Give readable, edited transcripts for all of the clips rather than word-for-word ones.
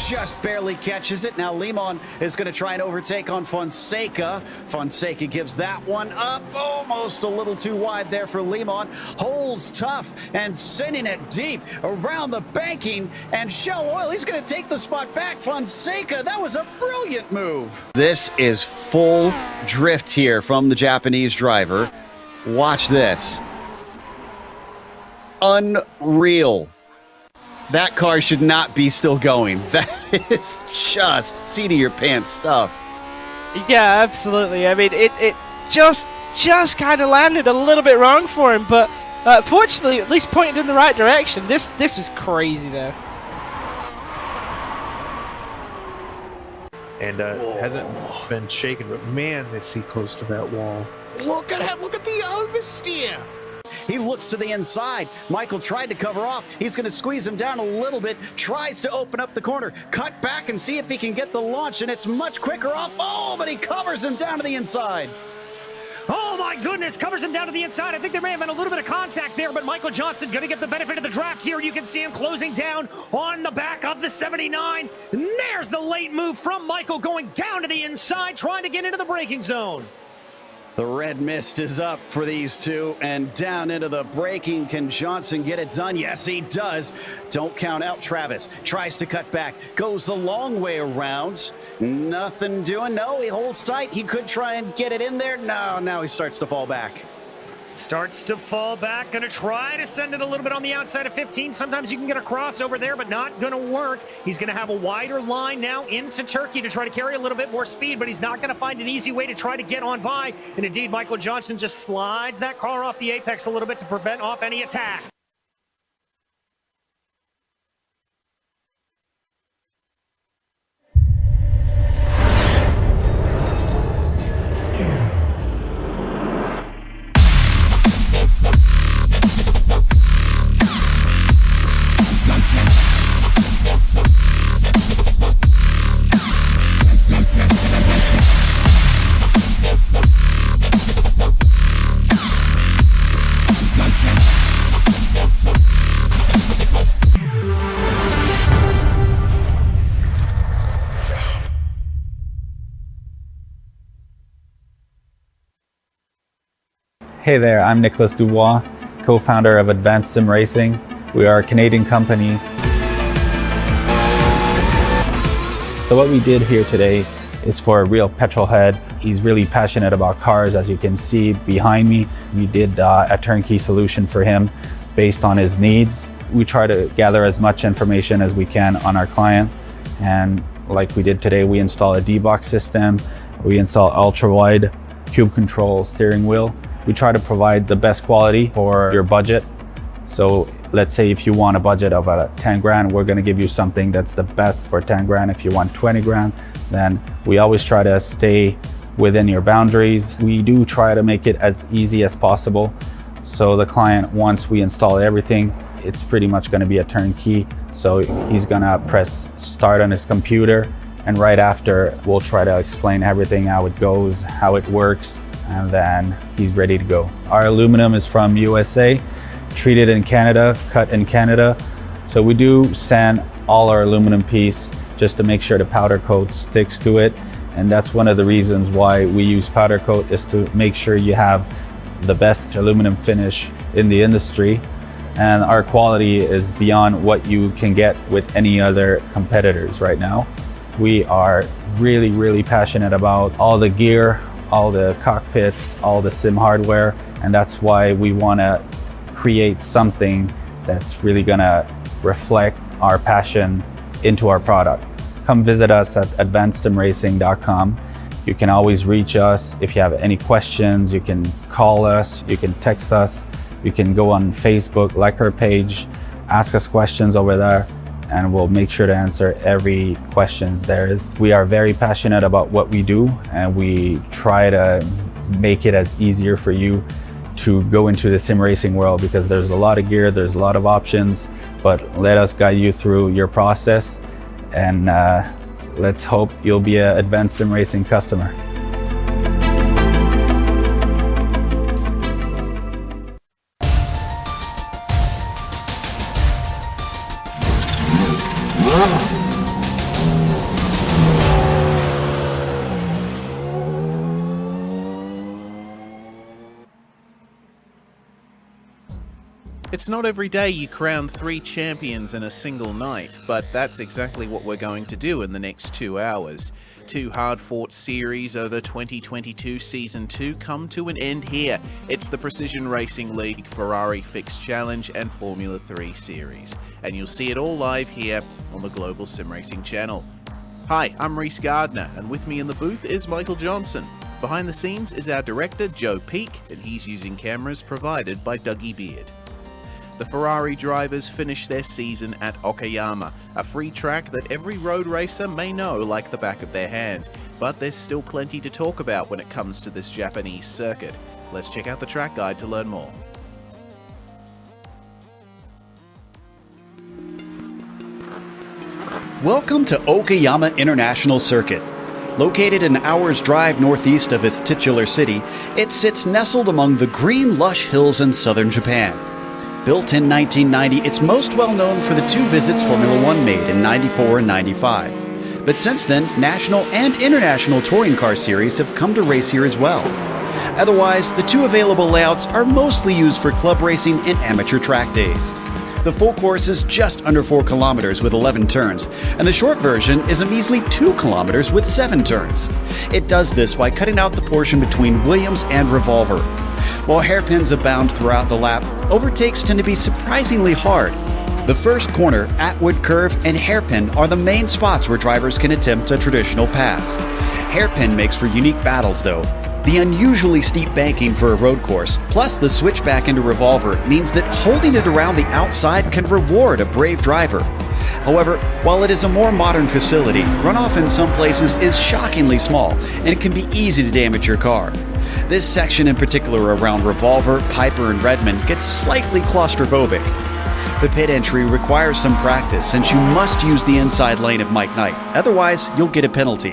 just barely catches it. Now Limon is going to try and overtake on Fonseca. Fonseca gives that one up, almost a little too wide there for Limon. Holds tough and sending it deep around the banking, and Shell Oil, he's going to take the spot back. Fonseca, that was a brilliant move. This is full drift here from the Japanese driver. Watch this. Unreal. That car should not be still going. That is just seat of your pants stuff. Yeah, absolutely. I mean, it just kind of landed a little bit wrong for him, but fortunately, at least pointed in the right direction. This was crazy, though. And hasn't been shaken, but man, they see close to that wall. Look at the oversteer. He looks to the inside. Michael tried to cover off. He's going to squeeze him down a little bit. Tries to open up the corner. Cut back and see if he can get the launch, and it's much quicker off. Oh, but he covers him down to the inside. Oh my goodness, covers him down to the inside. I think there may have been a little bit of contact there, but Michael Johnson going to get the benefit of the draft here. You can see him closing down on the back of the 79. And there's the late move from Michael going down to the inside, trying to get into the braking zone. The red mist is up for these two, and down into the braking. Can Johnson get it done? Yes, he does. Don't count out Travis. Tries to cut back. Goes the long way around. Nothing doing. No, he holds tight. He could try and get it in there. No, now he starts to fall back. Starts to fall back, gonna try to send it a little bit on the outside of 15. Sometimes you can get a crossover there, but not gonna work. He's gonna have a wider line now into Turkey to try to carry a little bit more speed, but he's not gonna find an easy way to try to get on by. And indeed, Michael Johnson just slides that car off the apex a little bit to prevent off any attack. Hey there, I'm Nicholas Dubois, co-founder of Advanced SimRacing. We are a Canadian company. So what we did here today is for a real petrol head. He's really passionate about cars, as you can see behind me. We did a turnkey solution for him based on his needs. We try to gather as much information as we can on our client. And like we did today, we install a D-box system. We install ultra-wide cube control steering wheel. We try to provide the best quality for your budget. So let's say if you want a budget of 10 grand, we're gonna give you something that's the best for 10 grand. If you want 20 grand, then we always try to stay within your boundaries. We do try to make it as easy as possible. So the client, once we install everything, it's pretty much gonna be a turnkey. So he's gonna press start on his computer, and right after, we'll try to explain everything, how it goes, how it works, and then he's ready to go. Our aluminum is from USA, treated in Canada, cut in Canada. So we do sand all our aluminum piece just to make sure the powder coat sticks to it. And that's one of the reasons why we use powder coat, is to make sure you have the best aluminum finish in the industry. And our quality is beyond what you can get with any other competitors right now. We are really, really passionate about all the gear, all the cockpits, all the sim hardware, and that's why we want to create something that's really going to reflect our passion into our product. Come visit us at advancedsimracing.com. You can always reach us if you have any questions. You can call us, you can text us, you can go on Facebook, like our page, ask us questions over there, and we'll make sure to answer every questions there is. We are very passionate about what we do, and we try to make it as easier for you to go into the sim racing world, because there's a lot of gear, there's a lot of options, but let us guide you through your process, and let's hope you'll be an Advanced Sim Racing customer. It's not every day you crown 3 champions in a single night, but that's exactly what we're going to do in the next 2 hours. 2 hard-fought series over 2022 Season 2 come to an end here. It's the Precision Racing League, Ferrari Fixed Challenge, and Formula 3 series. And you'll see it all live here on the Global SimRacing channel. Hi, I'm Reese Gardner, and with me in the booth is Michael Johnson. Behind the scenes is our director, Joe Peak, and he's using cameras provided by Dougie Beard. The Ferrari drivers finished their season at Okayama, a free track that every road racer may know like the back of their hand. But there's still plenty to talk about when it comes to this Japanese circuit. Let's check out the track guide to learn more. Welcome to Okayama International Circuit. Located an hour's drive northeast of its titular city, it sits nestled among the green, lush hills in southern Japan. Built in 1990, it's most well known for the 2 visits Formula One made in 94 and 95. But since then, national and international touring car series have come to race here as well. Otherwise, the 2 available layouts are mostly used for club racing and amateur track days. The full course is just under 4 kilometers with 11 turns, and the short version is a measly 2 kilometers with 7 turns. It does this by cutting out the portion between Williams and Revolver. While hairpins abound throughout the lap, overtakes tend to be surprisingly hard. The first corner, Atwood Curve, and hairpin are the main spots where drivers can attempt a traditional pass. Hairpin makes for unique battles though. The unusually steep banking for a road course, plus the switchback into Revolver, means that holding it around the outside can reward a brave driver. However, while it is a more modern facility, runoff in some places is shockingly small, and it can be easy to damage your car. This section in particular around Revolver, Piper, and Redmond gets slightly claustrophobic. The pit entry requires some practice since you must use the inside lane of Mike Knight, otherwise you'll get a penalty.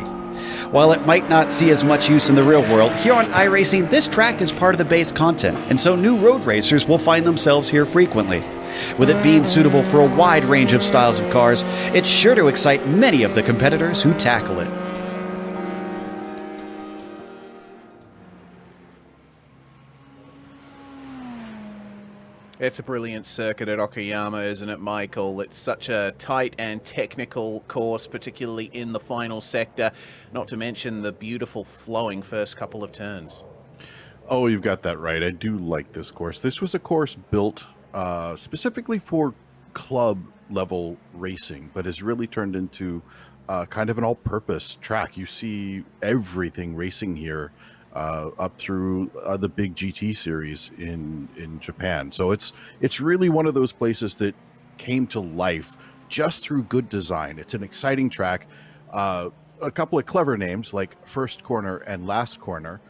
While it might not see as much use in the real world, here on iRacing this track is part of the base content, and so new road racers will find themselves here frequently. With it being suitable for a wide range of styles of cars, it's sure to excite many of the competitors who tackle it. It's a brilliant circuit at Okayama, isn't it, Michael? It's such a tight and technical course, particularly in the final sector, not to mention the beautiful flowing first couple of turns. Oh, you've got that right. I do like this course. This was a course built specifically for club level racing, but has really turned into kind of an all-purpose track. You see everything racing here. Up through the big GT series in Japan. So it's really one of those places that came to life just through good design. It's an exciting track. A couple of clever names like First Corner and Last Corner.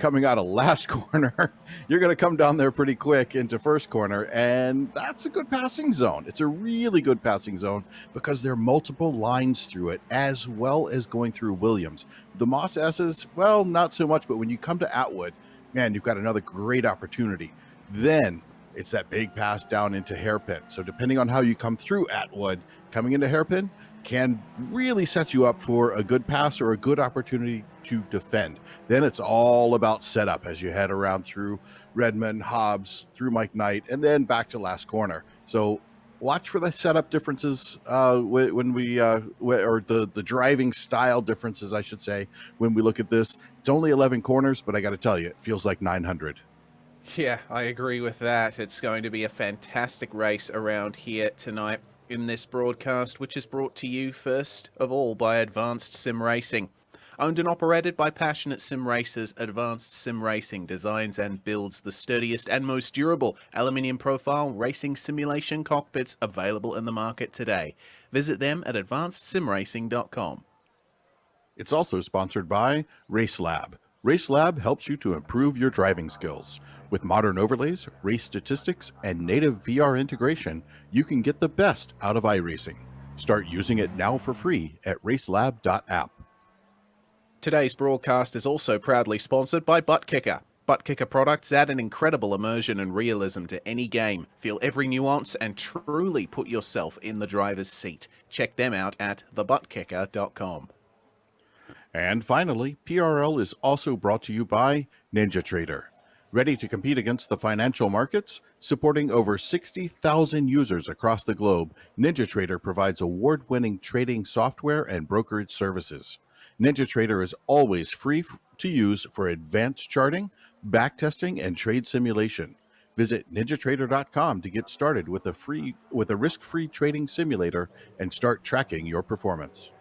Coming out of Last Corner, you're going to come down there pretty quick into First Corner, and that's a good passing zone. It's a really good passing zone because there are multiple lines through it, as well as going through Williams. The Moss S's, well, not so much, but when you come to Atwood, man, you've got another great opportunity. Then it's that big pass down into Hairpin. So depending on how you come through Atwood, coming into Hairpin can really set you up for a good pass or a good opportunity to defend. Then it's all about setup as you head around through Redmond, Hobbs, through Mike Knight, and then back to Last Corner. So watch for the setup differences when we or the driving style differences, I should say, when we look at this. It's only 11 corners, but I got to tell you, it feels like 900. Yeah, I agree with that. It's going to be a fantastic race around here tonight in this broadcast, which is brought to you first of all by Advanced Sim Racing. Owned and operated by passionate SimRacers, Advanced Sim Racing designs and builds the sturdiest and most durable aluminium profile racing simulation cockpits available in the market today. Visit them at advancedsimracing.com. It's also sponsored by RaceLab. RaceLab helps you to improve your driving skills. With modern overlays, race statistics, and native VR integration, you can get the best out of iRacing. Start using it now for free at racelab.app. Today's broadcast is also proudly sponsored by ButtKicker. ButtKicker products add an incredible immersion and realism to any game. Feel every nuance and truly put yourself in the driver's seat. Check them out at thebuttkicker.com. And finally, PRL is also brought to you by NinjaTrader. Ready to compete against the financial markets? Supporting over 60,000 users across the globe, NinjaTrader provides award-winning trading software and brokerage services. NinjaTrader is always free to use for advanced charting, backtesting, and trade simulation. Visit ninjatrader.com to get started with a risk-free trading simulator and start tracking your performance.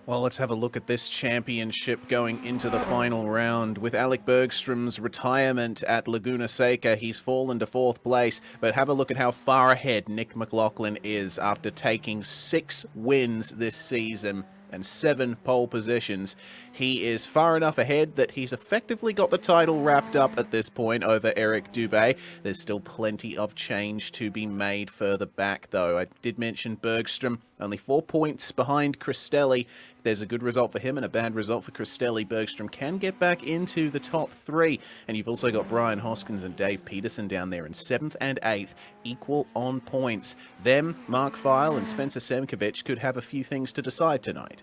Well, let's have a look at this championship going into the final round. With Alec Bergstrom's retirement at Laguna Seca, he's fallen to 4th place, but have a look at how far ahead Nick McLaughlin is after taking 6 wins this season and 7 pole positions. He is far enough ahead that he's effectively got the title wrapped up at this point over Eric Dubé. There's still plenty of change to be made further back, though. I did mention Bergstrom, only 4 points behind Cristelli. If there's a good result for him and a bad result for Cristelli, Bergstrom can get back into the top 3. And you've also got Brian Hoskins and Dave Peterson down there in 7th and 8th, equal on points. Them, Mark Feil and Spencer Semkovich could have a few things to decide tonight.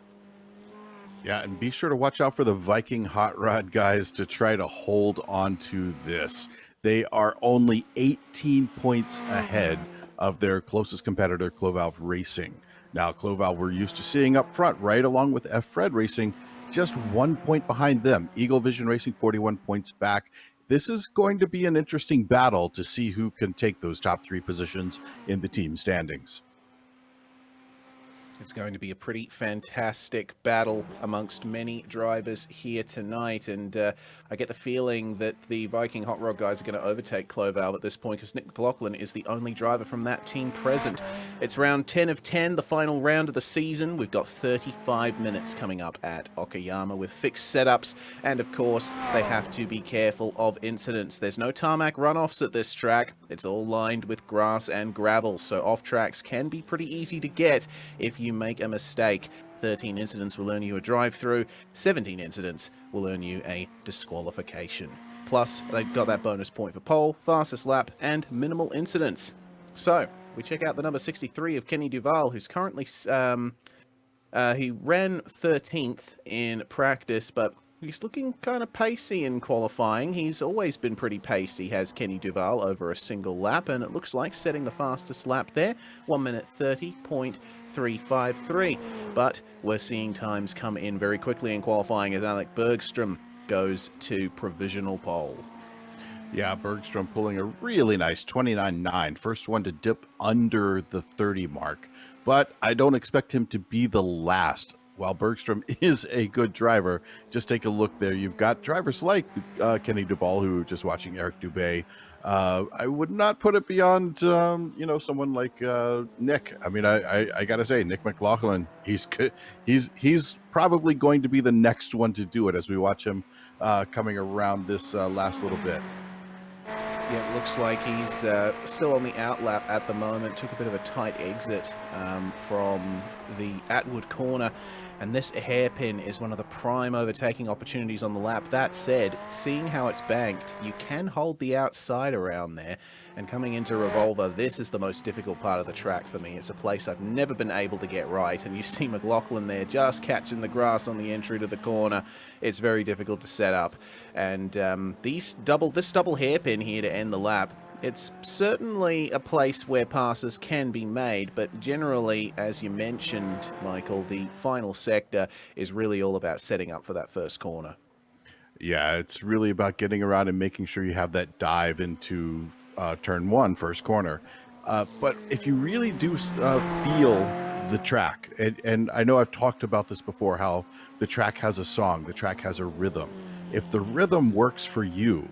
Yeah, and be sure to watch out for the Viking Hot Rod guys to try to hold on to this. They are only 18 points ahead of their closest competitor, Clovalve Racing. Now, Clovalve we're used to seeing up front, right along with F-Fred Racing, just 1 point behind them. Eagle Vision Racing, 41 points back. This is going to be an interesting battle to see who can take those top 3 positions in the team standings. It's going to be a pretty fantastic battle amongst many drivers here tonight, and I get the feeling that the Viking Hot Rod guys are going to overtake Clovalve at this point because Nick McLaughlin is the only driver from that team present. It's round 10 of 10, the final round of the season. We've got 35 minutes coming up at Okayama with fixed setups, and of course they have to be careful of incidents. There's no tarmac runoffs at this track. It's all lined with grass and gravel, so off tracks can be pretty easy to get if you make a mistake. 13 incidents will earn you a drive-through, 17 incidents will earn you a disqualification. Plus, they've got that bonus point for pole, fastest lap, and minimal incidents. So, we check out the number 63 of Kenny Duval, who's currently, he ran 13th in practice, but he's looking kind of pacey in qualifying. He's always been pretty pacey, has Kenny Duval, over a single lap, and it looks like setting the fastest lap there, 1 minute 30.353. But we're seeing times come in very quickly in qualifying as Alec Bergstrom goes to provisional pole. Yeah, Bergstrom pulling a really nice 29.9. First one to dip under the 30 mark. But I don't expect him to be the last. While Bergstrom is a good driver, just take a look there. You've got drivers like Kenny Duval, who just watching Eric Dubé. I would not put it beyond, someone like Nick. I mean, I got to say, Nick McLaughlin, he's good. He's probably going to be the next one to do it as we watch him coming around this last little bit. Yeah, it looks like he's still on the outlap at the moment. Took a bit of a tight exit from the Atwood corner, and this hairpin is one of the prime overtaking opportunities on the lap. That said, seeing how it's banked, you can hold the outside around there, and coming into Revolver, this is the most difficult part of the track for me. It's a place I've never been able to get right, and you see McLaughlin there just catching the grass on the entry to the corner. It's very difficult to set up, and this double hairpin here to end the lap, it's certainly a place where passes can be made, but generally, as you mentioned, Michael, the final sector is really all about setting up for that first corner. Yeah, it's really about getting around and making sure you have that dive into turn 1, first corner. But if you really do feel the track, and I know I've talked about this before, how the track has a song, the track has a rhythm. If the rhythm works for you,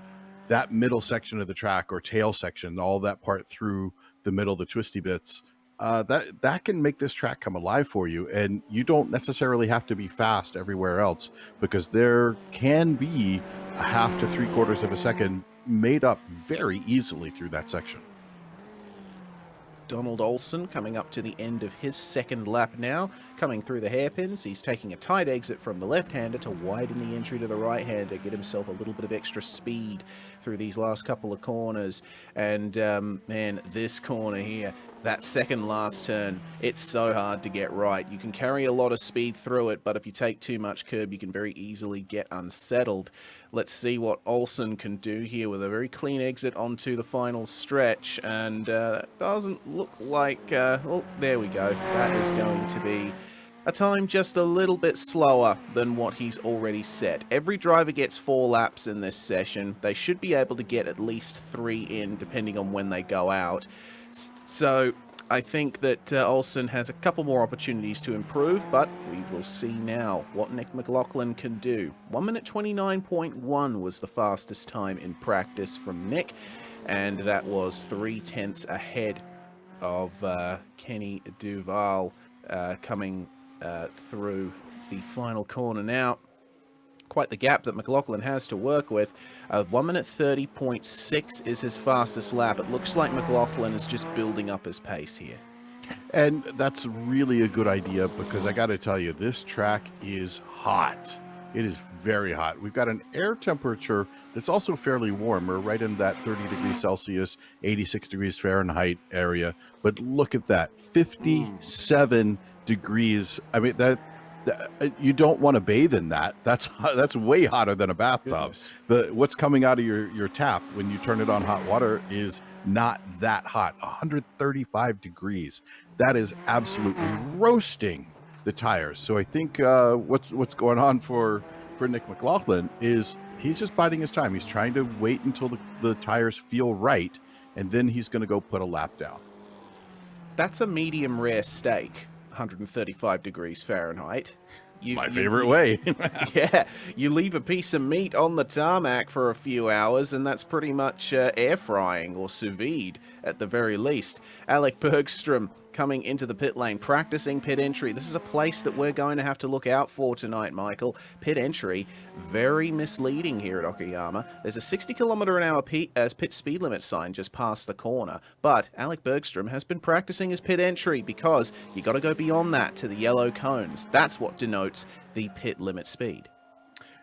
that middle section of the track or tail section, all that part through the middle, the twisty bits, that can make this track come alive for you. And you don't necessarily have to be fast everywhere else, because there can be a half to 3/4 of a second made up very easily through that section. Donald Olson coming up to the end of his second lap now, coming through the hairpins. He's taking a tight exit from the left-hander to widen the entry to the right-hander, get himself a little bit of extra speed through these last couple of corners. And man, this corner here, that second last turn, it's so hard to get right. You can carry a lot of speed through it, but if you take too much curb, you can very easily get unsettled. Let's see what Olsen can do here with a very clean exit onto the final stretch. And doesn't look like... oh, there we go. That is going to be a time just a little bit slower than what he's already set. Every driver gets 4 laps in this session. They should be able to get at least 3 in, depending on when they go out. So I think that Olsen has a couple more opportunities to improve, but we will see now what Nick McLaughlin can do. 1 minute 29.1 was the fastest time in practice from Nick, and that was 3/10 ahead of Kenny Duval coming through the final corner now. Quite the gap that McLaughlin has to work with. 1 minute 30.6 is his fastest lap. It looks like McLaughlin is just building up his pace here. And that's really a good idea, because I got to tell you, this track is hot. It is very hot. We've got an air temperature that's also fairly warm. We're right in that 30 degrees Celsius, 86 degrees Fahrenheit area. But look at that, 57 degrees. I mean, that you don't want to bathe in that. That's way hotter than a bathtub. What's coming out of your tap when you turn it on hot water is not that hot. 135 degrees. That is absolutely roasting the tires. So I think what's going on for Nick McLaughlin is he's just biding his time. He's trying to wait until the tires feel right, and then he's going to go put a lap down. That's a medium rare steak. 135 degrees Fahrenheit. My favorite way. Yeah, you leave a piece of meat on the tarmac for a few hours, and that's pretty much air frying or sous vide at the very least. Alec Bergstrom coming into the pit lane, practicing pit entry. This is a place that we're going to have to look out for tonight, Michael. Pit entry, very misleading here at Okayama. There's a 60km/h pit speed limit sign just past the corner, but Alec Bergstrom has been practicing his pit entry because you got to go beyond that to the yellow cones. That's what denotes the pit limit speed.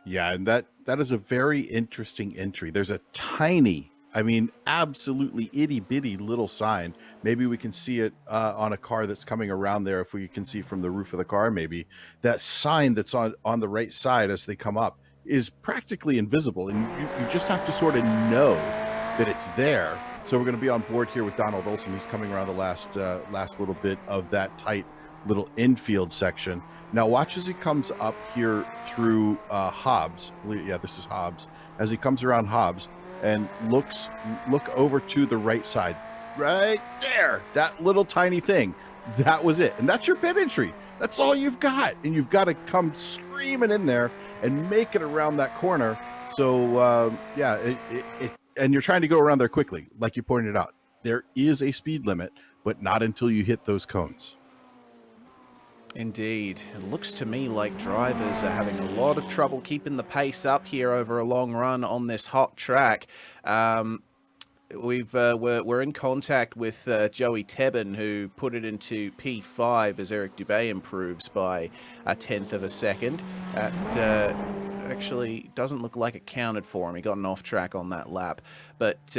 Yeah, and that is a very interesting entry. There's a tiny, I mean, absolutely itty-bitty little sign. Maybe we can see it on a car that's coming around there, if we can see from the roof of the car, maybe. That sign that's on the right side as they come up is practically invisible, and you just have to sort of know that it's there. So we're going to be on board here with Donald Olsen. He's coming around the last little bit of that tight little infield section. Now watch as he comes up here through Hobbs. Yeah, this is Hobbs. As he comes around Hobbs, and look over to the right side, right there, that little tiny thing, that was it. And that's your pit entry. That's all you've got, and you've got to come screaming in there and make it around that corner. So yeah, and you're trying to go around there quickly, like you pointed out. There is a speed limit, but not until you hit those cones. Indeed. It looks to me like drivers are having a lot of trouble keeping the pace up here over a long run on this hot track. We're in contact with Joey Tebbin, who put it into P5 as Eric Dubé improves by 1/10 of a second. Actually doesn't look like it counted for him. He got an off track on that lap. But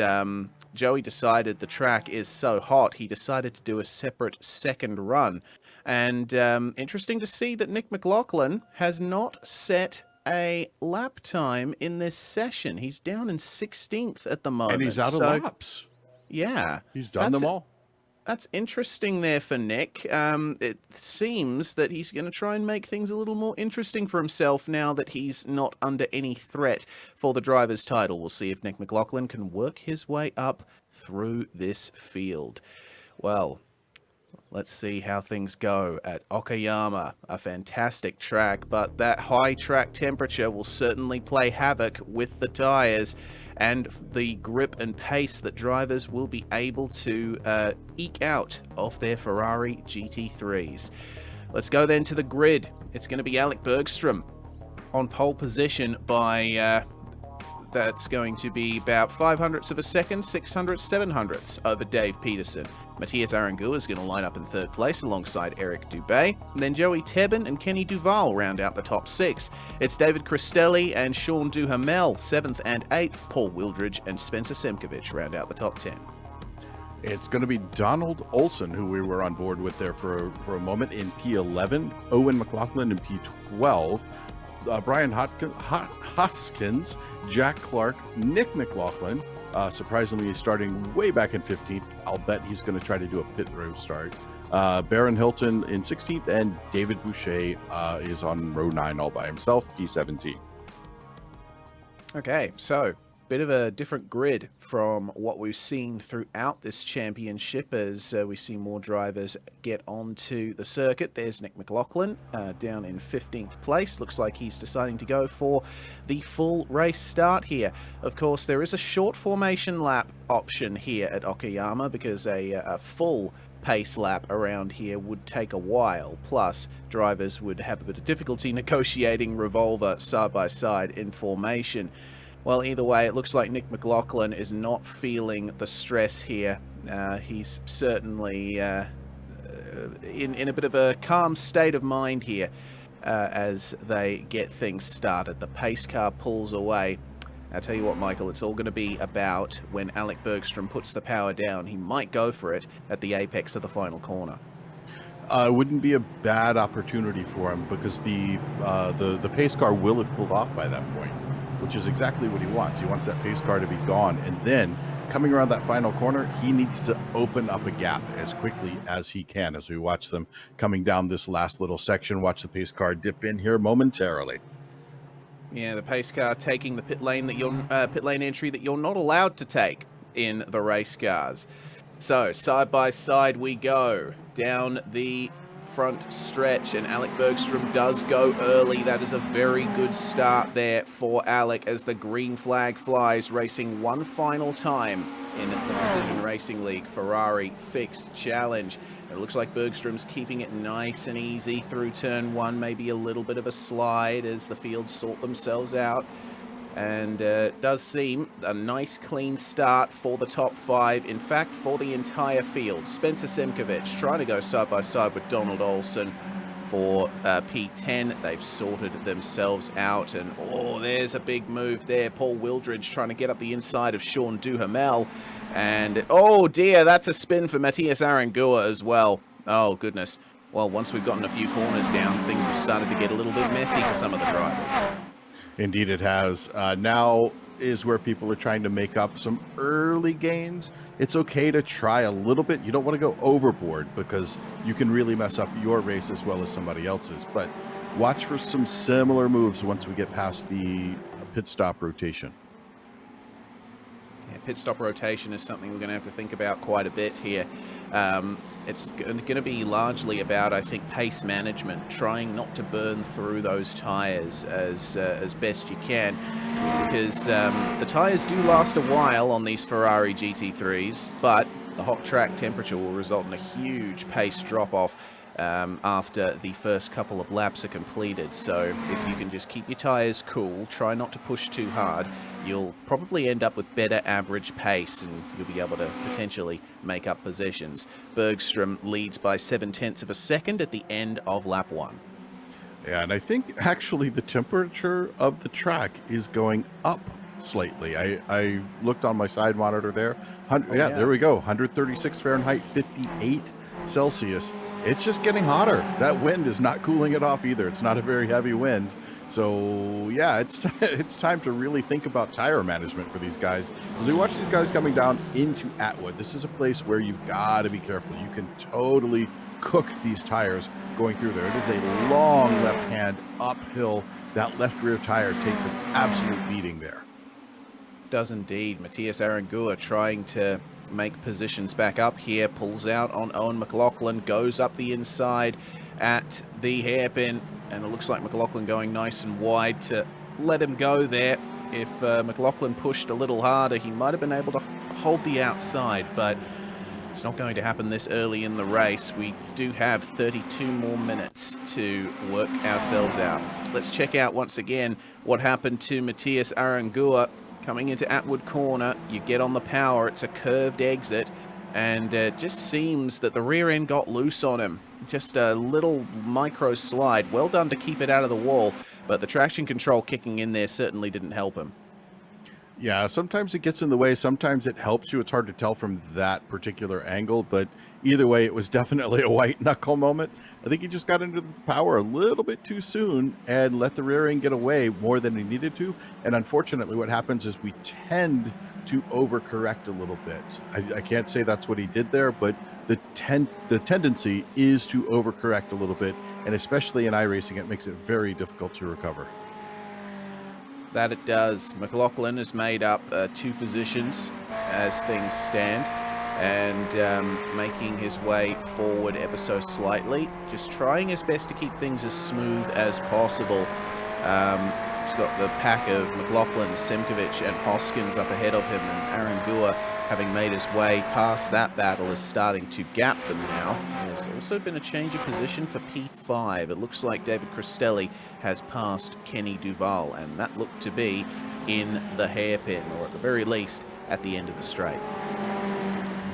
Joey decided the track is so hot, he decided to do a separate second run. And interesting to see that Nick McLaughlin has not set a lap time in this session. He's down in 16th at the moment. And he's out of laps. Yeah. He's done them all. That's interesting there for Nick. It seems that he's going to try and make things a little more interesting for himself now that he's not under any threat for the driver's title. We'll see if Nick McLaughlin can work his way up through this field. Well, let's see how things go at Okayama. A fantastic track, but that high track temperature will certainly play havoc with the tires and the grip and pace that drivers will be able to eke out of their Ferrari GT3s. Let's go then to the grid. It's going to be Alec Bergstrom on pole position by... that's going to be about 0.05 of a second, 0.06, 0.07 over Dave Peterson. Matthias Arangu is going to line up in third place alongside Eric Dubé. And then Joey Tebbin and Kenny Duval round out the top 6. It's David Cristelli and Sean Duhamel, 7th and 8th. Paul Wildridge and Spencer Semkovich round out the top 10. It's going to be Donald Olsen, who we were on board with there for a moment, in P11. Owen McLaughlin in P12. Brian Hoskins, Jack Clark, Nick McLaughlin. Surprisingly, he's starting way back in 15th. I'll bet he's going to try to do a pit row start. Baron Hilton in 16th, and David Boucher is on row 9 all by himself, P17. Okay, so bit of a different grid from what we've seen throughout this championship as we see more drivers get onto the circuit. There's Nick McLaughlin down in 15th place. Looks like he's deciding to go for the full race start here. Of course, there is a short formation lap option here at Okayama because a full pace lap around here would take a while. Plus, drivers would have a bit of difficulty negotiating revolver side by side in formation. Well, either way, it looks like Nick McLaughlin is not feeling the stress here. He's certainly in a bit of a calm state of mind here as they get things started. The pace car pulls away. I tell you what, Michael, it's all going to be about when Alec Bergstrom puts the power down. He might go for it at the apex of the final corner. It wouldn't be a bad opportunity for him because the pace car will have pulled off by that point, which is exactly what he wants. He wants that pace car to be gone, and then coming around that final corner, he needs to open up a gap as quickly as he can. As we watch them coming down this last little section, watch the pace car dip in here momentarily. Yeah, the pace car taking the pit lane entry that you're not allowed to take in the race cars. So side by side we go down the front stretch, and Alec Bergstrom does go early. That is a very good start there for Alec as the green flag flies, racing one final time in the Precision Racing League Ferrari Fixed Challenge. It looks like Bergstrom's keeping it nice and easy through turn 1, maybe a little bit of a slide as the fields sort themselves out. And it does seem a nice clean start for the top 5, in fact for the entire field. Spencer Simkovich trying to go side by side with Donald Olson for P10. They've sorted themselves out, and oh, there's a big move there. Paul Wildridge trying to get up the inside of Sean Duhamel, and oh dear, that's a spin for Matthias Arangua as well. Oh goodness. Well, once we've gotten a few corners down, things have started to get a little bit messy for some of the drivers. Indeed it has. Now is where people are trying to make up some early gains. It's okay to try a little bit. You don't want to go overboard because you can really mess up your race as well as somebody else's. But watch for some similar moves once we get past the pit stop rotation. Yeah, pit stop rotation is something we're going to have to think about quite a bit here. It's going to be largely about, I think, pace management, trying not to burn through those tires as best you can, because the tires do last a while on these Ferrari GT3s, but the hot track temperature will result in a huge pace drop-off after the first couple of laps are completed. So if you can just keep your tires cool, try not to push too hard, you'll probably end up with better average pace and you'll be able to potentially make up positions. Bergstrom leads by 0.7 of a second at the end of lap 1. Yeah, and I think actually the temperature of the track is going up slightly. I looked on my side monitor there. Yeah, there we go. 136 Fahrenheit, 58 Celsius. It's just getting hotter. That wind is not cooling it off either. It's not a very heavy wind. So yeah, it's time to really think about tire management for these guys. As we watch these guys coming down into Atwood, this is a place where you've got to be careful. You can totally cook these tires going through there. It is a long left hand uphill. That left rear tire takes an absolute beating there. Does indeed. Matthias Arangua trying to make positions back up here, pulls out on Owen McLaughlin, goes up the inside at the hairpin, and it looks like McLaughlin going nice and wide to let him go there. If McLaughlin pushed a little harder, he might have been able to hold the outside, but it's not going to happen this early in the race. We do have 32 more minutes to work ourselves out. Let's check out once again what happened to Matthias Arangua. Coming into Atwood Corner, you get on the power, it's a curved exit, and it just seems that the rear end got loose on him. Just a little micro slide. Well done to keep it out of the wall, but the traction control kicking in there certainly didn't help him. Yeah, sometimes it gets in the way. Sometimes it helps you. It's hard to tell from that particular angle, but either way, it was definitely a white knuckle moment. I think he just got into the power a little bit too soon and let the rear end get away more than he needed to. And unfortunately, what happens is we tend to overcorrect a little bit. I can't say that's what he did there, but the tendency is to overcorrect a little bit. And especially in iRacing, it makes it very difficult to recover. That it does. McLaughlin has made up 2 positions as things stand, and making his way forward ever so slightly, just trying his best to keep things as smooth as possible. He's got the pack of McLaughlin, Simkovic and Hoskins up ahead of him, and Arangua, having made his way past that battle, is starting to gap them now. There's also been a change of position for P5. It looks like David Cristelli has passed Kenny Duval, and that looked to be in the hairpin, or at the very least at the end of the straight.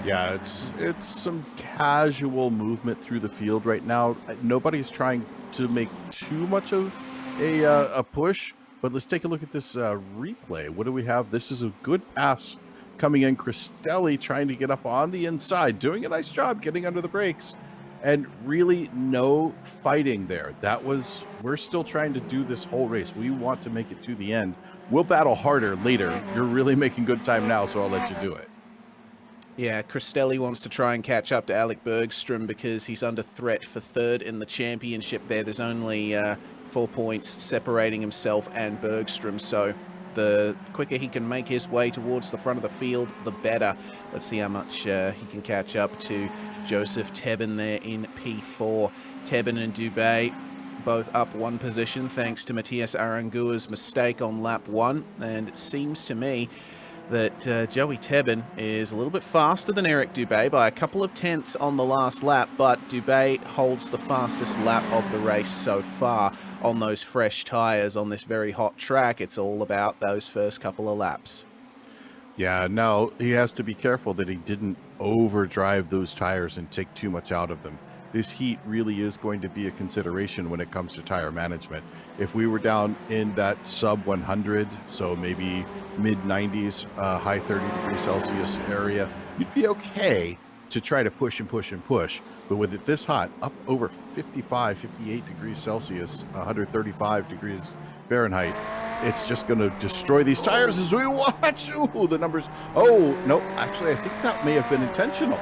Yeah, it's some casual movement through the field right now. Nobody's trying to make too much of a push, but let's take a look at this replay. What do we have? This is a good pass coming in. Cristelli trying to get up on the inside, doing a nice job getting under the brakes, and really no fighting there. We're still trying to do this whole race. We want to make it to the end. We'll battle harder later. You're really making good time now, so I'll let you do it. Yeah, Cristelli wants to try and catch up to Alec Bergstrom because he's under threat for 3rd in the championship there. There's only 4 points separating himself and Bergstrom, so the quicker he can make his way towards the front of the field, the better. Let's see how much he can catch up to Joseph Tebben there in P4. Tebben and Dubé both up 1 position thanks to Matthias Arangua's mistake on lap 1, and it seems to me that Joey Tebben is a little bit faster than Eric Dubé by a couple of tenths on the last lap, but Dubé holds the fastest lap of the race so far on those fresh tyres on this very hot track. It's all about those first couple of laps. Yeah, now he has to be careful that he didn't overdrive those tires and take too much out of them. This heat really is going to be a consideration when it comes to tire management. If we were down in that sub 100, so maybe mid 90s, high 30 degrees Celsius area, you'd be okay to try to push and push and push. But with it this hot, up over 55, 58 degrees Celsius, 135 degrees Fahrenheit, it's just going to destroy these tires as we watch. Ooh, the numbers. Oh, no, actually, I think that may have been intentional.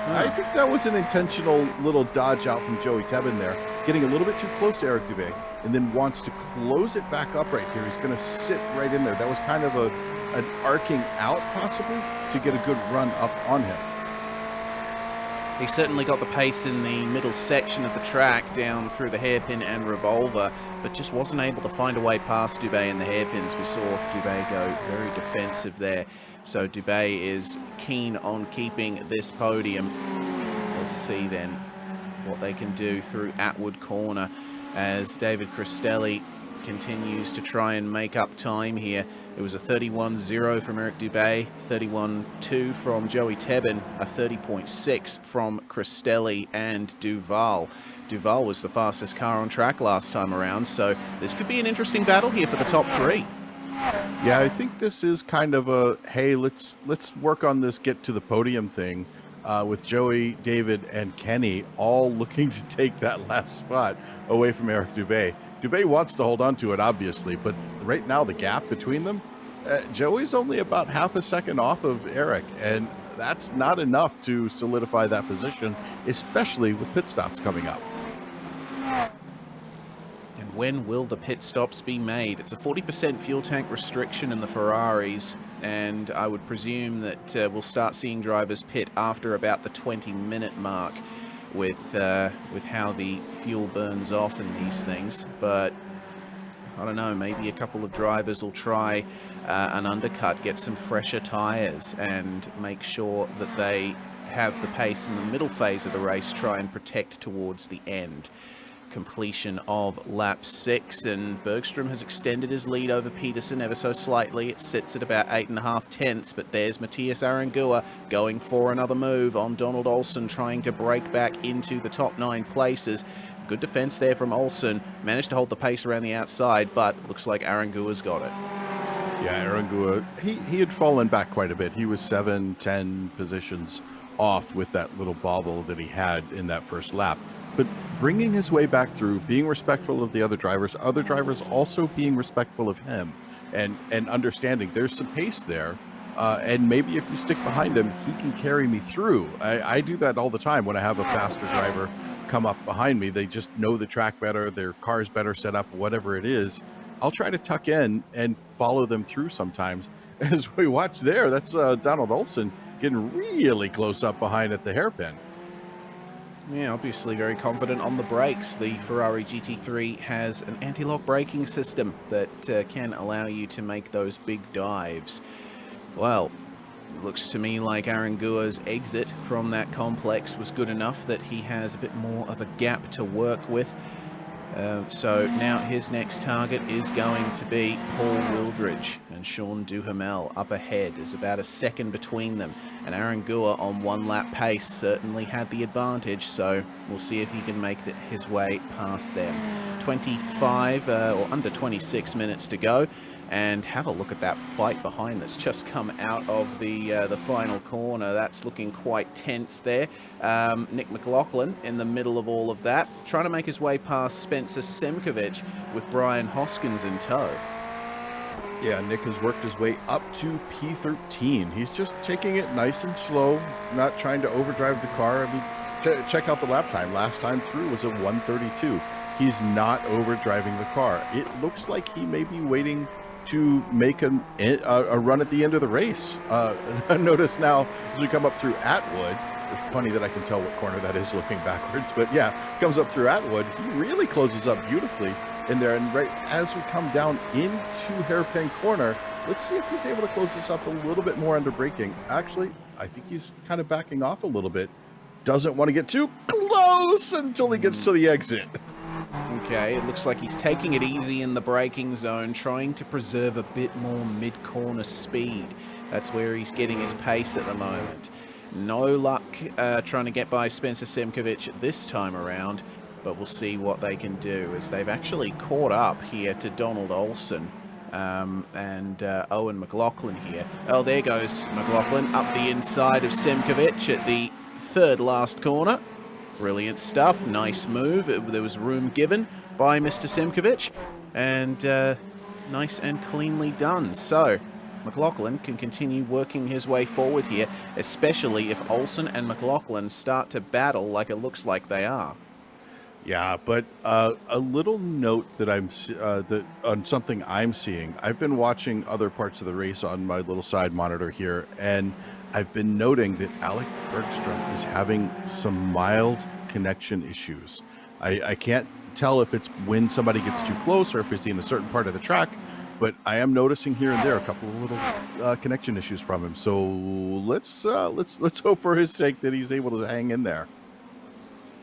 I think that was an intentional little dodge out from Joey Tebben there, getting a little bit too close to Eric Dubé, and then wants to close it back up right here. He's going to sit right in there. That was kind of an arcing out, possibly, to get a good run up on him. He certainly got the pace in the middle section of the track down through the hairpin and revolver, but just wasn't able to find a way past Dubé in the hairpins. We saw Dubé go very defensive there. So Dubé is keen on keeping this podium. Let's see then what they can do through Atwood Corner as David Cristelli continues to try and make up time here. It was a 31.0 from Eric Dubé, 31.2 from Joey Tebben, a 30.6 from Cristelli and Duval. Duval was the fastest car on track last time around, so this could be an interesting battle here for the top 3. Yeah, I think this is kind of a, hey, let's work on this get to the podium thing, with Joey, David, and Kenny all looking to take that last spot away from Eric Dubé. Dubé wants to hold on to it, obviously, but right now the gap between them, Joey's only about half a second off of Eric, and that's not enough to solidify that position, especially with pit stops coming up. And when will the pit stops be made? It's a 40% fuel tank restriction in the Ferraris, and I would presume that we'll start seeing drivers pit after about the 20-minute mark with how the fuel burns off in these things. But I don't know, maybe a couple of drivers will try an undercut, get some fresher tires, and make sure that they have the pace in the middle phase of the race, try and protect towards the end. Completion of lap 6, and Bergstrom has extended his lead over Peterson ever so slightly. It sits at about 8.5 tenths, but there's Matthias Arangua going for another move on Donald Olsen, trying to break back into the top 9 places. Good defense there from Olsen, managed to hold the pace around the outside, but looks like Arangua's got it. Yeah, Arangua, he had fallen back quite a bit. He was 7-10 positions off with that little bobble that he had in that first lap. But bringing his way back through, being respectful of the other drivers also being respectful of him, and understanding there's some pace there. And maybe if you stick behind him, he can carry me through. I do that all the time when I have a faster driver come up behind me. They just know the track better, their car's better set up, whatever it is. I'll try to tuck in and follow them through sometimes. As we watch there, that's Donald Olson getting really close up behind at the hairpin. Yeah, obviously very confident on the brakes. The Ferrari GT3 has an anti-lock braking system that can allow you to make those big dives. Well, it looks to me like Arangua's exit from that complex was good enough that he has a bit more of a gap to work with. So now his next target is going to be Paul Wildridge, and Sean Duhamel up ahead. There's about a second between them, and Arangua on one lap pace certainly had the advantage, so we'll see if he can make his way past them. 25 or under 26 minutes to go, and have a look at that fight behind that's just come out of the final corner. That's looking quite tense there. Nick McLaughlin in the middle of all of that, trying to make his way past Spencer Simkovic with Brian Hoskins in tow. Yeah, Nick has worked his way up to P13. He's just taking it nice and slow, not trying to overdrive the car. I mean, check out the lap time. Last time through was a 1:32. He's not overdriving the car. It looks like he may be waiting to make a run at the end of the race. Notice now as we come up through Atwood, it's funny that I can tell what corner that is looking backwards, but yeah, comes up through Atwood. He really closes up beautifully in there, and right as we come down into Hairpin Corner, let's see if he's able to close this up a little bit more under braking. Actually, I think he's kind of backing off a little bit. Doesn't want to get too close until he gets to the exit. Okay, it looks like he's taking it easy in the braking zone, trying to preserve a bit more mid-corner speed. That's where he's getting his pace at the moment. No luck trying to get by Spencer Simkovic this time around, but we'll see what they can do, as they've actually caught up here to Donald Olson and Owen McLaughlin here. Oh, there goes McLaughlin up the inside of Simkovic at the third last corner. Brilliant stuff, nice move. There was room given by Mr. Simkovic, and nice and cleanly done. So McLaughlin can continue working his way forward here, especially if Olsen and McLaughlin start to battle like it looks like they are. Yeah, but a little note that on something I'm seeing. I've been watching other parts of the race on my little side monitor here, and I've been noting that Alec Bergstrom is having some mild connection issues. I can't tell if it's when somebody gets too close or if he's in a certain part of the track, but I am noticing here and there a couple of little connection issues from him. So let's hope for his sake that he's able to hang in there.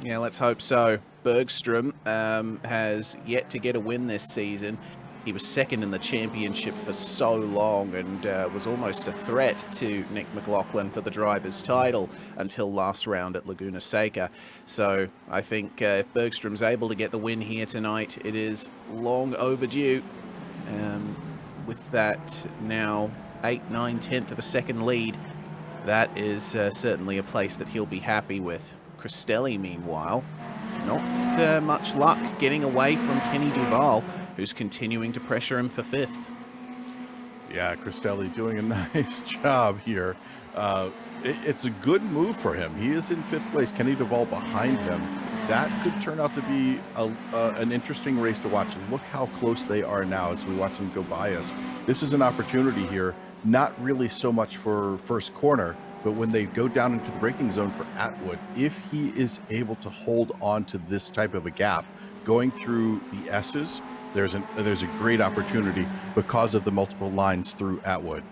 Yeah, let's hope so. Bergstrom has yet to get a win this season. He was second in the championship for so long and was almost a threat to Nick McLaughlin for the driver's title until last round at Laguna Seca. So I think if Bergstrom's able to get the win here tonight, it is long overdue. With that now 8, 9, 10th of a second lead, that is certainly a place that he'll be happy with. Cristelli, meanwhile, not much luck getting away from Kenny Duval, who's continuing to pressure him for 5th. Yeah, Cristelli doing a nice job here. It's a good move for him. He is in 5th place. Kenny Duval behind him. That could turn out to be an interesting race to watch. And look how close they are now as we watch them go by us. This is an opportunity here, not really so much for first corner, but when they go down into the braking zone for Atwood, if he is able to hold on to this type of a gap, going through the S's, there's a great opportunity because of the multiple lines through Atwood.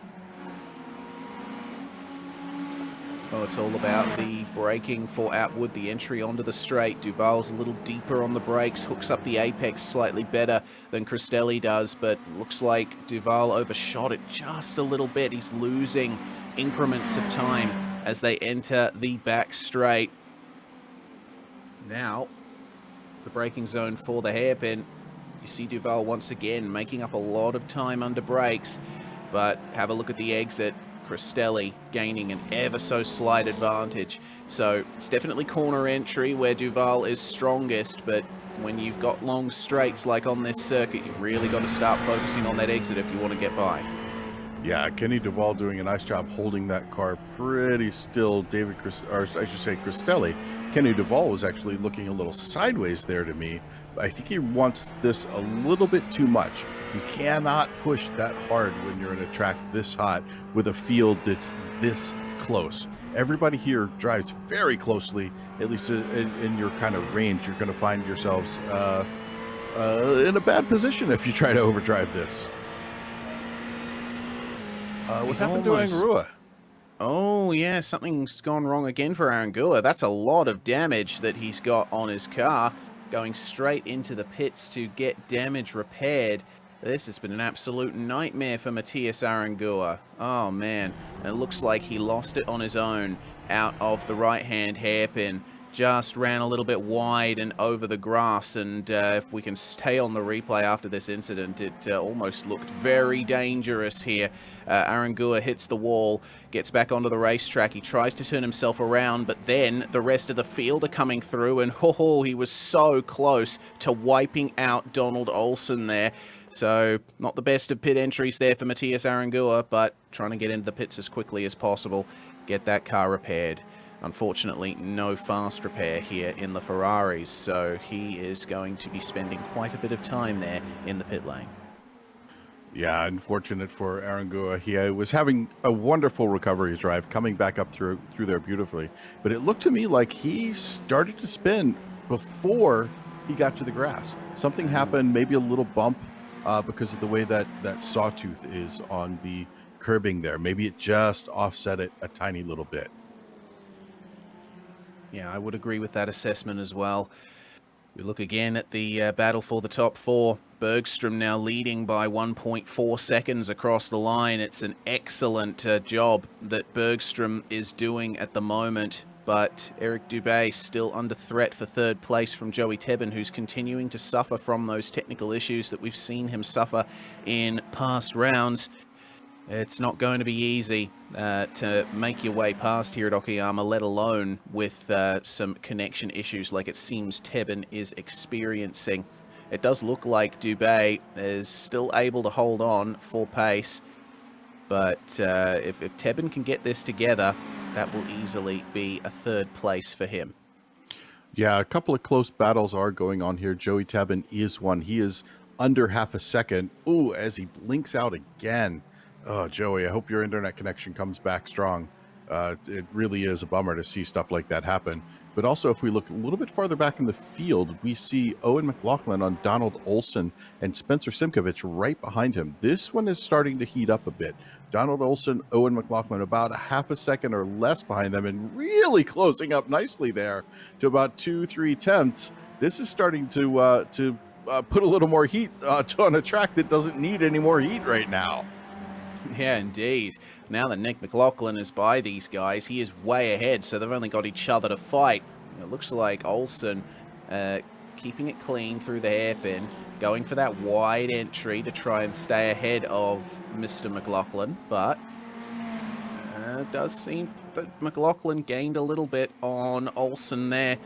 Well, it's all about the braking for Atwood, the entry onto the straight. Duval's a little deeper on the brakes, hooks up the apex slightly better than Cristelli does, but looks like Duval overshot it just a little bit. He's losing increments of time as they enter the back straight. Now, the braking zone for the hairpin. You see Duval once again making up a lot of time under brakes. but have a look at the exit. Cristelli gaining an ever so slight advantage. So it's definitely corner entry where Duval is strongest, but when you've got long straights like on this circuit, you've really got to start focusing on that exit if you want to get by. Yeah, Kenny Duval doing a nice job holding that car pretty still. Cristelli. Kenny Duval was actually looking a little sideways there to me. I think he wants this a little bit too much. You cannot push that hard when you're in a track this hot with a field that's this close. Everybody here drives very closely, at least in your kind of range. You're going to find yourselves in a bad position if you try to overdrive this. What's happened to Angua? Oh, yeah, something's gone wrong again for Angua. That's a lot of damage that he's got on his car. Going straight into the pits to get damage repaired. This has been an absolute nightmare for Matthias Arangua. Oh, man. It looks like he lost it on his own out of the right-hand hairpin. Just ran a little bit wide and over the grass, and if we can stay on the replay after this incident, it almost looked very dangerous here. Arangua hits the wall, gets back onto the racetrack. He tries to turn himself around, but then the rest of the field are coming through, and he was so close to wiping out Donald Olsen there. So not the best of pit entries there for Matthias Arangua, but trying to get into the pits as quickly as possible, get that car repaired. Unfortunately, no fast repair here in the Ferraris, so he is going to be spending quite a bit of time there in the pit lane. Yeah, unfortunate for Arangua. He was having a wonderful recovery drive, coming back up through there beautifully. But it looked to me like he started to spin before he got to the grass. Something happened, maybe a little bump because of the way that sawtooth is on the curbing there. Maybe it just offset it a tiny little bit. Yeah, I would agree with that assessment as well. We look again at the battle for the top four. Bergstrom now leading by 1.4 seconds across the line. It's an excellent job that Bergstrom is doing at the moment. But Eric Dubé still under threat for third place from Joey Tebben, who's continuing to suffer from those technical issues that we've seen him suffer in past rounds. It's not going to be easy to make your way past here at Okayama, let alone with some connection issues like it seems Tebben is experiencing. It does look like Dubé is still able to hold on for pace, but if Tebben can get this together, that will easily be a third place for him. Yeah, a couple of close battles are going on here. Joey Tebben is one. He is under half a second. Ooh, as he blinks out again. Oh, Joey, I hope your internet connection comes back strong. It really is a bummer to see stuff like that happen. But also, if we look a little bit farther back in the field, we see Owen McLaughlin on Donald Olsen and Spencer Simkovich right behind him. This one is starting to heat up a bit. Donald Olsen, Owen McLaughlin about a half a second or less behind them, and really closing up nicely there to about 2-3 tenths. This is starting to put a little more heat on a track that doesn't need any more heat right now. Yeah, indeed. Now that Nick McLaughlin is by these guys, he is way ahead, so they've only got each other to fight. It looks like Olsen keeping it clean through the hairpin, going for that wide entry to try and stay ahead of Mr. McLaughlin, but it does seem that McLaughlin gained a little bit on Olsen there.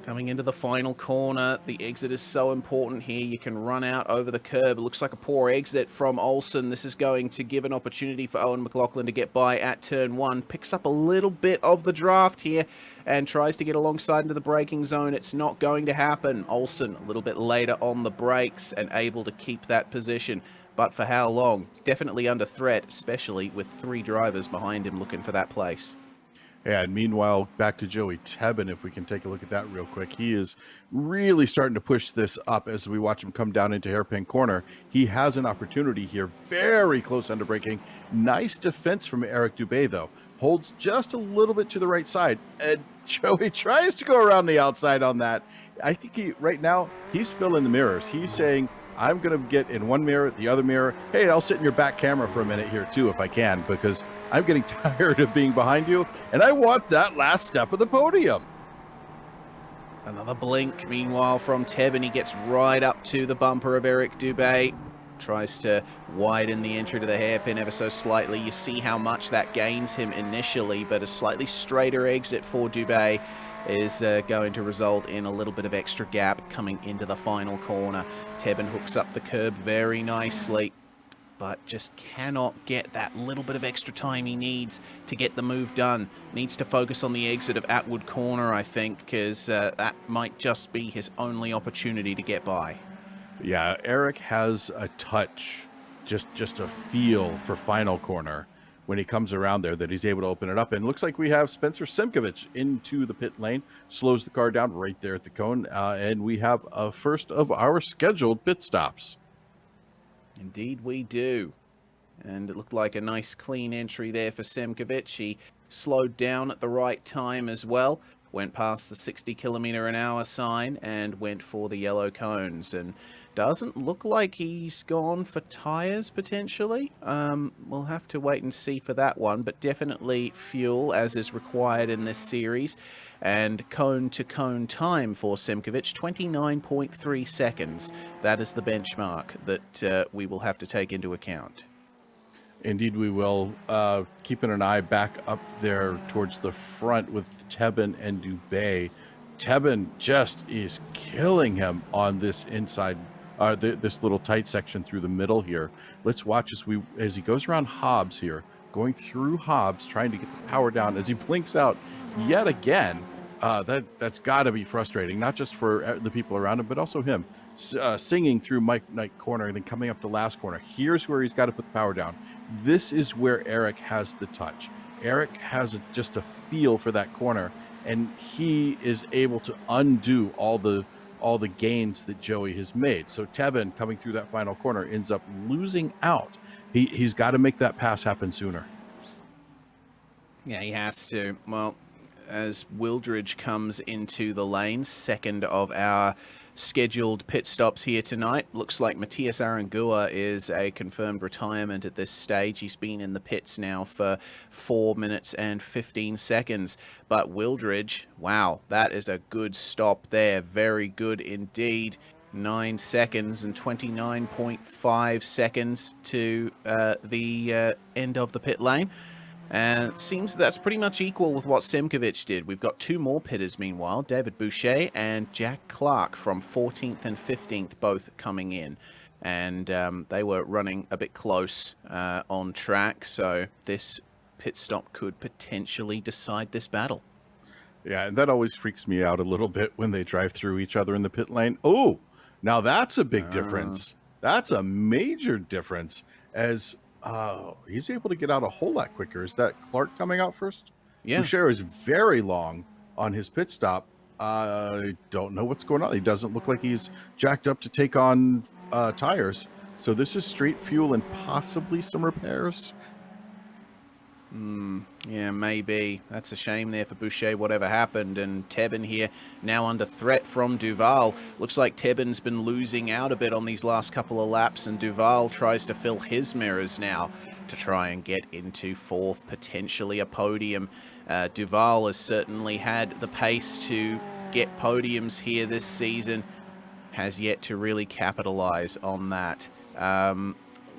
Coming into the final corner, the exit is so important here. You can run out over the curb. It looks like a poor exit from Olsen. This is going to give an opportunity for Owen McLaughlin to get by at turn one. Picks up a little bit of the draft here and tries to get alongside into the braking zone. It's not going to happen. Olsen a little bit later on the brakes and able to keep that position. But for how long? Definitely under threat, especially with three drivers behind him looking for that place. Yeah, and meanwhile, back to Joey Tebben, if we can take a look at that real quick. He is really starting to push this up as we watch him come down into hairpin corner. He has an opportunity here, very close under braking. Nice defense from Eric Dubé, though. Holds just a little bit to the right side, and Joey tries to go around the outside on that. I think right now, he's filling the mirrors. He's saying, I'm going to get in one mirror, the other mirror. Hey, I'll sit in your back camera for a minute here, too, if I can, because I'm getting tired of being behind you, and I want that last step of the podium. Another blink, meanwhile, from Tebben. He gets right up to the bumper of Eric Dubé. tries to widen the entry to the hairpin ever so slightly. You see how much that gains him initially, but a slightly straighter exit for Dubé is going to result in a little bit of extra gap coming into the final corner. Tebben hooks up the curb very nicely, but just cannot get that little bit of extra time he needs to get the move done. Needs to focus on the exit of Atwood Corner, I think, because that might just be his only opportunity to get by. Yeah, Eric has a touch, just a feel for final corner when he comes around there that he's able to open it up. And it looks like we have Spencer Simkovich into the pit lane, slows the car down right there at the cone, and we have a first of our scheduled pit stops. Indeed we do. And it looked like a nice clean entry there for Simkovich. He slowed down at the right time as well, went past the 60km/h sign and went for the yellow cones, and doesn't look like he's gone for tires potentially. We'll have to wait and see for that one, but definitely fuel as is required in this series. And cone to cone time for Simkovich, 29.3 seconds. That is the benchmark that we will have to take into account. Indeed, we will. Keeping an eye back up there towards the front with Tebben and Dubé. Tebben just is killing him on this inside, this little tight section through the middle here. Let's watch as he goes around Hobbs here, going through Hobbs, trying to get the power down as he blinks out yet again. That's got to be frustrating, not just for the people around him, but also him. Singing through Mike Knight corner and then coming up the last corner. Here's where he's got to put the power down. This is where Eric has the touch. Eric has just a feel for that corner, and he is able to undo all the gains that Joey has made. So Tebben coming through that final corner ends up losing out. He's got to make that pass happen sooner. Yeah, he has to. Well, as Wildridge comes into the lane, second of our scheduled pit stops here tonight. Looks like Matthias Arangua is a confirmed retirement at this stage. He's been in the pits now for 4 minutes and 15 seconds. But Wildridge, wow, that is a good stop there. Very good indeed. 9 seconds and 29.5 seconds to the end of the pit lane. And it seems that's pretty much equal with what Simkovich did. We've got two more pitters meanwhile, David Boucher and Jack Clark from 14th and 15th, both coming in. And they were running a bit close on track, so this pit stop could potentially decide this battle. Yeah, and that always freaks me out a little bit when they drive through each other in the pit lane. Oh, now that's a big difference. That's a major difference, as he's able to get out a whole lot quicker. Is that Clark coming out first? Yeah. Boucher is very long on his pit stop. I don't know what's going on. He doesn't look like he's jacked up to take on tires. So this is straight fuel and possibly some repairs. Yeah, maybe. That's a shame there for Boucher, whatever happened. And Tebben here now under threat from Duval. Looks like Tebben's been losing out a bit on these last couple of laps, and Duval tries to fill his mirrors now to try and get into fourth, potentially a podium. Duval has certainly had the pace to get podiums here this season, has yet to really capitalize on that.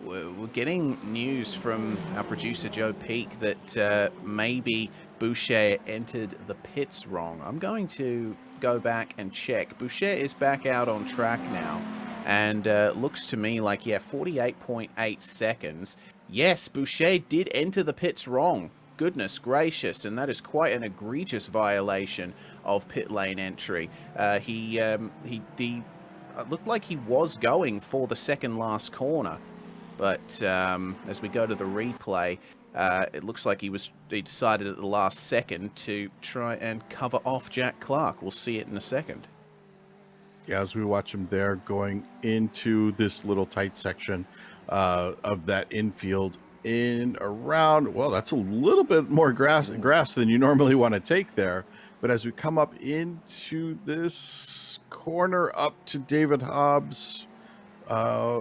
We're getting news from our producer Joe Peak that maybe Boucher entered the pits wrong. I'm going to go back and check. Boucher is back out on track now, and looks to me like, yeah, 48.8 seconds. Yes, Boucher did enter the pits wrong. Goodness gracious, and that is quite an egregious violation of pit lane entry. He looked like he was going for the second last corner. But as we go to the replay, it looks like he decided at the last second to try and cover off Jack Clark. We'll see it in a second. Yeah, as we watch him there going into this little tight section of that infield in around, well, that's a little bit more grass than you normally want to take there. But as we come up into this corner up to David Hobbs,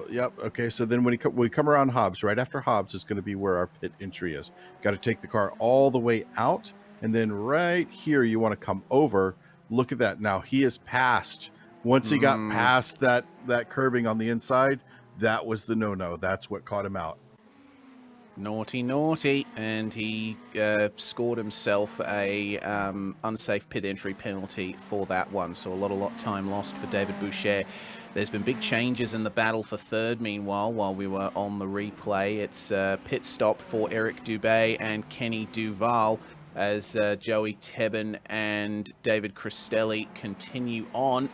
yep. Okay. So then when we come around Hobbs, right after Hobbs is going to be where our pit entry is. Got to take the car all the way out, and then right here you want to come over. Look at that. Now he is past. Once he got past that curbing on the inside, that was the no-no. That's what caught him out. Naughty, naughty, and he scored himself a unsafe pit entry penalty for that one. So a lot of time lost for David Boucher. There's been big changes in the battle for third. Meanwhile, while we were on the replay, it's pit stop for Eric Dubé and Kenny Duval as Joey Tebben and David Cristelli continue on,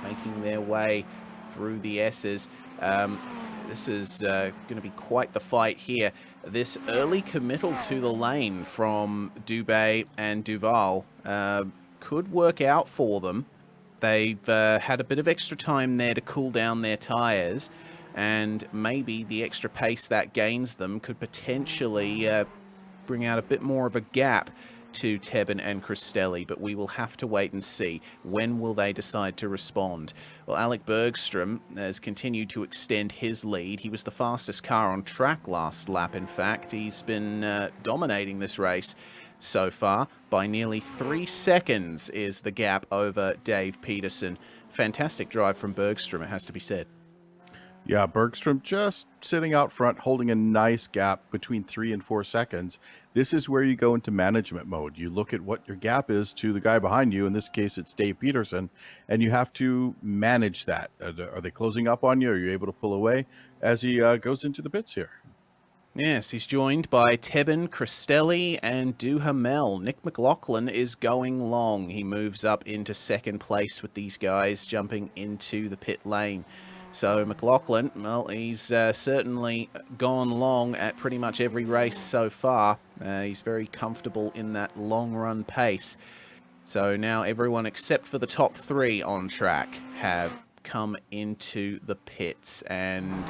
making their way through the S's. This is going to be quite the fight here. This early committal to the lane from Dubé and Duval could work out for them. They've had a bit of extra time there to cool down their tyres, and maybe the extra pace that gains them could potentially bring out a bit more of a gap to Tebben and Cristelli, but we will have to wait and see. When will they decide to respond? Well, Alec Bergstrom has continued to extend his lead. He was the fastest car on track last lap, in fact. He's been dominating this race so far. By nearly 3 seconds is the gap over Dave Peterson. Fantastic drive from Bergstrom, it has to be said. Yeah, Bergstrom just sitting out front, holding a nice gap between 3 and 4 seconds. This is where you go into management mode. You look at what your gap is to the guy behind you. In this case, it's Dave Peterson, and you have to manage that. Are they closing up on you? Are you able to pull away as he goes into the pits here? Yes, he's joined by Tebben, Cristelli, and Duhamel. Nick McLaughlin is going long. He moves up into second place with these guys jumping into the pit lane. So McLaughlin, well, he's certainly gone long at pretty much every race so far. He's very comfortable in that long-run pace. So now everyone except for the top 3 on track have come into the pits, and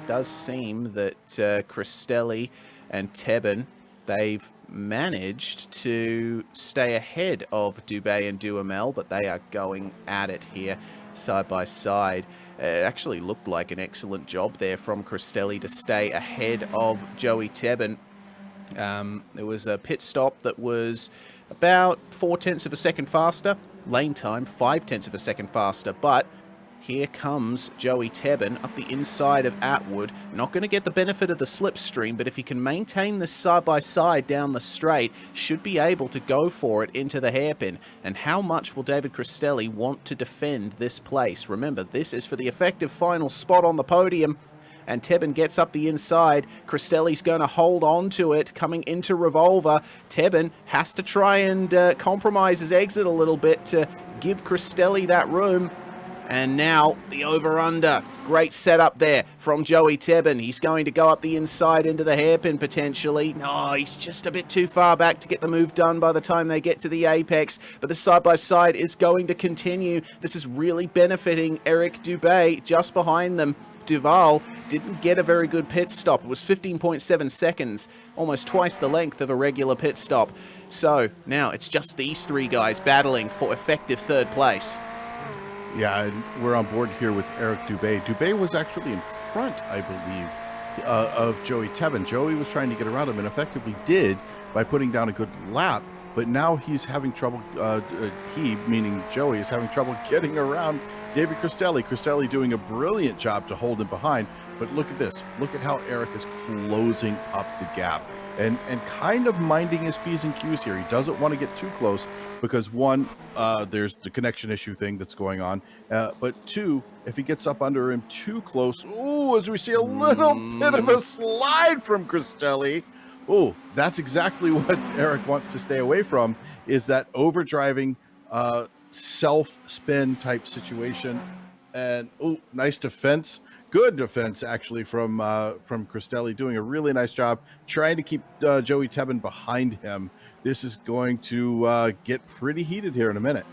does seem that Cristelli and Tebben, they've managed to stay ahead of Dubé and Duhamel, but they are going at it here side by side. It actually looked like an excellent job there from Cristelli to stay ahead of Joey Tebben. There was a pit stop that was about 0.4 of a second faster, lane time 0.5 of a second faster, but here comes Joey Tebben up the inside of Atwood. Not going to get the benefit of the slipstream, but if he can maintain this side-by-side down the straight, should be able to go for it into the hairpin. And how much will David Cristelli want to defend this place? Remember, this is for the effective final spot on the podium. And Tebben gets up the inside. Cristelli's going to hold on to it, coming into Revolver. Tebben has to try and compromise his exit a little bit to give Cristelli that room. And now the over-under. Great setup there from Joey Tebben. He's going to go up the inside into the hairpin potentially. No, he's just a bit too far back to get the move done by the time they get to the apex. But the side-by-side is going to continue. This is really benefiting Eric Dubé just behind them. Duval didn't get a very good pit stop. It was 15.7 seconds, almost twice the length of a regular pit stop. So now it's just these 3 guys battling for effective third place. Yeah, and we're on board here with Eric Dubé. Dubé was actually in front, I believe, of Joey Tebben. Joey was trying to get around him and effectively did by putting down a good lap, but now he's having trouble, he, meaning Joey, is having trouble getting around David Cristelli. Cristelli doing a brilliant job to hold him behind, but look at this. Look at how Eric is closing up the gap and kind of minding his P's and Q's here. He doesn't want to get too close because, one, there's the connection issue thing that's going on, but 2, if he gets up under him too close, ooh, as we see a little bit of a slide from Cristelli. Oh, that's exactly what Eric wants to stay away from, is that overdriving self-spin type situation. And oh, nice defense. Good defense, actually, from Cristelli, doing a really nice job trying to keep Joey Tebben behind him. This is going to get pretty heated here in a minute.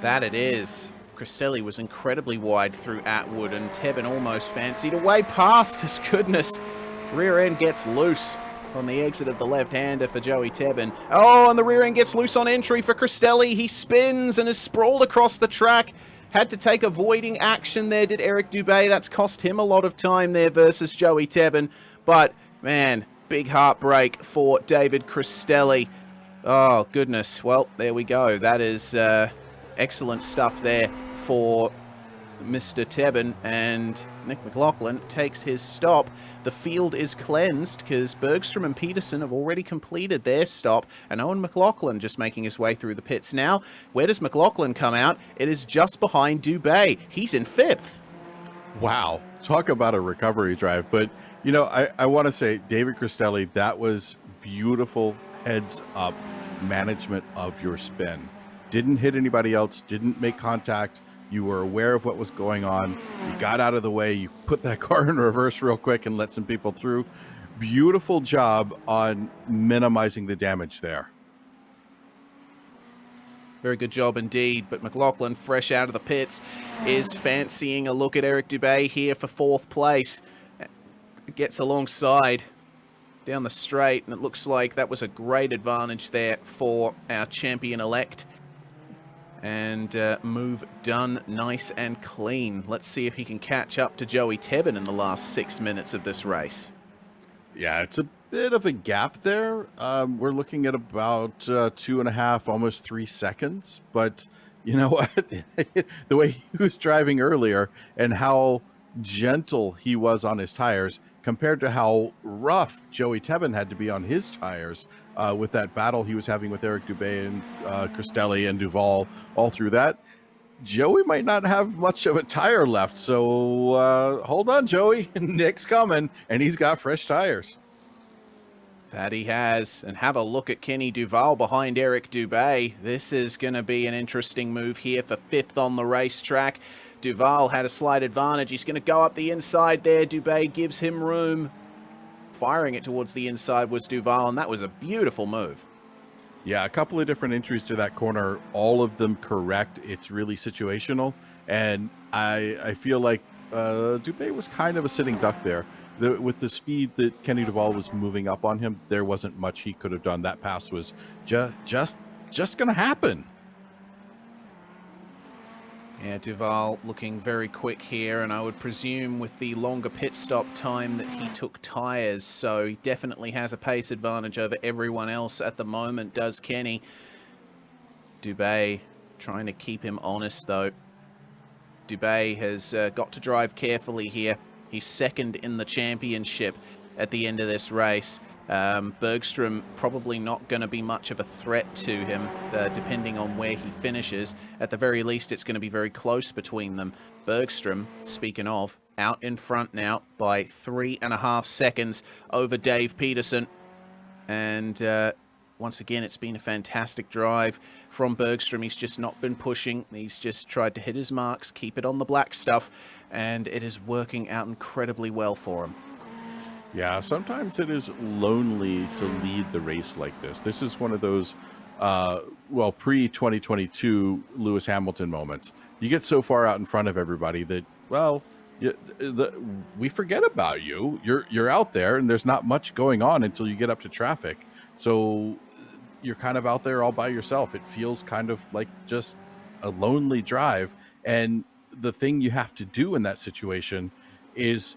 That it is. Cristelli was incredibly wide through Atwood, and Tebben almost fancied a way past. His goodness. Rear end gets loose on the exit of the left-hander for Joey Tebben. Oh, and the rear end gets loose on entry for Cristelli. He spins and is sprawled across the track. Had to take avoiding action there, did Eric Dubé. That's cost him a lot of time there versus Joey Tebben. But, man, big heartbreak for David Cristelli. Oh, goodness. Well, there we go. That is excellent stuff there for Mr. Tebben, and Nick McLaughlin takes his stop. The field is cleansed because Bergstrom and Peterson have already completed their stop, and Owen McLaughlin just making his way through the pits now. Where does McLaughlin come out? It is just behind Dubé. He's in 5th. Wow. Talk about a recovery drive. But, you know, I want to say, David Cristelli, that was beautiful heads up management of your spin. Didn't hit anybody else, didn't make contact. You were aware of what was going on. You got out of the way. You put that car in reverse real quick and let some people through. Beautiful job on minimizing the damage there. Very good job indeed. But McLaughlin, fresh out of the pits, is fancying a look at Eric Dubé here for 4th place. Gets alongside down the straight, and it looks like that was a great advantage there for our champion-elect. And move done nice and clean. Let's see if he can catch up to Joey Tebben in the last 6 minutes of this race. Yeah, it's a bit of a gap there. We're looking at about 2.5, almost 3 seconds. But you know what? The way he was driving earlier and how gentle he was on his tires compared to how rough Joey Tebben had to be on his tires with that battle he was having with Eric Dubé and Cristelli and Duval all through that. Joey might not have much of a tire left, so hold on, Joey. Nick's coming, and he's got fresh tires. That he has. And have a look at Kenny Duval behind Eric Dubé. This is going to be an interesting move here for 5th on the racetrack. Duval had a slight advantage. He's going to go up the inside there. Dubé gives him room. Firing it towards the inside was Duval, and that was a beautiful move. Yeah, a couple of different entries to that corner, all of them correct. It's really situational, and I feel like Dubé was kind of a sitting duck there. With the speed that Kenny Duval was moving up on him, there wasn't much he could have done. That pass was just going to happen. Yeah, Duval looking very quick here, and I would presume with the longer pit stop time that he took tyres, so he definitely has a pace advantage over everyone else at the moment, does Kenny. Dubé trying to keep him honest, though. Dubé has got to drive carefully here. He's 2nd in the championship at the end of this race. Bergstrom probably not going to be much of a threat to him, depending on where he finishes. At the very least, it's going to be very close between them. Bergstrom, speaking of, out in front now by 3.5 seconds over Dave Peterson. And once again, it's been a fantastic drive from Bergstrom. He's just not been pushing. He's just tried to hit his marks, keep it on the black stuff, and it is working out incredibly well for him. Yeah, sometimes it is lonely to lead the race like this. This is one of those, pre-2022 Lewis Hamilton moments. You get so far out in front of everybody that, well, we forget about you. You're out there, and there's not much going on until you get up to traffic. So you're kind of out there all by yourself. It feels kind of like just a lonely drive. And the thing you have to do in that situation is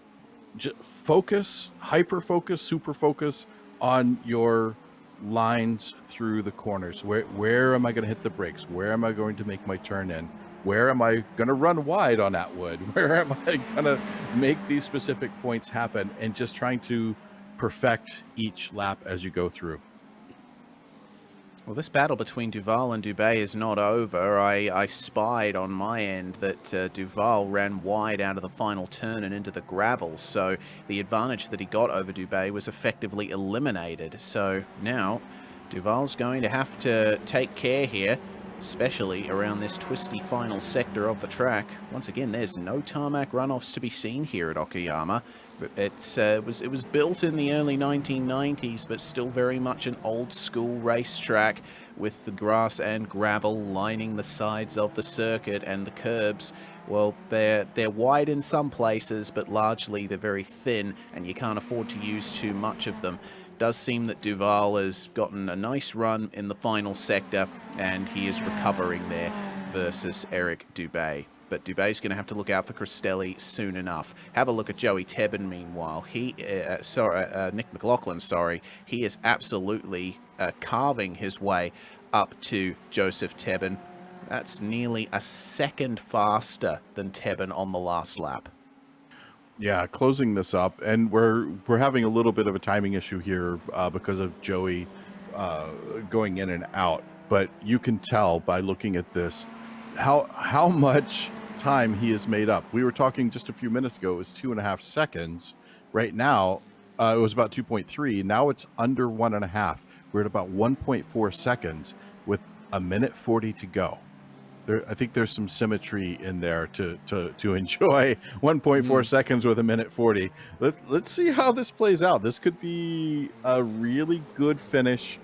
just focus, hyper focus, super focus on your lines through the corners. Where am I going to hit the brakes? Where am I going to make my turn in? Where am I going to run wide on Atwood? Where am I going to make these specific points happen? And just trying to perfect each lap as you go through. Well, this battle between Duval and Dubé is not over. I spied on my end that Duval ran wide out of the final turn and into the gravel, so the advantage that he got over Dubé was effectively eliminated. So now Duval's going to have to take care here, especially around this twisty final sector of the track. Once again, there's no tarmac runoffs to be seen here at Okayama. It was built in the early 1990s, but still very much an old school racetrack with the grass and gravel lining the sides of the circuit, and the curbs, well, they're wide in some places, but largely they're very thin, and you can't afford to use too much of them. Does seem that Duval has gotten a nice run in the final sector, and he is recovering there versus Eric Dubé. But Dubé's going to have to look out for Cristelli soon enough. Have a look at Joey Tebben, meanwhile. Nick McLaughlin, he is absolutely carving his way up to Joseph Tebben. That's nearly a second faster than Tebben on the last lap. Yeah, closing this up, and we're having a little bit of a timing issue here because of Joey going in and out. But you can tell by looking at this how much time he has made up. We were talking just a few minutes ago, it was 2.5 seconds. Right now, it was about 2.3. Now it's under 1.5. We're at about 1.4 seconds with a minute 40 to go. I think there's some symmetry in there to enjoy 1.4 seconds with a minute 40. Let's see how this plays out. This could be a really good finish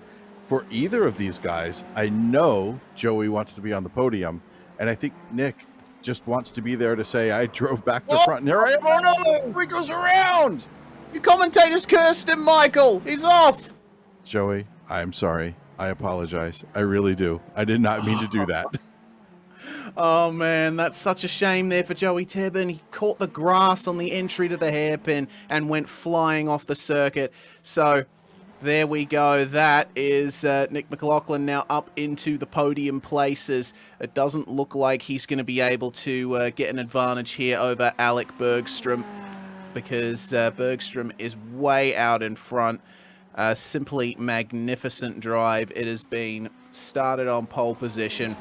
for either of these guys. I know Joey wants to be on the podium, and I think Nick just wants to be there to say, I drove back the front, and here I am. Oh no, he goes around. You commentators cursed him, Michael. He's off. Joey, I'm sorry. I apologize. I really do. I did not mean to do that. Oh man, that's such a shame there for Joey Tebben. He caught the grass on the entry to the hairpin and went flying off the circuit. So there we go. That is Nick McLaughlin now up into the podium places. It doesn't look like he's going to be able to get an advantage here over Alec Bergstrom, because Bergstrom is way out in front. Simply magnificent drive. It has been started on pole position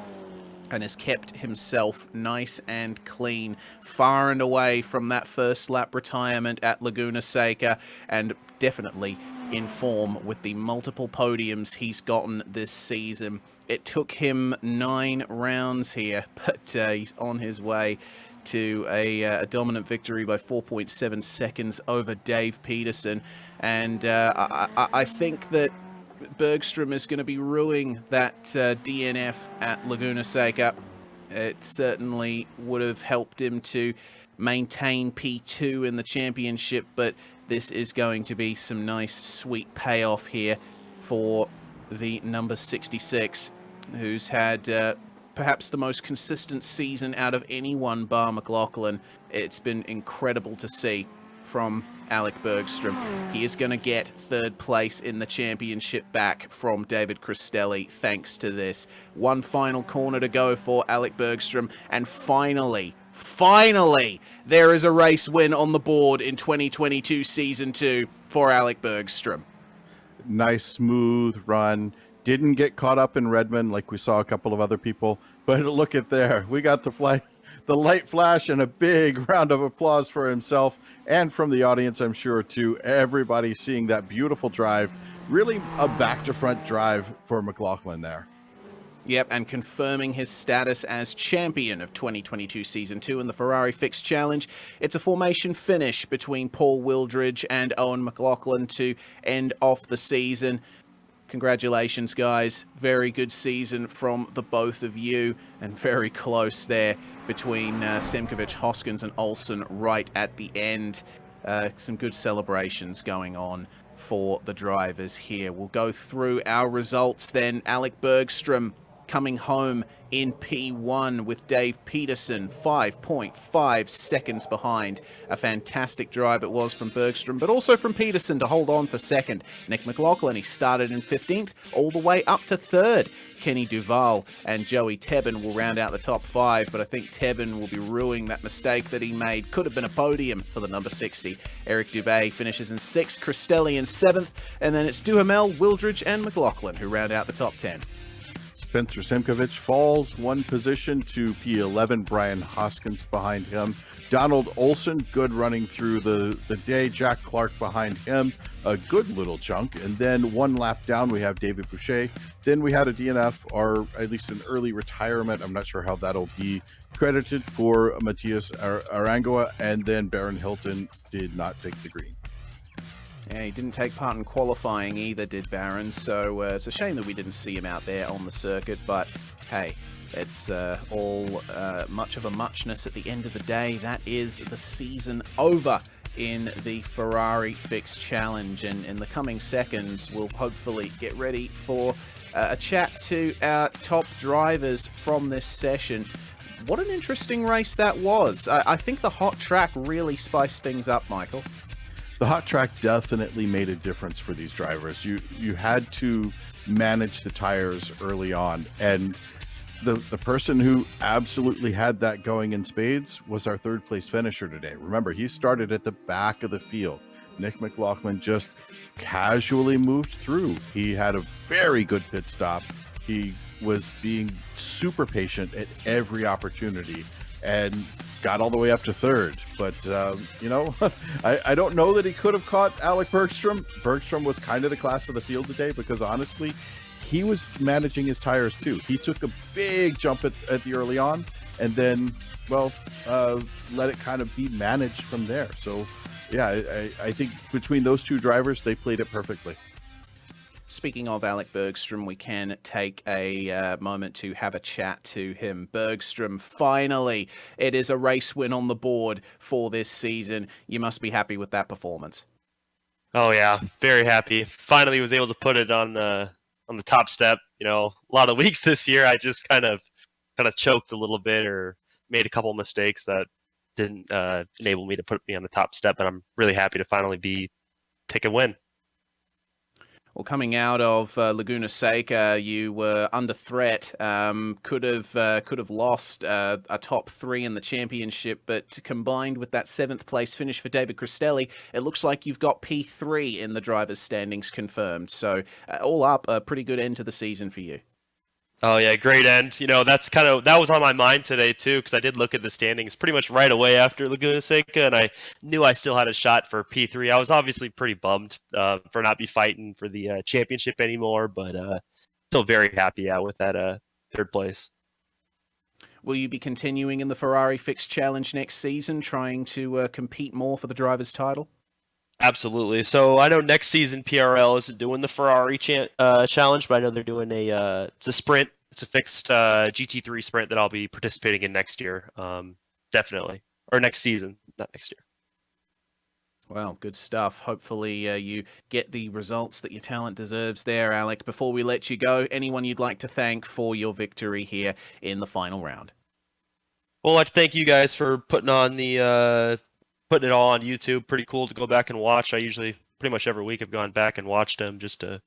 and has kept himself nice and clean, far and away from that first lap retirement at Laguna Seca, and definitely in form with the multiple podiums he's gotten this season. It took him 9 rounds here, but he's on his way to a dominant victory by 4.7 seconds over Dave Peterson. And I think that Bergstrom is going to be ruining that DNF at Laguna Seca. It certainly would have helped him to maintain P2 in the championship, but this is going to be some nice, sweet payoff here for the number 66, who's had perhaps the most consistent season out of anyone bar McLaughlin. It's been incredible to see from Alec Bergstrom. He is going to get 3rd place in the championship back from David Cristelli thanks to this. One final corner to go for Alec Bergstrom, and finally, there is a race win on the board in 2022 Season 2 for Alec Bergstrom. Nice, smooth run. Didn't get caught up in Redmond like we saw a couple of other people, but look at there. We got the light flash and a big round of applause for himself and from the audience, I'm sure, too. Everybody seeing that beautiful drive. Really a back-to-front drive for McLaughlin there. Yep, and confirming his status as champion of 2022 Season 2 in the Ferrari Fixed Challenge. It's a formation finish between Paul Wildridge and Owen McLaughlin to end off the season. Congratulations, guys. Very good season from the both of you, and very close there between Semkovic, Hoskins, and Olsen right at the end. Some good celebrations going on for the drivers here. We'll go through our results then. Alec Bergstrom coming home in P1 with Dave Peterson 5.5 seconds behind. A fantastic drive it was from Bergstrom, but also from Peterson to hold on for 2nd. Nick McLaughlin, he started in 15th all the way up to 3rd. Kenny Duval and Joey Tebben will round out the top 5, but I think Tebben will be ruining that mistake that he made. Could have been a podium for the number 60. Eric Dubé finishes in 6th, Cristelli in 7th, and then it's Duhamel, Wildridge, and McLaughlin who round out the top 10. Spencer Simkovic falls 1 position to P11. Brian Hoskins behind him. Donald Olsen, good running through the day. Jack Clark behind him, a good little chunk. And then 1 lap down, we have David Boucher. Then we had a DNF, or at least an early retirement. I'm not sure how that'll be credited for Matias Arangoa. And then Baron Hilton did not take the green. Yeah, he didn't take part in qualifying either, did Barron, so it's a shame that we didn't see him out there on the circuit, but hey, it's all much of a muchness at the end of the day. That is the season over in the Ferrari Fixed Challenge, and in the coming seconds, we'll hopefully get ready for a chat to our top drivers from this session. What an interesting race that was. I think the hot track really spiced things up, Michael. The hot track definitely made a difference for these drivers. You had to manage the tires early on, and the person who absolutely had that going in spades was our third place finisher today. Remember, he started at the back of the field. Nick McLaughlin just casually moved through. He had a very good pit stop. He was being super patient at every opportunity and got all the way up to third. But, I don't know that he could have caught Alec Bergstrom. Bergstrom was kind of the class of the field today because, honestly, he was managing his tires too. He took a big jump at the early on and then, let it kind of be managed from there. So, yeah, I think between those two drivers, they played it perfectly. Speaking of Alec Bergstrom, we can take a moment to have a chat to him. Bergstrom, finally, it is a race win on the board for this season. You must be happy with that performance. Oh yeah, very happy. Finally was able to put it on the top step. A lot of weeks this year I just kind of choked a little bit or made a couple mistakes that didn't enable me to put me on the top step, and I'm really happy to finally take a win. Well, coming out of Laguna Seca, you were under threat. Could have lost a top three in the championship, but combined with that 7th place finish for David Cristelli, it looks like you've got P3 in the drivers' standings confirmed. So all up, a pretty good end to the season for you. Oh yeah, great end. That was on my mind today too, because I did look at the standings pretty much right away after Laguna Seca, and I knew I still had a shot for P3. I was obviously pretty bummed for not be fighting for the championship anymore, but still very happy with that 3rd place. Will you be continuing in the Ferrari Fixed Challenge next season, trying to compete more for the driver's title? Absolutely. So I know next season PRL isn't doing the Ferrari challenge, but I know they're doing it's a sprint. It's a fixed GT3 sprint that I'll be participating in next year. Definitely. Or next season, not next year. Well, good stuff. Hopefully you get the results that your talent deserves there, Alec. Before we let you go, anyone you'd like to thank for your victory here in the final round? Well, I'd like to thank you guys for putting it all on YouTube. Pretty cool to go back and watch. I usually pretty much every week have gone back and watched them just to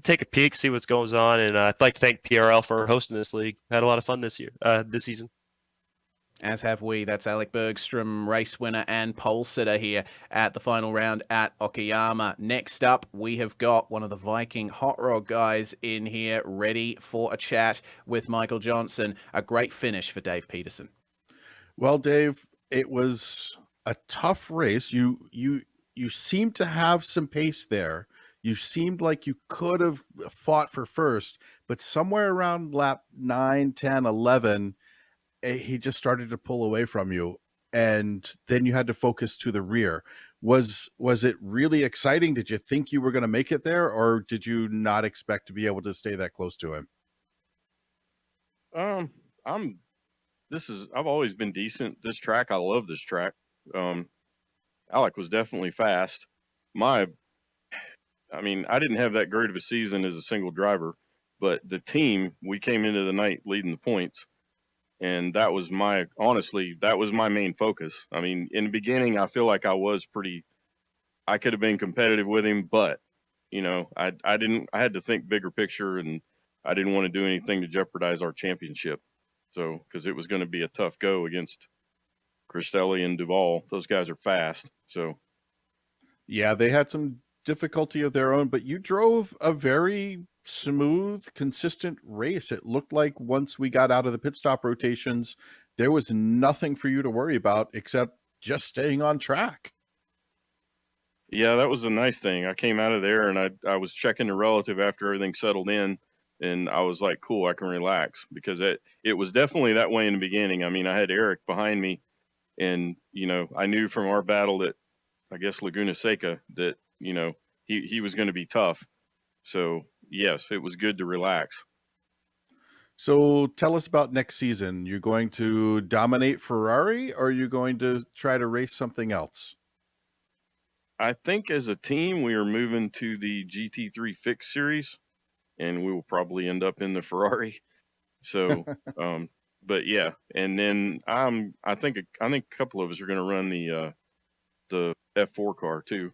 take a peek, see what's going on. And I'd like to thank PRL for hosting this league. Had a lot of fun this season. As have we. That's Alec Bergstrom, race winner and pole sitter here at the final round at Okayama. Next up, we have got one of the Viking hot rod guys in here ready for a chat with Michael Johnson. A great finish for Dave Peterson. Well, Dave, it was a tough race. You seemed to have some pace there. You seemed like you could have fought for first, but somewhere around lap 9, 10, 11, he just started to pull away from you, and then you had to focus to the rear. Was it really exciting? Did you think you were going to make it there, or did you not expect to be able to stay that close to him? I've always been decent. This track, I love this track. Alec was definitely fast. I didn't have that great of a season as a single driver, but the team, we came into the night leading the points, and that was my main focus. I mean, in the beginning, I feel like I could have been competitive with him, but I had to think bigger picture, and I didn't want to do anything to jeopardize our championship. So, because it was going to be a tough go against Cristelli and Duval. Those guys are fast. So, yeah, they had some difficulty of their own, but you drove a very smooth, consistent race. It looked like once we got out of the pit stop rotations, there was nothing for you to worry about except just staying on track. Yeah, that was a nice thing. I came out of there and I was checking the relative after everything settled in, and I was like, cool, I can relax, because it was definitely that way in the beginning. I mean, I had Eric behind me, and I knew from our battle at, I guess, Laguna Seca that he was going to be tough. So yes, it was good to relax. So tell us about next season. You're going to dominate Ferrari, or are you going to try to race something else? I think as a team, we are moving to the GT3 Fix series, and we will probably end up in the Ferrari. So, but yeah, and then I think a couple of us are going to run the F4 car too.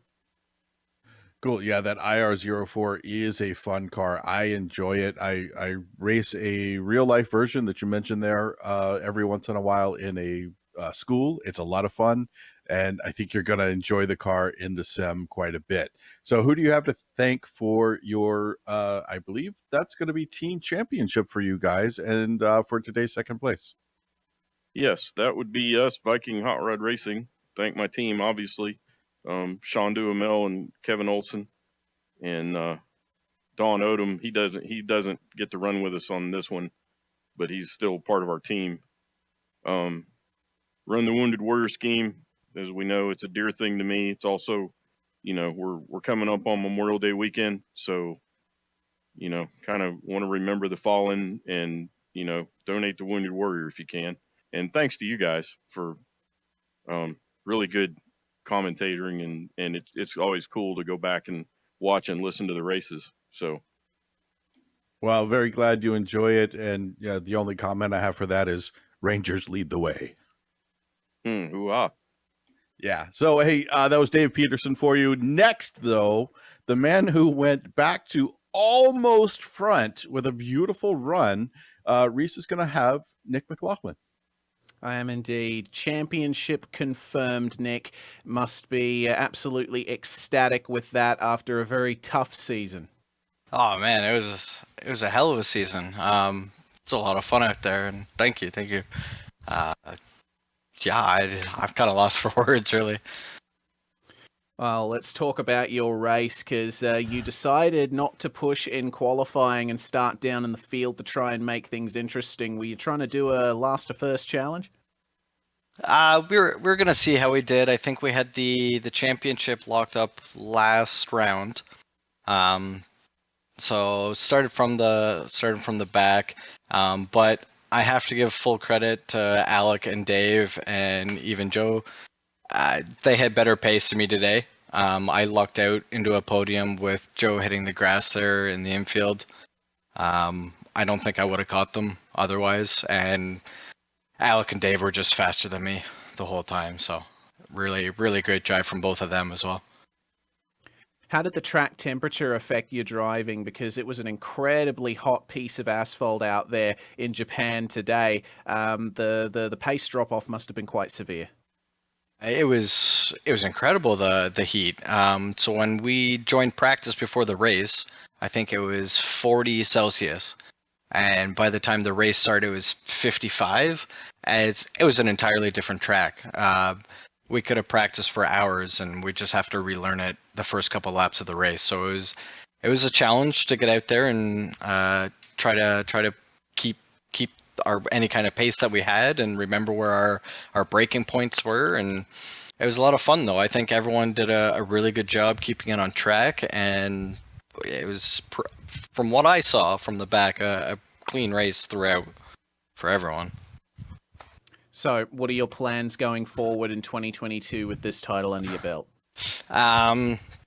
Cool. Yeah, that IR04 is a fun car. I enjoy it. I race a real life version that you mentioned there every once in a while in a school. It's a lot of fun, and I think you're going to enjoy the car in the sim quite a bit. So who do you have to thank for your, I believe that's going to be team championship for you guys and for today's second place? Yes, that would be us, Viking Hot Rod Racing. Thank my team, obviously. Sean Duhamel and Kevin Olson, and Don Odom. He doesn't get to run with us on this one, but he's still part of our team. Run the Wounded Warrior scheme. As we know, it's a dear thing to me. It's also, we're coming up on Memorial Day weekend, so kind of want to remember the fallen and donate to Wounded Warrior if you can. And thanks to you guys for really good commentating, and it's always cool to go back and watch and listen to the races. So, well, very glad you enjoy it. And yeah, the only comment I have for that is Rangers lead the way. Ooh-ah. Yeah. So, hey, that was Dave Peterson for you. Next, though, the man who went back to almost front with a beautiful run, Reese is going to have Nick McLaughlin. I am indeed. Championship confirmed, Nick. Must be absolutely ecstatic with that after a very tough season. Oh man, it was a hell of a season. It's a lot of fun out there, and thank you. Yeah, I'm kind of lost for words, really. Well, let's talk about your race, because you decided not to push in qualifying and start down in the field to try and make things interesting. Were you trying to do a last to first challenge? We're gonna see how we did. I think we had the championship locked up last round. So started from the back. But I have to give full credit to Alec and Dave and even Joe. They had better pace than me today. I lucked out into a podium with Joe hitting the grass there in the infield. I don't think I would have caught them otherwise, and Alec and Dave were just faster than me the whole time, so really, really great drive from both of them as well. How did the track temperature affect your driving? Because it was an incredibly hot piece of asphalt out there in Japan today. The pace drop-off must have been quite severe. It was incredible, the heat. So when we joined practice before the race, I think it was 40 Celsius. And by the time the race started, it was 55. And it was an entirely different track. We could have practiced for hours, and we just have to relearn it the first couple laps of the race. So it was a challenge to get out there and try to keep any kind of pace that we had and remember where our braking points were. And it was a lot of fun, though. I think everyone did a really good job keeping it on track, and it was, from what I saw from the back, a clean race throughout for everyone. So what are your plans going forward in 2022 with this title under your belt?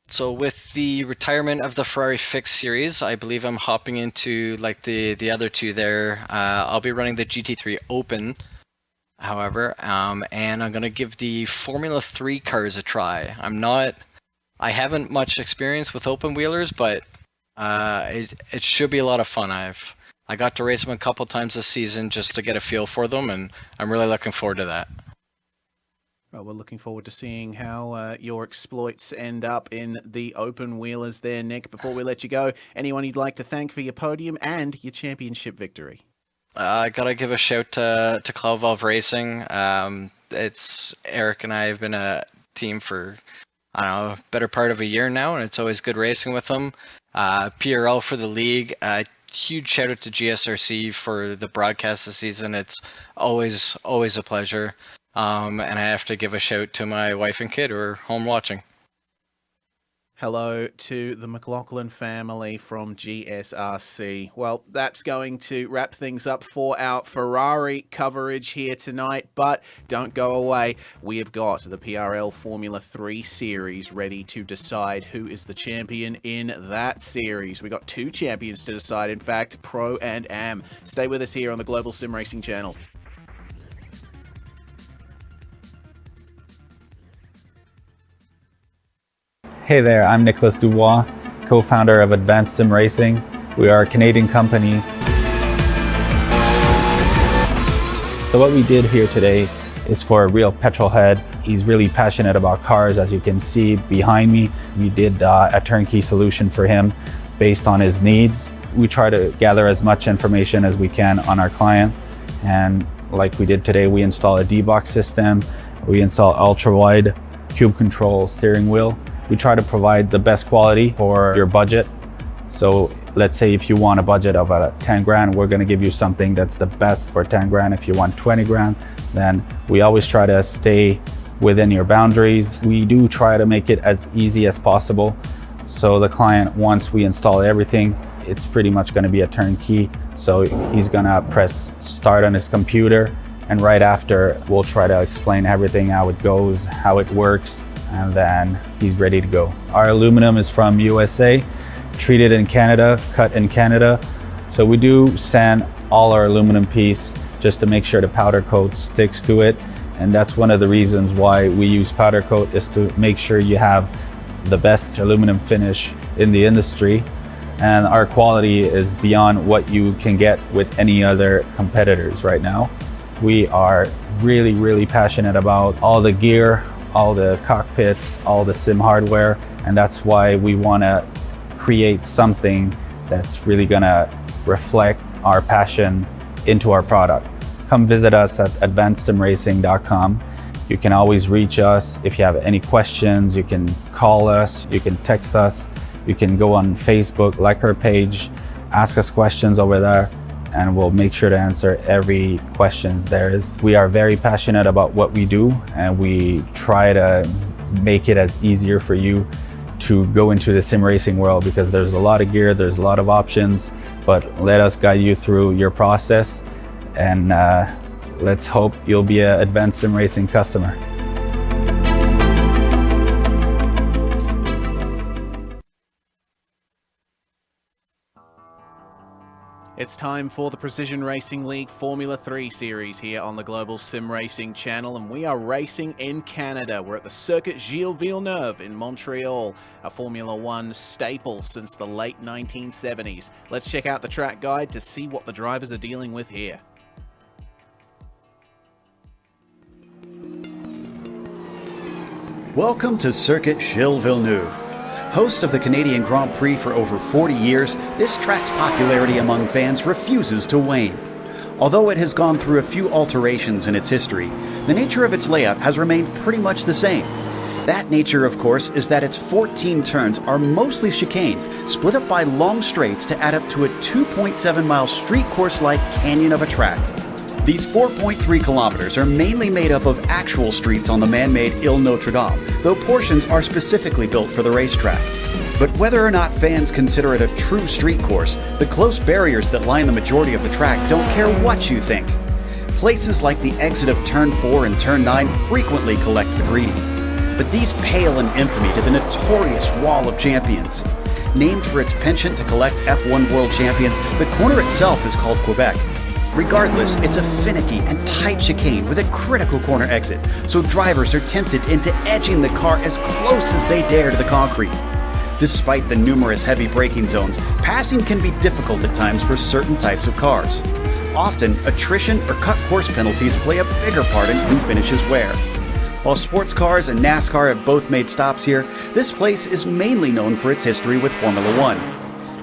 So with the retirement of the Ferrari Fix series, I believe I'm hopping into like the other two there. I'll be running the GT3 Open, however, and I'm gonna give the Formula 3 cars a try. I haven't much experience with open wheelers, but it should be a lot of fun. I got to race them a couple times this season just to get a feel for them, and I'm really looking forward to that. Well, we're looking forward to seeing how your exploits end up in the open wheelers there, Nick. Before we let you go, anyone you'd like to thank for your podium and your championship victory? I gotta give a shout to Cloud Valve Racing. It's Eric and I have been a team for, I don't know, better part of a year now, and it's always good racing with them. PRL for the league. Huge shout out to GSRC for the broadcast this season. It's always a pleasure. And I have to give a shout to my wife and kid who are home watching. Hello to the McLaughlin family from GSRC. Well, that's going to wrap things up for our Ferrari coverage here tonight, but don't go away. We have got the PRL Formula 3 series ready to decide who is the champion in that series. We got two champions to decide, in fact, Pro and Am. Stay with us here on the Global Sim Racing channel. Hey there, I'm Nicholas Dubois, co-founder of Advanced SimRacing. We are a Canadian company. So what we did here today is for a real petrol head. He's really passionate about cars, as you can see behind me. We did a turnkey solution for him based on his needs. We try to gather as much information as we can on our client, and like we did today, we install a D-box system, we install ultra-wide cube control steering wheel. We try to provide the best quality for your budget. So let's say if you want a budget of 10 grand, we're gonna give you something that's the best for 10 grand. If you want 20 grand, then we always try to stay within your boundaries. We do try to make it as easy as possible. So the client, once we install everything, it's pretty much gonna be a turnkey. So he's gonna press start on his computer, and right after we'll try to explain everything, how it goes, how it works, and then he's ready to go. Our aluminum is from USA, treated in Canada, cut in Canada. So we do sand all our aluminum piece just to make sure the powder coat sticks to it. And that's one of the reasons why we use powder coat, is to make sure you have the best aluminum finish in the industry. And our quality is beyond what you can get with any other competitors right now. We are really, really passionate about all the gear, all the cockpits, all the sim hardware, and that's why we want to create something that's really gonna reflect our passion into our product. Come visit us at advancedsimracing.com. You can always reach us if you have any questions. You can call us, you can text us, you can go on Facebook, like our page, ask us questions over there, and we'll make sure to answer every questions there is. We are very passionate about what we do, and we try to make it as easier for you to go into the sim racing world, because there's a lot of gear, there's a lot of options, but let us guide you through your process, and let's hope you'll be an Advanced Sim Racing customer. It's time for the Precision Racing League Formula 3 series here on the Global Sim Racing channel, and we are racing in Canada. We're at the Circuit Gilles Villeneuve in Montreal, a Formula 1 staple since the late 1970s. Let's check out the track guide to see what the drivers are dealing with here. Welcome to Circuit Gilles Villeneuve. Host of the Canadian Grand Prix for over 40 years, this track's popularity among fans refuses to wane. Although it has gone through a few alterations in its history, the nature of its layout has remained pretty much the same. That nature, of course, is that its 14 turns are mostly chicanes, split up by long straights to add up to a 2.7-mile street course-like canyon of a track. These 4.3 kilometers are mainly made up of actual streets on the man-made Ile Notre Dame, though portions are specifically built for the racetrack. But whether or not fans consider it a true street course, the close barriers that line the majority of the track don't care what you think. Places like the exit of Turn 4 and Turn 9 frequently collect the greedy. But these pale in infamy to the notorious Wall of Champions. Named for its penchant to collect F1 World Champions, the corner itself is called Quebec. Regardless, it's a finicky and tight chicane with a critical corner exit, so drivers are tempted into edging the car as close as they dare to the concrete. Despite the numerous heavy braking zones, passing can be difficult at times for certain types of cars. Often, attrition or cut course penalties play a bigger part in who finishes where. While sports cars and NASCAR have both made stops here, this place is mainly known for its history with Formula 1.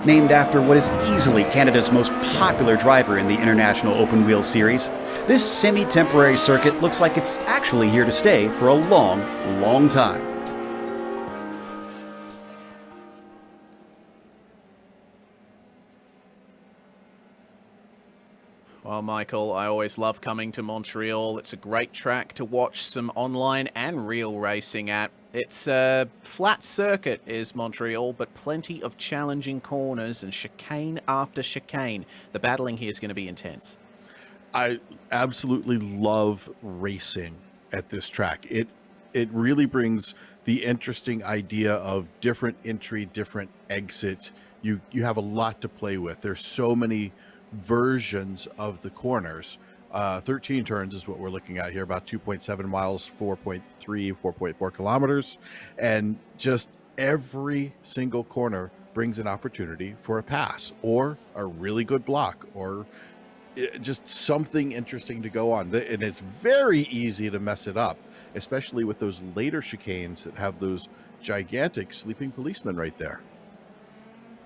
Named after what is easily Canada's most popular driver in the International Open Wheel Series, this semi-temporary circuit looks like it's actually here to stay for a long, long time. Well, Michael, I always love coming to Montreal. It's a great track to watch some online and real racing at. It's a flat circuit is Montreal, but plenty of challenging corners and chicane after chicane. The battling here is going to be intense. I absolutely love racing at this track. It really brings the interesting idea of different entry, different exit. You have a lot to play with. There's so many versions of the corners. 13 turns is what we're looking at here, about 2.7 miles, 4.4 kilometers, and just every single corner brings an opportunity for a pass or a really good block or just something interesting to go on. And it's very easy to mess it up, especially with those later chicanes that have those gigantic sleeping policemen right there.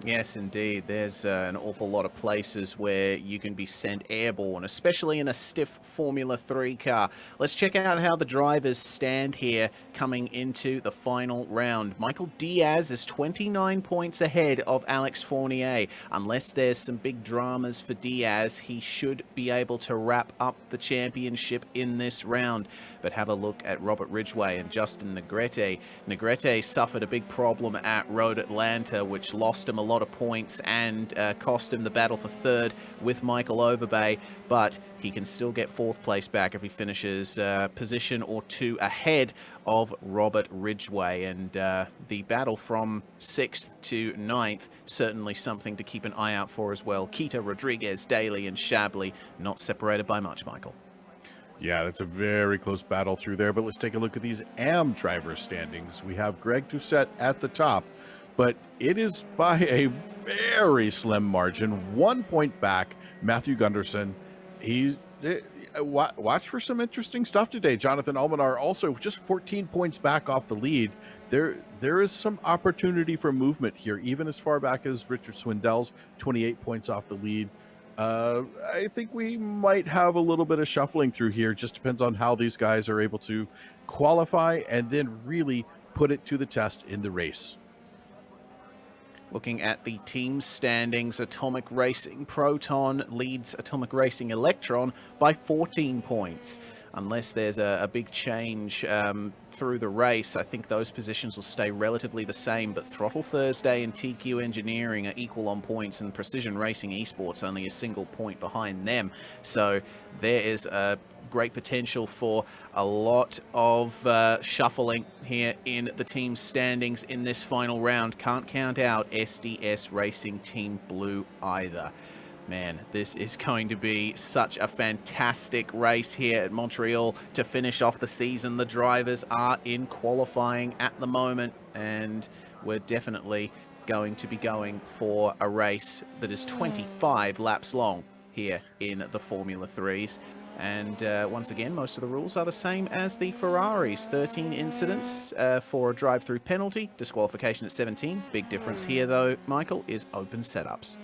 Yes, indeed. There's an awful lot of places where you can be sent airborne, especially in a stiff Formula 3 car. Let's check out how the drivers stand here coming into the final round. Michael Diaz is 29 points ahead of Alex Fournier. Unless there's some big dramas for Diaz, he should be able to wrap up the championship in this round. But have a look at Robert Ridgway and Justin Negrete. Negrete suffered a big problem at Road Atlanta, which lost him a lot of points and cost him the battle for third with Michael Overbay, but he can still get fourth place back if he finishes position or two ahead of Robert Ridgway. And the battle from 6th to 9th, certainly something to keep an eye out for as well. Kita, Rodriguez, Daly and Shabley not separated by much, Michael. Yeah, that's a very close battle through there, but let's take a look at these AM driver standings. We have Greg Doucette at the top, but it is by a very slim margin. 1 point back, Matthew Gunderson. Watch for some interesting stuff today. Jonathan Almanar also just 14 points back off the lead. There is some opportunity for movement here, even as far back as Richard Swindell's 28 points off the lead. I think we might have a little bit of shuffling through here. Just depends on how these guys are able to qualify and then really put it to the test in the race. Looking at the team standings, Atomic Racing Proton leads Atomic Racing Electron by 14 points. Unless there's a big change through the race, I think those positions will stay relatively the same, but Throttle Thursday and TQ Engineering are equal on points, and Precision Racing Esports only a single point behind them. So there is a great potential for a lot of shuffling here in the team standings in this final round. Can't count out SDS Racing Team Blue either. Man, this is going to be such a fantastic race here at Montreal to finish off the season. The drivers are in qualifying at the moment, and we're definitely going to be going for a race that is 25 laps long here in the Formula 3s. And once again, most of the rules are the same as the Ferraris. 13 incidents for a drive-through penalty, disqualification at 17. Big difference here, though, Michael, is open setups.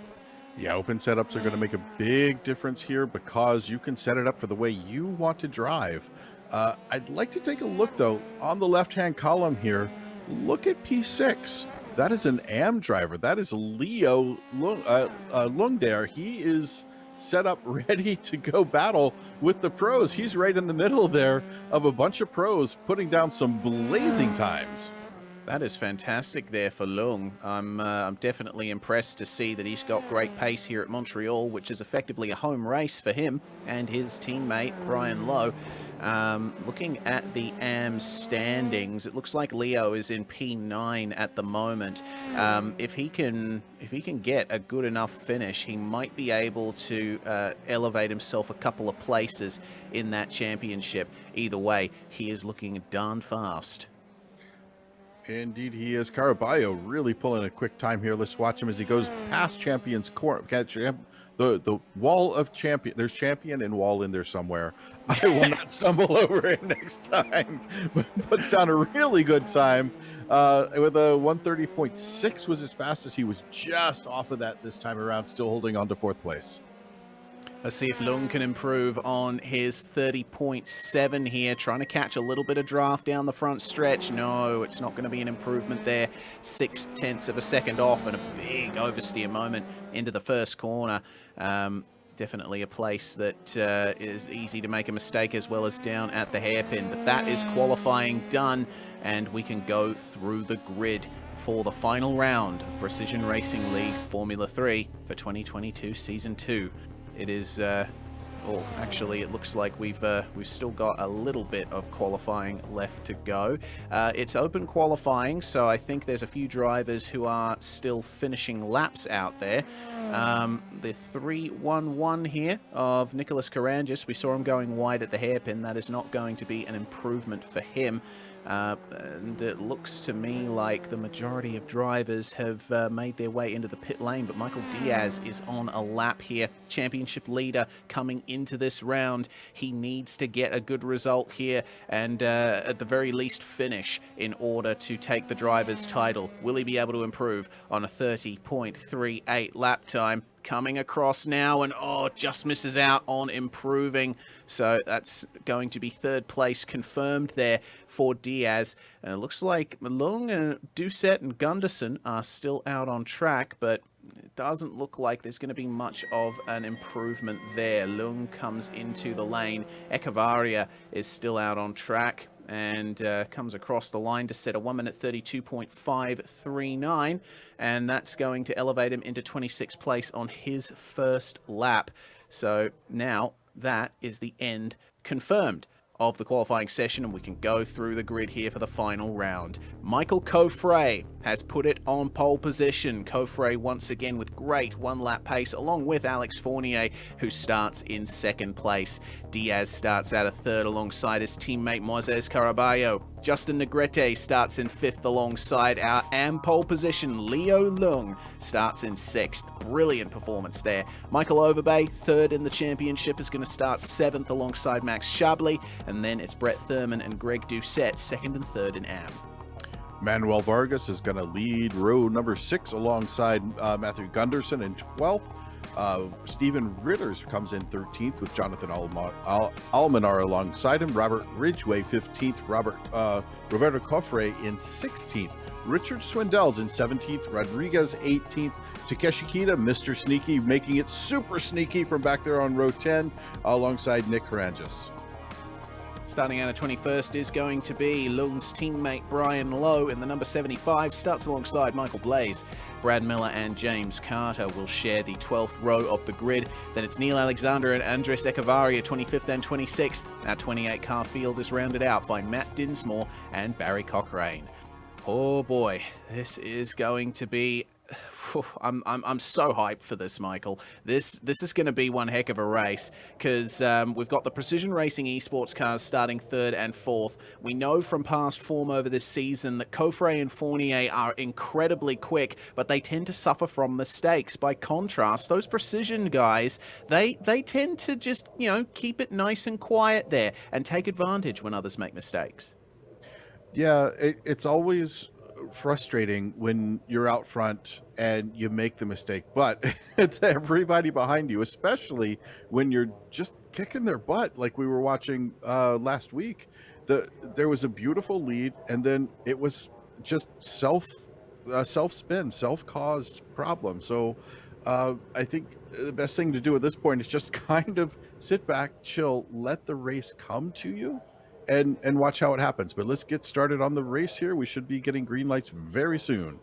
Yeah, open setups are going to make a big difference here because you can set it up for the way you want to drive. I'd like to take a look, though, on the left-hand column here. Look at P6. That is an AM driver. That is Leo Lung there. He is set up ready to go battle with the pros. He's right in the middle there of a bunch of pros putting down some blazing times. That is fantastic there for Lung. I'm definitely impressed to see that he's got great pace here at Montreal, which is effectively a home race for him and his teammate Brian Lowe. Looking at the AM standings, it looks like Leo is in P9 at the moment. If he can get a good enough finish, he might be able to elevate himself a couple of places in that championship. Either way, he is looking darn fast. Indeed, he is. Caraballo really pulling a quick time here. Let's watch him as he goes past Champion's Court. The wall of champion. There's champion and wall in there somewhere. I will not stumble over it next time. But puts down a really good time with a 130.6 was as fast as he was just off of that this time around, still holding on to fourth place. Let's see if Lung can improve on his 30.7 here, trying to catch a little bit of draft down the front stretch. No, it's not going to be an improvement there. 0.6 of a second off and a big oversteer moment into the first corner. Definitely a place that is easy to make a mistake as well as down at the hairpin. But that is qualifying done, and we can go through the grid for the final round of Precision Racing League Formula 3 for 2022 Season 2. It is Oh, actually, it looks like we've still got a little bit of qualifying left to go. It's open qualifying, so I think there's a few drivers who are still finishing laps out there. The 3-1-1 here of Nicholas Karangis, we saw him going wide at the hairpin. That is not going to be an improvement for him. And it looks to me like the majority of drivers have made their way into the pit lane, but Michael Diaz is on a lap here. Championship leader coming into this round. He needs to get a good result here and at the very least finish in order to take the driver's title. Will he be able to improve on a 30.38 lap time? Coming across now and just misses out on improving. So that's going to be third place confirmed there for Diaz. And it looks like Lung and Doucette and Gunderson are still out on track, but it doesn't look like there's going to be much of an improvement there. Lung comes into the lane. Echevarria is still out on track and comes across the line to set a 1 minute 32.539, and that's going to elevate him into 26th place on his first lap. So now that is the end confirmed of the qualifying session, and we can go through the grid here for the final round. Michael Coffray has put it on pole position. Coffray once again with great one-lap pace, along with Alex Fournier, who starts in second place. Diaz starts out a third alongside his teammate Moises Caraballo. Justin Negrete starts in fifth alongside our pole position. Leo Lung starts in sixth. Brilliant performance there. Michael Overbay, third in the championship, is going to start seventh alongside Max Chablis. And then it's Brett Thurman and Greg Doucette, second and third in AM. Manuel Vargas is going to lead row number 6 alongside Matthew Gunderson in 12th. Stephen Ritters comes in 13th with Jonathan Almanar alongside him. Robert Ridgway 15th. Roberto Coffray in 16th. Richard Swindells in 17th. Rodriguez 18th. Takeshi Kita, Mr. Sneaky, making it super sneaky from back there on row 10 alongside Nick Karangis. Starting out at 21st is going to be Lung's teammate Brian Lowe in the number 75, starts alongside Michael Blaze. Brad Miller and James Carter will share the 12th row of the grid. Then it's Neil Alexander and Andres Echevarria, 25th and 26th. Our 28-car field is rounded out by Matt Dinsmore and Barry Cochrane. Oh boy, this is going to be... I'm so hyped for this, Michael. This is going to be one heck of a race because we've got the Precision Racing esports cars starting third and fourth. We know from past form over this season that Coffray and Fournier are incredibly quick, but they tend to suffer from mistakes. By contrast, those Precision guys, they tend to just, keep it nice and quiet there and take advantage when others make mistakes. Yeah, it's always frustrating when you're out front and you make the mistake, but it's everybody behind you, especially when you're just kicking their butt like we were watching last week. There was a beautiful lead, and then it was just self-spin, self-caused problem. So I think the best thing to do at this point is just kind of sit back, chill, let the race come to you, and watch how it happens. But let's get started on the race here. We should be getting green lights very soon.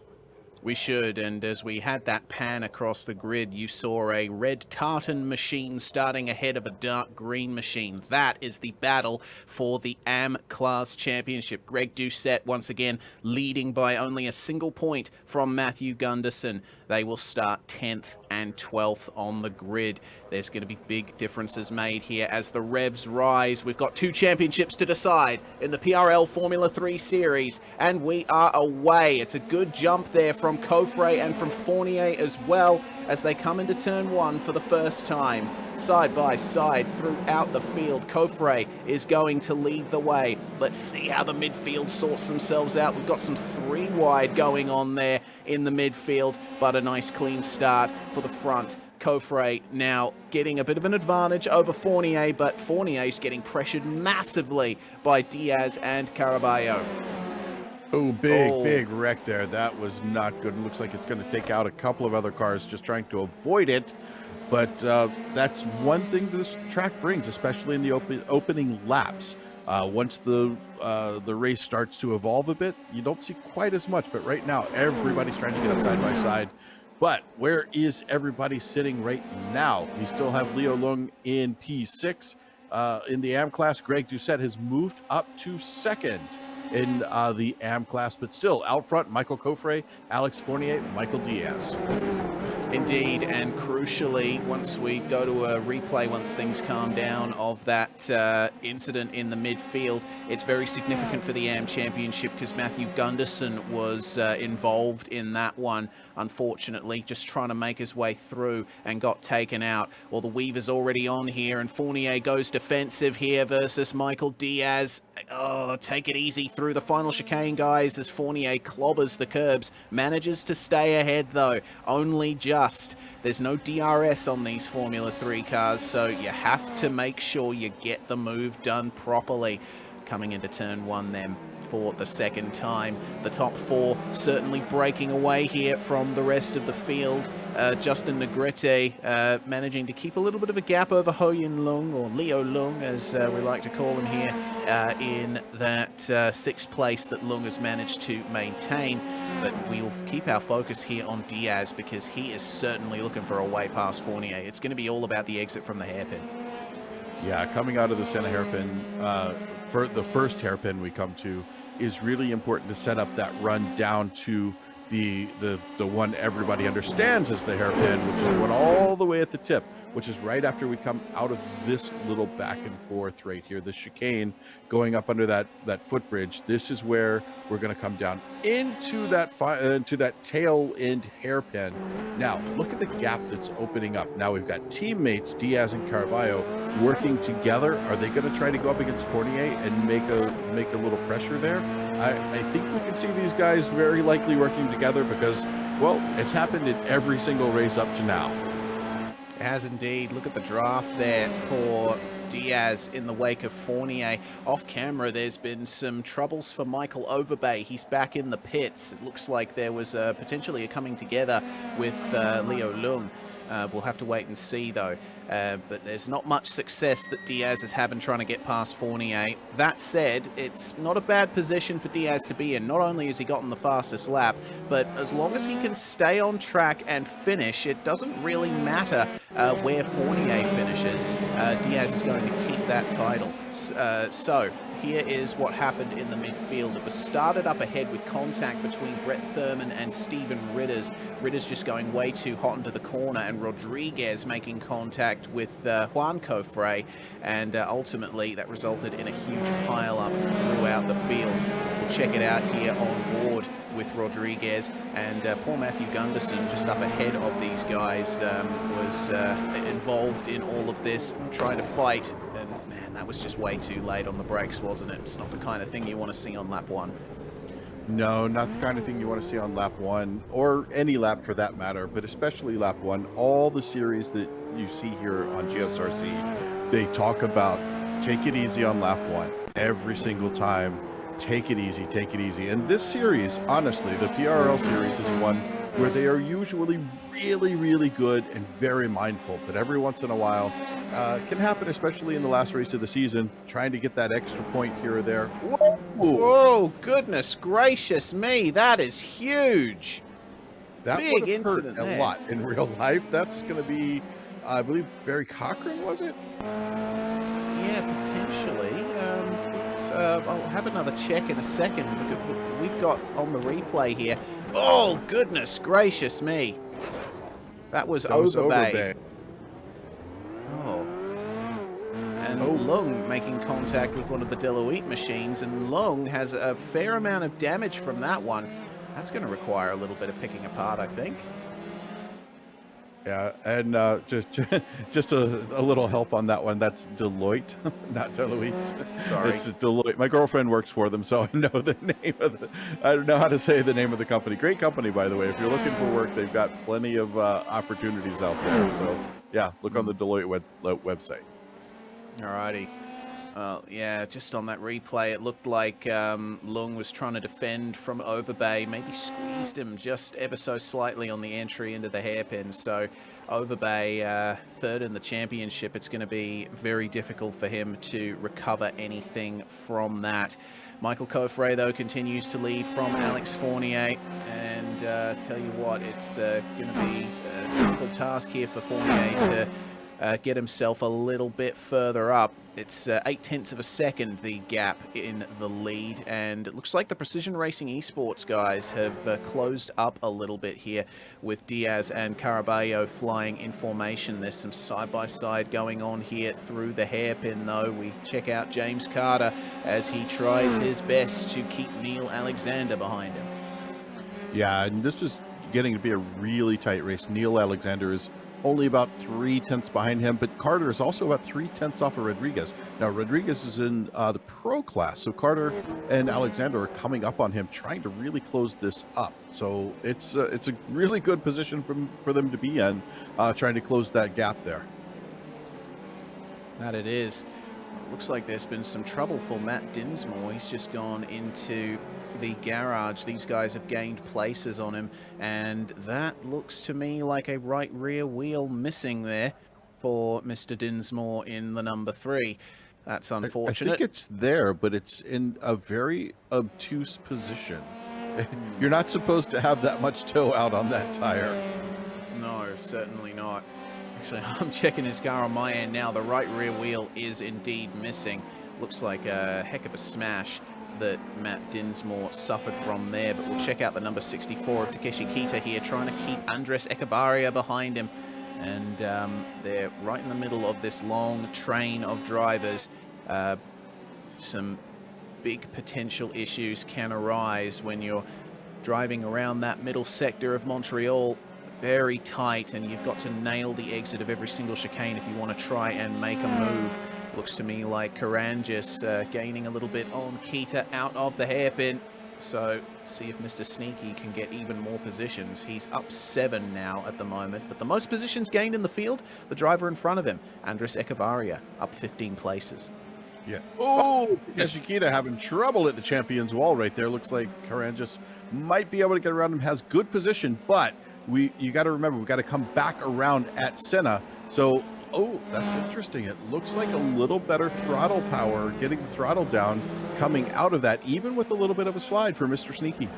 We should, and as we had that pan across the grid, you saw a red tartan machine starting ahead of a dark green machine. That is the battle for the AM Class Championship. Greg Doucette, once again, leading by only a single point from Matthew Gunderson. They will start 10th and 12th on the grid. There's going to be big differences made here as the revs rise. We've got 2 championships to decide in the PRL Formula 3 Series, and we are away. It's a good jump there from Coffray and from Fournier as well as they come into turn 1 for the first time. Side by side throughout the field, Coffray is going to lead the way. Let's see how the midfield sorts themselves out. We've got some 3 wide going on there in the midfield, but a nice clean start for the front. Coffray now getting a bit of an advantage over Fournier, but Fournier's getting pressured massively by Diaz and Caraballo. Oh, big wreck there. That was not good. It looks like it's going to take out a couple of other cars just trying to avoid it. But that's one thing this track brings, especially in the opening laps. Once the race starts to evolve a bit, you don't see quite as much. But right now, everybody's trying to get up side by side. But where is everybody sitting right now? We still have Leo Lung in P6. In the AM class, Greg Doucette has moved up to second in the AM class, but still out front, Michael Coffre, Alex Fournier, Michael Diaz. Indeed, and crucially, once we go to a replay, once things calm down, of that incident in the midfield, it's very significant for the AM Championship because Matthew Gunderson was involved in that one, unfortunately, just trying to make his way through and got taken out. Well, the Weaver's already on here, and Fournier goes defensive here versus Michael Diaz. Oh, take it easy through the final chicane, guys, as Fournier clobbers the curbs. Manages to stay ahead, though, only just. There's no DRS on these Formula 3 cars, so you have to make sure you get the move done properly. Coming into turn 1 then for the second time. The top 4 certainly breaking away here from the rest of the field. Justin Negrete managing to keep a little bit of a gap over Ho Yin Lung, or Leo Lung as we like to call him here, in that 6th place that Lung has managed to maintain. But we will keep our focus here on Diaz because he is certainly looking for a way past Fournier. It's going to be all about the exit from the hairpin. Yeah, coming out of the center hairpin, for the first hairpin we come to, is really important to set up that run down to the one everybody understands as the hairpin, which is the one all the way at the tip, which is right after we come out of this little back and forth right here, the chicane going up under that footbridge. This is where we're going to come down into that tail end hairpin. Now look at the gap that's opening up. Now we've got teammates Diaz and Carvalho working together. Are they going to try to go up against Fournier and make a little pressure there? I think we can see these guys very likely working together because, well, it's happened in every single race up to now. It has indeed. Look at the draft there for Diaz in the wake of Fournier. Off camera, there's been some troubles for Michael Overbay. He's back in the pits. It looks like there was potentially a coming together with Leo Lung. We'll have to wait and see, though. But there's not much success that Diaz is having trying to get past Fournier. That said, it's not a bad position for Diaz to be in. Not only has he gotten the fastest lap, but as long as he can stay on track and finish, it doesn't really matter where Fournier finishes. Diaz is going to keep that title. So here is what happened in the midfield. It was started up ahead with contact between Brett Thurman and Steven Ritters. Ritters just going way too hot into the corner, and Rodriguez making contact with Juan Coffre, and ultimately that resulted in a huge pile-up throughout the field. We'll check it out here on board with Rodriguez, and poor Matthew Gunderson, just up ahead of these guys, was involved in all of this, trying to fight, and man, that was just way too late on the brakes, wasn't it? It's not the kind of thing you want to see on lap 1. No, not the kind of thing you want to see on lap 1, or any lap for that matter, but especially lap 1. All the series that you see here on GSRC, they talk about take it easy on lap 1 every single time. Take it easy, take it easy. And this series, honestly, the PRL series is one where they are usually really, really good and very mindful. But every once in a while, can happen, especially in the last race of the season, trying to get that extra point here or there. Whoa, whoa, goodness gracious me, that is huge. That big would have incident hurt a there. lot in real life. That's going to be, I believe, Barry Cochran, was it? Yeah, potentially. I'll have another check in a second. We've got on the replay here. Oh, goodness gracious me. That was Overbay. Oh. And Lung making contact with one of the Deloitte machines, and Lung has a fair amount of damage from that one. That's going to require a little bit of picking apart, I think. Yeah, and just a little help on that one. That's Deloitte, not Deloitte. Sorry. It's Deloitte. My girlfriend works for them, so I know the name of the. I don't know how to say the name of the company. Great company, by the way. If you're looking for work, they've got plenty of opportunities out there. So yeah, look on the Deloitte website. Alrighty. Yeah, just on that replay, it looked like Lung was trying to defend from Overbay, maybe squeezed him just ever so slightly on the entry into the hairpin. So Overbay, third in the championship, it's going to be very difficult for him to recover anything from that. Michael Coffre, though, continues to lead from Alex Fournier, and tell you what, it's going to be a difficult task here for Fournier to get himself a little bit further up. It's 0.8 of a second, the gap in the lead, and it looks like the Precision Racing Esports guys have closed up a little bit here with Diaz and Caraballo flying in formation. There's some side-by-side going on here through the hairpin, though. We check out James Carter as he tries his best to keep Neil Alexander behind him. Yeah, and this is getting to be a really tight race. Neil Alexander is only about 0.3 behind him, but Carter is also about 0.3 off of Rodriguez. Now, Rodriguez is in the pro class, so Carter and Alexander are coming up on him, trying to really close this up. So it's a really good position for them to be in, trying to close that gap there. That it is. Looks like there's been some trouble for Matt Dinsmore. He's just gone into the garage. These guys have gained places on him, and that looks to me like a right rear wheel missing there for Mr. Dinsmore in the number 3. That's unfortunate. I think it's there, but it's in a very obtuse position. You're not supposed to have that much toe out on that tire. No, certainly not. Actually, I'm checking his car on my end now. The right rear wheel is indeed missing. Looks like a heck of a smash that Matt Dinsmore suffered from there, but we'll check out the number 64 of Takeshi Kita here, trying to keep Andres Echevarria behind him, and they're right in the middle of this long train of drivers. Some big potential issues can arise when you're driving around that middle sector of Montreal. Very tight, and you've got to nail the exit of every single chicane if you want to try and make a move. Looks to me like Karangis gaining a little bit on Kita out of the hairpin. So see if Mr. Sneaky can get even more positions. He's up 7 now at the moment, but the most positions gained in the field, the driver in front of him, Andres Echevarria, up 15 places. Yeah. Oh, Kita having trouble at the champion's wall right there. Looks like Karangis might be able to get around him, has good position, but you got to remember, we've got to come back around at Senna. So, oh, that's interesting. It looks like a little better throttle power, getting the throttle down, coming out of that, even with a little bit of a slide for Mr. Sneaky.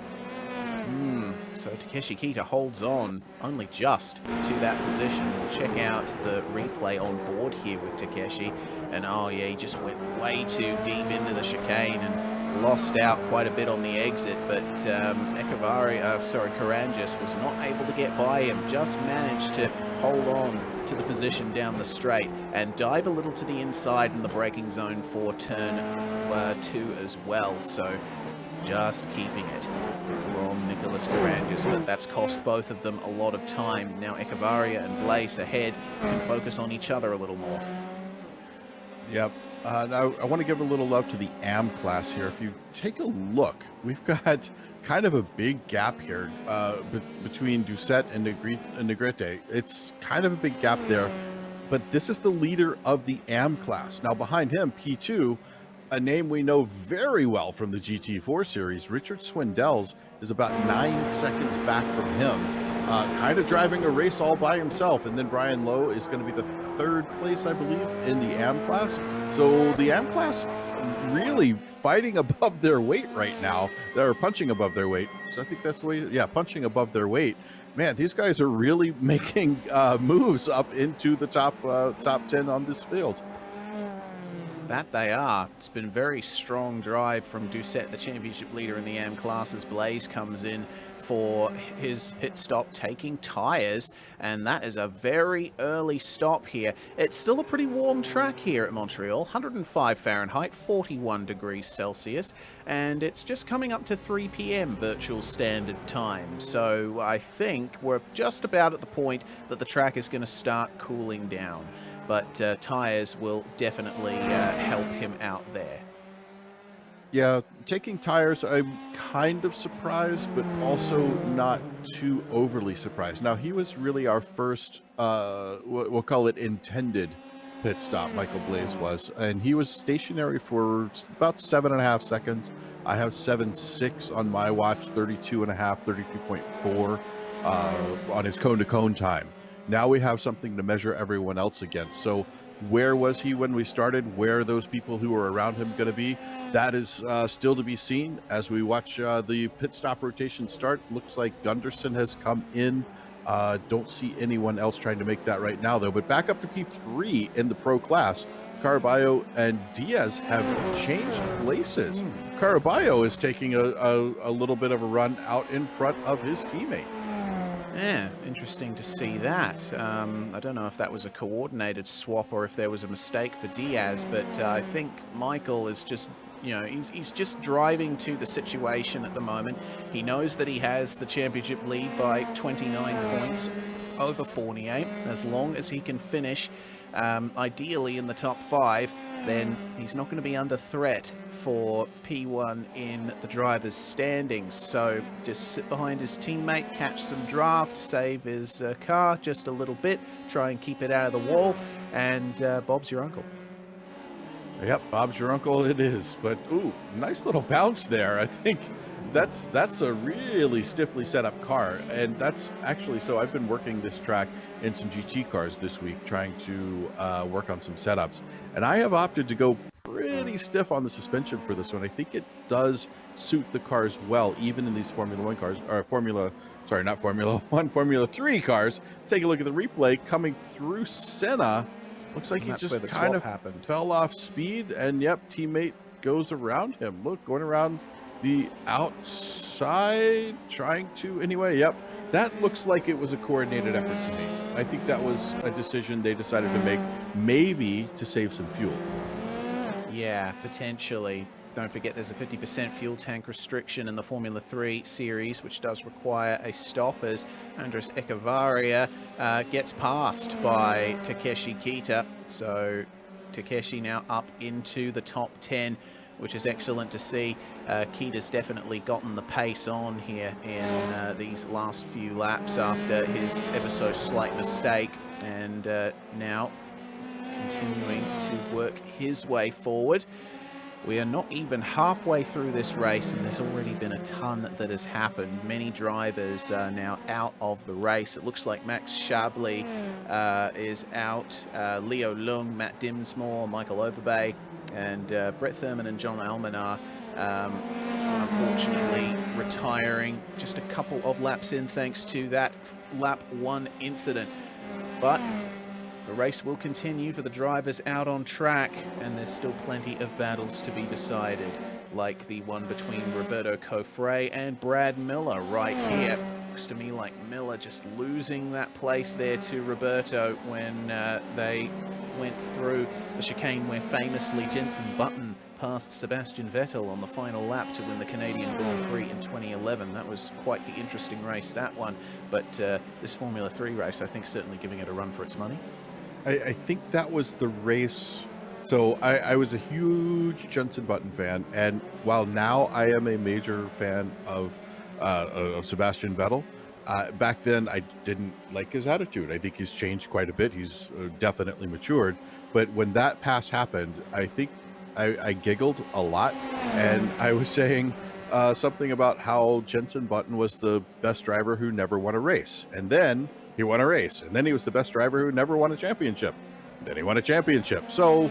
So Takeshi Kita holds on only just to that position. We'll check out the replay on board here with Takeshi. And oh yeah, he just went way too deep into the chicane and lost out quite a bit on the exit. But Karangis was not able to get by him, just managed to hold on to the position down the straight and dive a little to the inside in the braking zone for turn 2 as well. So just keeping it from Nicholas Karangis, but that's cost both of them a lot of time. Now Echevarria and Blaise ahead can focus on each other a little more. Yep. Now I want to give a little love to the AM class here. If you take a look, we've got kind of a big gap here between Doucette and Negrete. It's kind of a big gap there, but this is the leader of the AM class. Now behind him, P2, a name we know very well from the GT4 series, Richard Swindells, is about 9 seconds back from him, kind of driving a race all by himself. And then Brian Lowe is going to be the 3rd place, I believe, in the AM class. So the AM class really fighting above their weight right now. They're punching above their weight. So I think that's the way, yeah, punching above their weight. Man, these guys are really making moves up into the top 10 on this field. That they are. It's been very strong drive from Doucette, the championship leader in the AM class, as Blaise comes in for his pit stop, taking tires, and that is a very early stop here. It's still a pretty warm track here at Montreal, 105 Fahrenheit, 41 degrees Celsius, and it's just coming up to 3 p.m. virtual standard time. So I think we're just about at the point that the track is going to start cooling down. But tires will definitely help him out there. Yeah, taking tires, I'm kind of surprised, but also not too overly surprised. Now, he was really our first, we'll call it intended pit stop, Michael Blaise was. And he was stationary for about 7.5 seconds. I have 7.6 on my watch, 32.5, 32.4 on his cone-to-cone time. Now we have something to measure everyone else against. So where was he when we started? Where are those people who were around him going to be? That is still to be seen as we watch the pit stop rotation start. Looks like Gunderson has come in. Don't see anyone else trying to make that right now, though. But back up to P3 in the pro class, Caraballo and Diaz have changed places. Caraballo is taking a little bit of a run out in front of his teammate. Yeah, interesting to see that. I don't know if that was a coordinated swap or if there was a mistake for Diaz, but I think Michael is just, you know, he's just driving to the situation at the moment. He knows that he has the championship lead by 29 points over Fournier. As long as he can finish ideally in the top 5, then he's not going to be under threat for P1 in the driver's standings. So just sit behind his teammate, catch some draft, save his car just a little bit, try and keep it out of the wall, and Bob's your uncle. Yep, Bob's your uncle it is. But, ooh, nice little bounce there. I think that's a really stiffly set up car. And that's actually, so I've been working this track in some GT cars this week, trying to work on some setups. And I have opted to go pretty stiff on the suspension for this one. I think it does suit the cars well, even in these Formula 1 cars, or Formula 3 cars. Take a look at the replay coming through Senna. Looks like he just kind of fell off speed, and yep, teammate goes around him. Look, going around the outside, trying to, anyway, yep. That looks like it was a coordinated effort to me. I think that was a decision they decided to make, maybe to save some fuel. Yeah, potentially. Don't forget there's a 50% fuel tank restriction in the Formula 3 series, which does require a stop as Andres Echevarria gets passed by Takeshi Kita. So Takeshi now up into the top 10, which is excellent to see. Kita's definitely gotten the pace on here in these last few laps after his ever so slight mistake, and now continuing to work his way forward. We are not even halfway through this race, and there's already been a ton that has happened. Many drivers are now out of the race. It looks like Max Chablis is out. Leo Lung, Matt Dimsmore, Michael Overbay, and Brett Thurman and John Almanar unfortunately retiring just a couple of laps in thanks to that lap 1 incident. But the race will continue for the drivers out on track, and there's still plenty of battles to be decided, like the one between Roberto Cofre and Brad Miller right here. Looks to me like Miller just losing that place there to Roberto when they went through the chicane where famously Jenson Button passed Sebastian Vettel on the final lap to win the Canadian Grand Prix in 2011. That was quite the interesting race, that one. But this Formula 3 race, I think, certainly giving it a run for its money. I think that was the race. So I was a huge Jenson Button fan, and while now I am a major fan of Sebastian Vettel, back then I didn't like his attitude. I think he's changed quite a bit. He's definitely matured. But when that pass happened, I think I giggled a lot, and I was saying something about how Jenson Button was the best driver who never won a race. And then he won a race, and then he was the best driver who never won a championship. Then he won a championship. So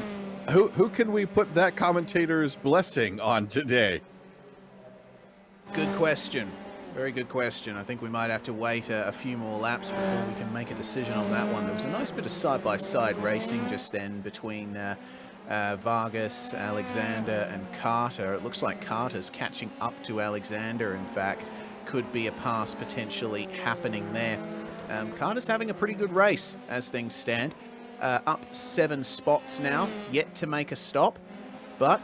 who can we put that commentator's blessing on today? Good question. Very good question. I think we might have to wait a few more laps before we can make a decision on that one. There was a nice bit of side-by-side racing just then between Vargas, Alexander, and Carter. It looks like Carter's catching up to Alexander, in fact. Could be a pass potentially happening there. Carter's having a pretty good race as things stand. Up 7 spots now, yet to make a stop, but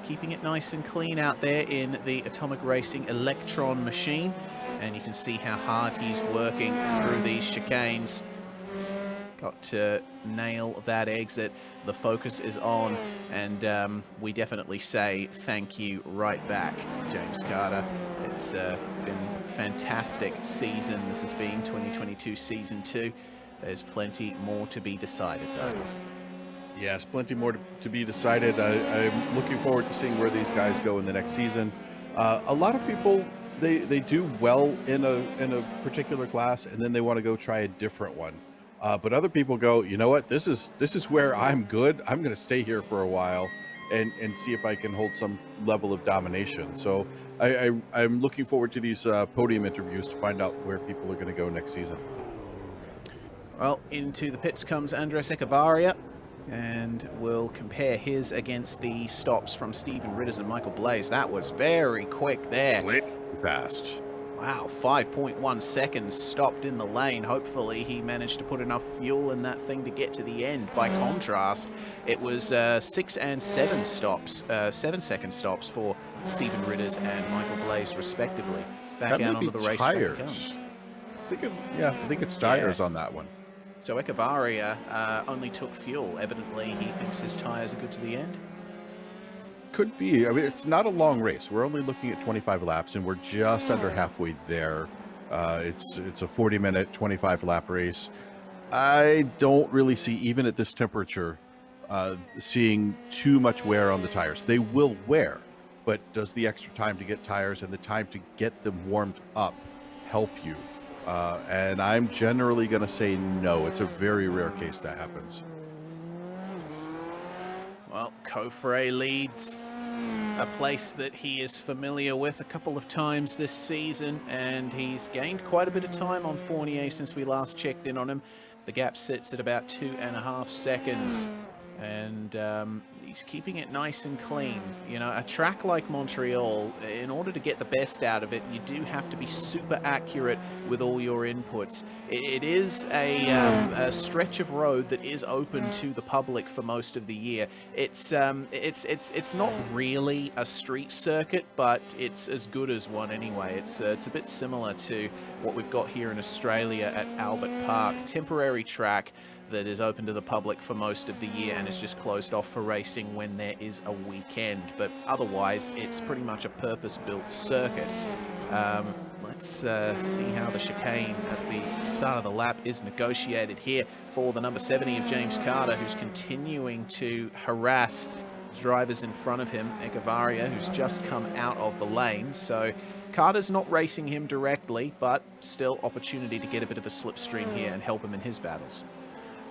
keeping it nice and clean out there in the Atomic Racing Electron machine. And you can see how hard he's working through these chicanes. Got to nail that exit. The focus is on, and we definitely say thank you right back, James Carter. It's been a fantastic season. This has been 2022 Season 2. There's plenty more to be decided, though. Yes, plenty more to be decided. I'm looking forward to seeing where these guys go in the next season. A lot of people, they do well in a particular class, and then they want to go try a different one. But other people go, you know what? This is where I'm good. I'm going to stay here for a while and see if I can hold some level of domination. So I'm looking forward to these podium interviews to find out where people are going to go next season. Well, into the pits comes Andres Echevarria, and we'll compare his against the stops from Stephen Ritters and Michael Blaze. That was very quick there. Fast. Wow, 5.1 seconds stopped in the lane. Hopefully he managed to put enough fuel in that thing to get to the end. By contrast, it was 6 and 7 stops, 7-second stops for Stephen Ritters and Michael Blaze, respectively. Back out onto the racetrack it comes. I think it's tires on that one. So Echevarria only took fuel. Evidently, he thinks his tires are good to the end. Could be. I mean, it's not a long race. We're only looking at 25 laps, and we're just under halfway there. It's a 40-minute, 25-lap race. I don't really see, even at this temperature, seeing too much wear on the tires. They will wear, but does the extra time to get tires and the time to get them warmed up help you? And I'm generally going to say no. It's a very rare case that happens. Well, Kofre leads a place that he is familiar with a couple of times this season, and he's gained quite a bit of time on Fournier since we last checked in on him. The gap sits at about 2.5 seconds, and he's keeping it nice and clean. You know, a track like Montreal, in order to get the best out of it, you do have to be super accurate with all your inputs. It is a stretch of road that is open to the public for most of the year. It's not really a street circuit, but it's as good as one anyway. It's a bit similar to what we've got here in Australia at Albert Park, temporary track that is open to the public for most of the year and is just closed off for racing when there is a weekend. But otherwise, it's pretty much a purpose-built circuit. Let's see how the chicane at the start of the lap is negotiated here for the number 70 of James Carter, who's continuing to harass drivers in front of him, Echevarria, who's just come out of the lane. So Carter's not racing him directly, but still opportunity to get a bit of a slipstream here and help him in his battles.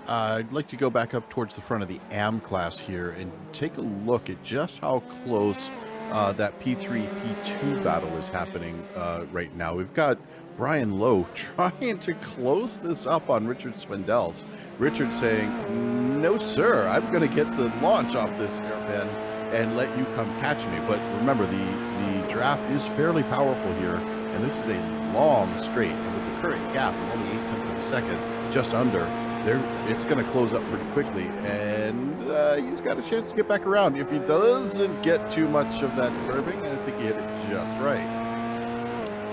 I'd like to go back up towards the front of the AM class here and take a look at just how close that P3, P2 battle is happening right now. We've got Brian Lowe trying to close this up on Richard Swindells. Richard saying, no, sir, I'm going to get the launch off this hairpin and let you come catch me. But remember, the draft is fairly powerful here, and this is a long straight. And with the current gap of only 0.8 of a second, just under, it's going to close up pretty quickly, and he's got a chance to get back around. If he doesn't get too much of that curving, I think he hit it just right.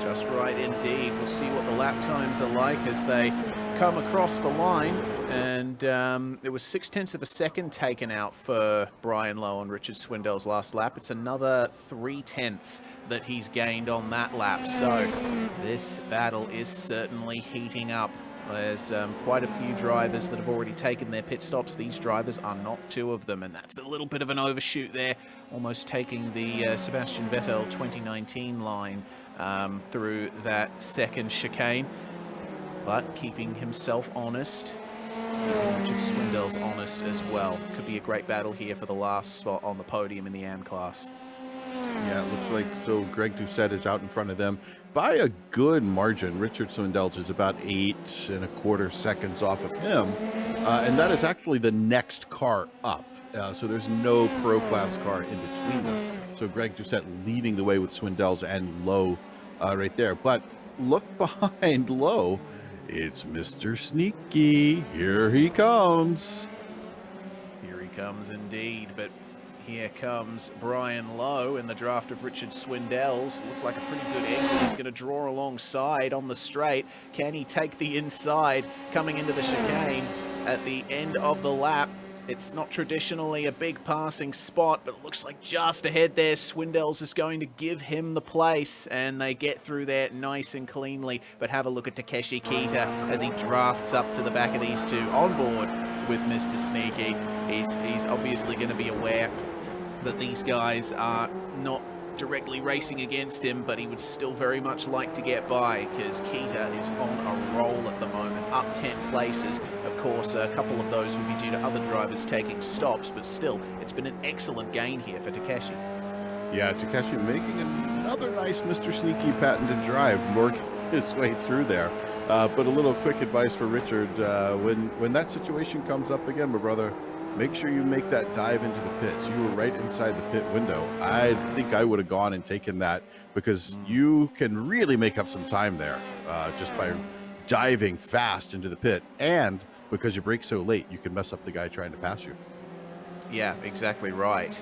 Just right indeed. We'll see what the lap times are like as they come across the line, and it was 0.6 of a second taken out for Brian Lowe and Richard Swindells last lap. It's another 0.3 that he's gained on that lap. So this battle is certainly heating up. There's quite a few drivers that have already taken their pit stops. These drivers are not two of them, and that's a little bit of an overshoot there, almost taking the Sebastian Vettel 2019 line through that second chicane, but keeping himself honest, keeping Richard Swindells honest as well. Could be a great battle here for the last spot on the podium in the AM class. Yeah, it looks like so Greg Doucette is out in front of them by a good margin. Richard Swindells is about 8.25 seconds off of him, and that is actually the next car up. So there's no pro class car in between them. So Greg Doucette leading the way with Swindells and Lowe right there. But look behind Lowe. It's Mr. Sneaky. Here he comes. Here he comes indeed, but here comes Brian Lowe in the draft of Richard Swindells. Looked like a pretty good exit. He's going to draw alongside on the straight. Can he take the inside coming into the chicane at the end of the lap? It's not traditionally a big passing spot, but it looks like just ahead there, Swindells is going to give him the place, and they get through there nice and cleanly. But have a look at Takeshi Kita as he drafts up to the back of these two on board with Mr. Sneaky. He's obviously going to be aware that these guys are not directly racing against him, but he would still very much like to get by because Kita is on a roll at the moment, up 10 places. Of course, a couple of those would be due to other drivers taking stops, but still, it's been an excellent gain here for Takeshi. Yeah, Takeshi making another nice Mr. Sneaky patented drive, working his way through there. But a little quick advice for Richard, when that situation comes up again, my brother, make sure you make that dive into the pits. You were right inside the pit window. I think I would have gone and taken that because you can really make up some time there just by diving fast into the pit. And because you brake so late, you can mess up the guy trying to pass you. Yeah, exactly right.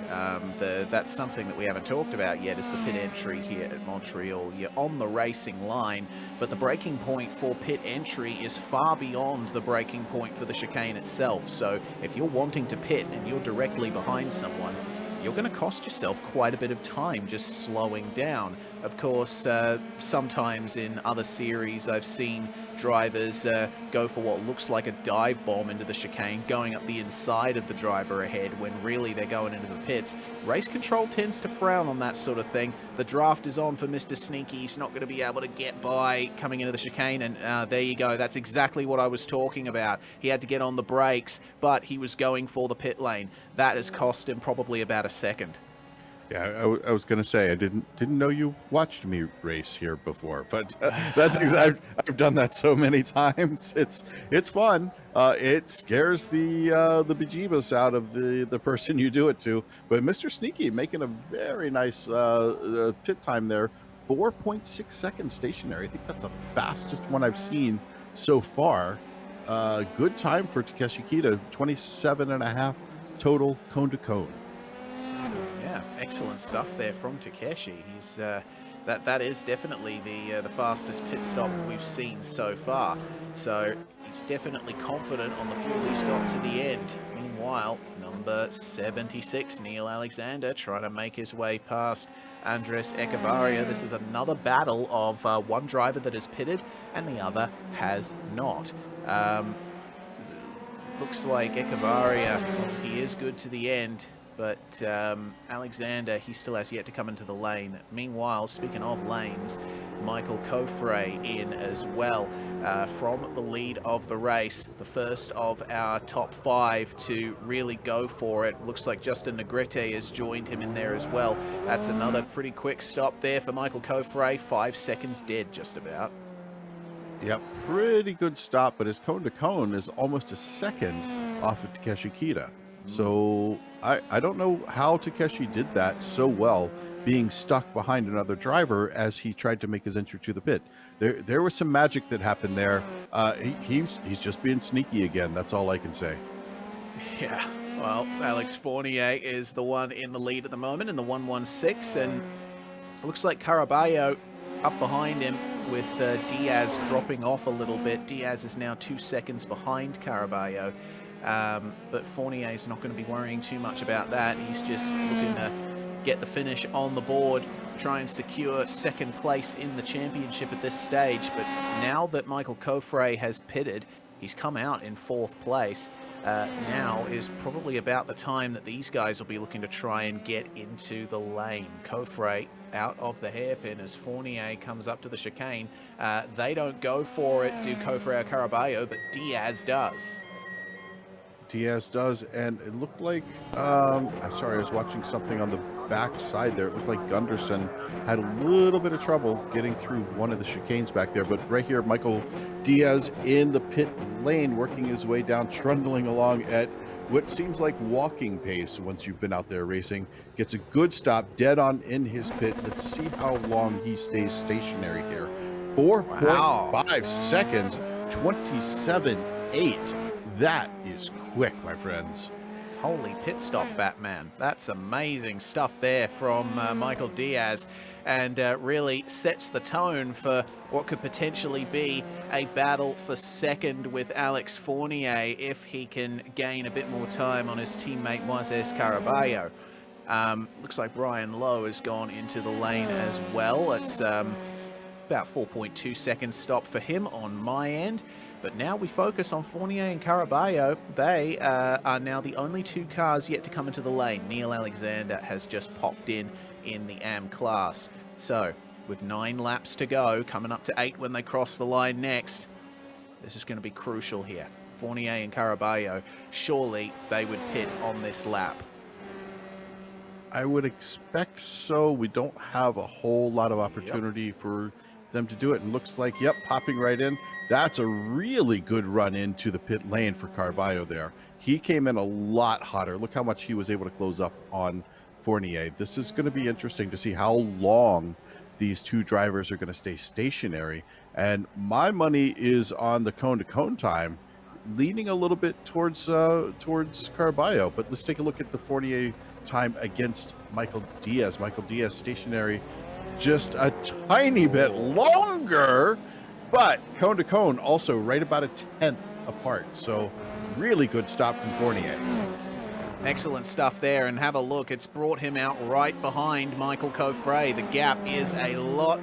That's something that we haven't talked about yet is the pit entry here at Montreal. You're on the racing line, but the braking point for pit entry is far beyond the braking point for the chicane itself. So if you're wanting to pit and you're directly behind someone, you're going to cost yourself quite a bit of time just slowing down. Of course, sometimes in other series I've seen drivers go for what looks like a dive bomb into the chicane, going up the inside of the driver ahead when really they're going into the pits. Race control tends to frown on that sort of thing. The draft is on for Mr. Sneaky. He's not going to be able to get by coming into the chicane, and there you go. That's exactly what I was talking about. He had to get on the brakes, but he was going for the pit lane. That has cost him probably about a second. Yeah, I was going to say I didn't know you watched me race here before, but that's exactly I've done that so many times. It's fun. It scares the bejeebus out of the person you do it to. But Mr. Sneaky making a very nice pit time there, 4.6 seconds stationary. I think that's the fastest one I've seen so far. Good time for Takeshi Kita, 27.5 total cone to cone. Yeah, excellent stuff there from Takeshi. He's that is definitely the fastest pit stop we've seen so far. So he's definitely confident on the fuel he's got to the end. Meanwhile, number 76, Neil Alexander, trying to make his way past Andres Echevarria. This is another battle of one driver that has pitted and the other has not. Looks like Echevarria, he is good to the end. But Alexander, he still has yet to come into the lane. Meanwhile, speaking of lanes, Michael Kofre in as well from the lead of the race. The first of our top 5 to really go for it. Looks like Justin Negrete has joined him in there as well. That's another pretty quick stop there for Michael Kofre. 5 seconds dead, just about. Yep, pretty good stop, but his cone to cone is almost a second off of Takeshi Kita. So I don't know how Takeshi did that so well, being stuck behind another driver as he tried to make his entry to the pit. There was some magic that happened there. He's just being sneaky again. That's all I can say. Yeah, well, Alex Fournier is the one in the lead at the moment in the 116, and it looks like Caraballo up behind him with Diaz dropping off a little bit. Diaz is now 2 seconds behind Caraballo. But Fournier is not going to be worrying too much about that. He's just looking to get the finish on the board, try and secure second place in the championship at this stage. But now that Michael Kofre has pitted, he's come out in 4th place. Now is probably about the time that these guys will be looking to try and get into the lane. Kofre out of the hairpin as Fournier comes up to the chicane. They don't go for it, do Kofre or Caraballo, but Diaz does. Diaz does, and it looked like, I'm sorry, I was watching something on the back side there. It looked like Gunderson had a little bit of trouble getting through one of the chicanes back there, but right here, Michael Diaz in the pit lane, working his way down, trundling along at what seems like walking pace once you've been out there racing. Gets a good stop, dead on in his pit. Let's see how long he stays stationary here. 4.5 seconds, 27.8. That is quick, my friends. Holy pit stop, Batman. That's amazing stuff there from Michael Diaz, and really sets the tone for what could potentially be a battle for second with Alex Fournier if he can gain a bit more time on his teammate Moises Caraballo. Looks like Brian Lowe has gone into the lane as well. It's About 4.2 seconds stop for him on my end. But now we focus on Fournier and Caraballo. They are now the only two cars yet to come into the lane. Neil Alexander has just popped in the AM class. So, with 9 laps to go, coming up to 8 when they cross the line next, this is going to be crucial here. Fournier and Caraballo, surely they would pit on this lap. I would expect so. We don't have a whole lot of opportunity for them to do it. And looks like, yep, popping right in. That's a really good run into the pit lane for Caraballo there. He came in a lot hotter. Look how much he was able to close up on Fournier. This is going to be interesting to see how long these two drivers are going to stay stationary. And my money is on the cone-to-cone time, leaning a little bit towards Caraballo. But let's take a look at the Fournier time against Michael Diaz. Michael Diaz stationary just a tiny bit longer, but cone to cone also right about a 10th apart. So really good stop from Fournier. Excellent stuff there, and have a look. It's brought him out right behind Michael Coffray. The gap is a lot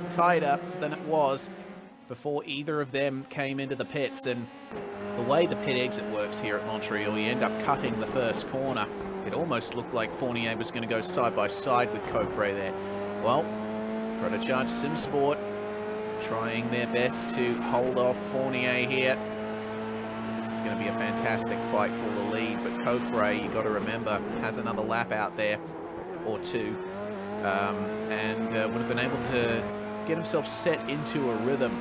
tighter than it was before either of them came into the pits. And the way the pit exit works here at Montreal, you end up cutting the first corner. It almost looked like Fournier was going to go side by side with Coffray there. Well, Protocharge SimSport trying their best to hold off Fournier here. This is going to be a fantastic fight for the lead, but Coffray, you got to remember, has another lap out there or two, and would have been able to get himself set into a rhythm.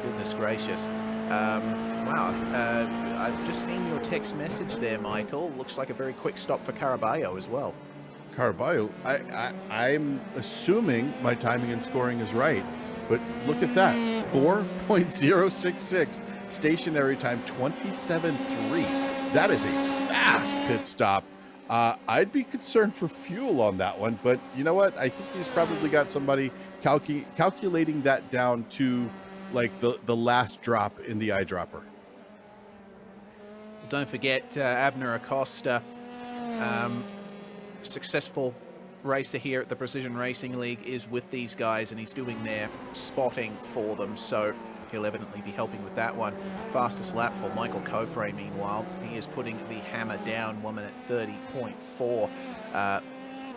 Goodness gracious. Wow, I've just seen your text message there, Michael. Looks like a very quick stop for Caraballo as well. Caraballo, I'm assuming my timing and scoring is right, but look at that, 4.066 stationary time, 27.3. That is a fast pit stop. I'd be concerned for fuel on that one, but you know what? I think he's probably got somebody calculating that down to like the last drop in the eyedropper. Don't forget Abner Acosta, successful racer here at the Precision Racing League, is with these guys, and he's doing their spotting for them, so he'll evidently be helping with that one. Fastest lap for Michael Coffray, meanwhile. He is putting the hammer down, 1 minute 30.4.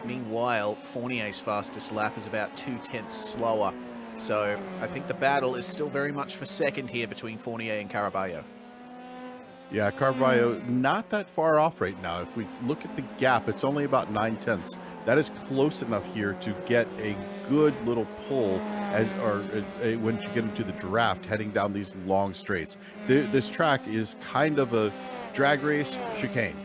Meanwhile, Fournier's fastest lap is about 0.2 slower. So I think the battle is still very much for second here between Fournier and Caraballo. Yeah, Caraballo not that far off right now. If we look at the gap, it's only about 0.9. That is close enough here to get a good little pull when you get into the draft heading down these long straights. This track is kind of a drag race, chicane,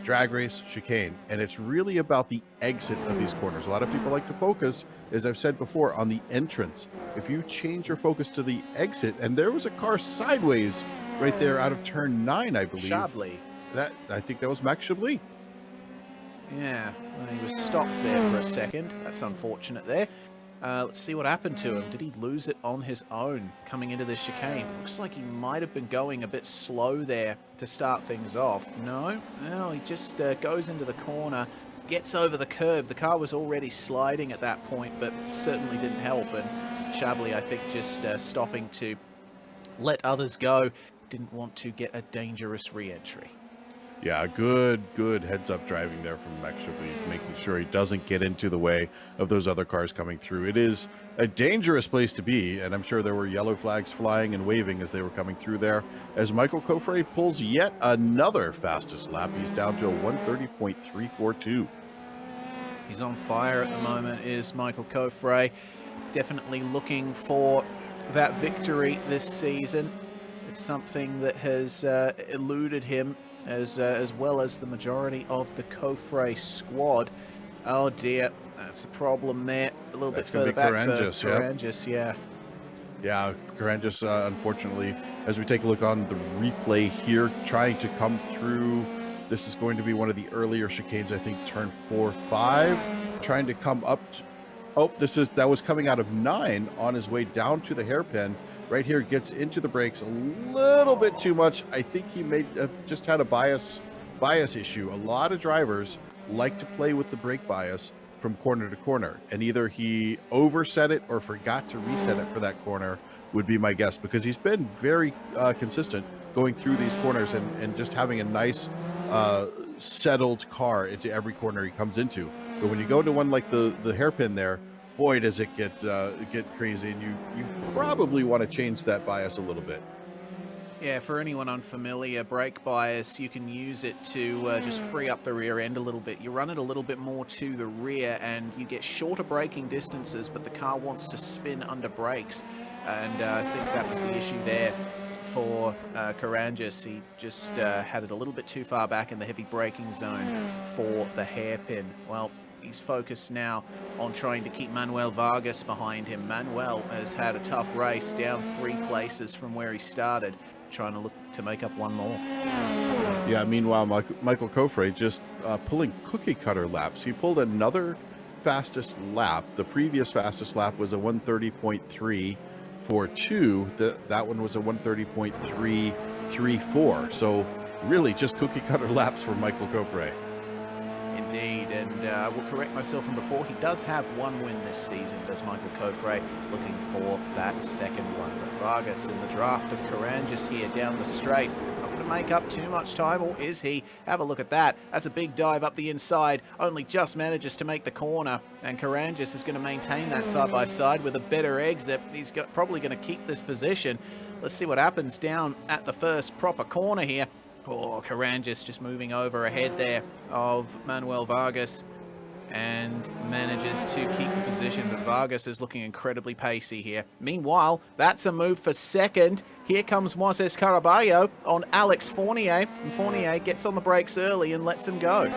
and it's really about the exit of these corners. A lot of people like to focus, as I've said before, on the entrance. If you change your focus to the exit, and there was a car sideways right there out of turn 9, I believe. Chablis. I think that was Max Chablis. Yeah, well, he was stopped there for a second. That's unfortunate there. Let's see what happened to him. Did he lose it on his own coming into the chicane? Looks like he might have been going a bit slow there to start things off. No, he just goes into the corner, gets over the curb. The car was already sliding at that point, but certainly didn't help. And Chablis, I think, just stopping to let others go. Didn't want to get a dangerous re-entry. Yeah, good heads-up driving there from Max Chablis, making sure he doesn't get into the way of those other cars coming through. It is a dangerous place to be, and I'm sure there were yellow flags flying and waving as they were coming through there. As Michael Coffray pulls yet another fastest lap, he's down to a 1:30.342. He's on fire at the moment, is Michael Coffray. Definitely looking for that victory this season. It's something that has eluded him as well as the majority of the Coffray squad. Oh dear, that's a problem there. A little bit further back for Carangis, yeah. Yeah, Carangis, unfortunately, as we take a look on the replay here, trying to come through. This is going to be one of the earlier chicanes, I think, turn 4-5. Trying to come up. That was coming out of 9 on his way down to the hairpin. Right here, gets into the brakes a little bit too much. I think he may have just had a bias issue. A lot of drivers like to play with the brake bias from corner to corner, and either he overset it or forgot to reset it for that corner would be my guess, because he's been very consistent going through these corners and just having a nice settled car into every corner he comes into. But when you go into one like the hairpin there, boy, does it get crazy, and you probably want to change that bias a little bit. Yeah, for anyone unfamiliar, brake bias, you can use it to just free up the rear end a little bit. You run it a little bit more to the rear and you get shorter braking distances, but the car wants to spin under brakes. And I think that was the issue there for Karangis. He just had it a little bit too far back in the heavy braking zone for the hairpin. Well, he's focused now on trying to keep Manuel Vargas behind him. Manuel has had a tough race, down 3 places from where he started, trying to look to make up one more. Yeah, meanwhile, Michael Kofre just pulling cookie cutter laps. He pulled another fastest lap. The previous fastest lap was a 1:30.342. That one was a 1:30.334. So really just cookie cutter laps for Michael Kofre. Indeed, and I will correct myself from before. He does have 1 win this season, does Michael Kofre, looking for that second one. But Vargas in the draft of Karangis here down the straight. Not going to make up too much time, or is he? Have a look at that. That's a big dive up the inside. Only just manages to make the corner, and Karangis is going to maintain that side-by-side with a better exit. He's probably going to keep this position. Let's see what happens down at the first proper corner here. Oh, Karangis just moving over ahead there of Manuel Vargas and manages to keep the position, but Vargas is looking incredibly pacey here. Meanwhile, that's a move for second. Here comes Moises Caraballo on Alex Fournier, and Fournier gets on the brakes early and lets him go.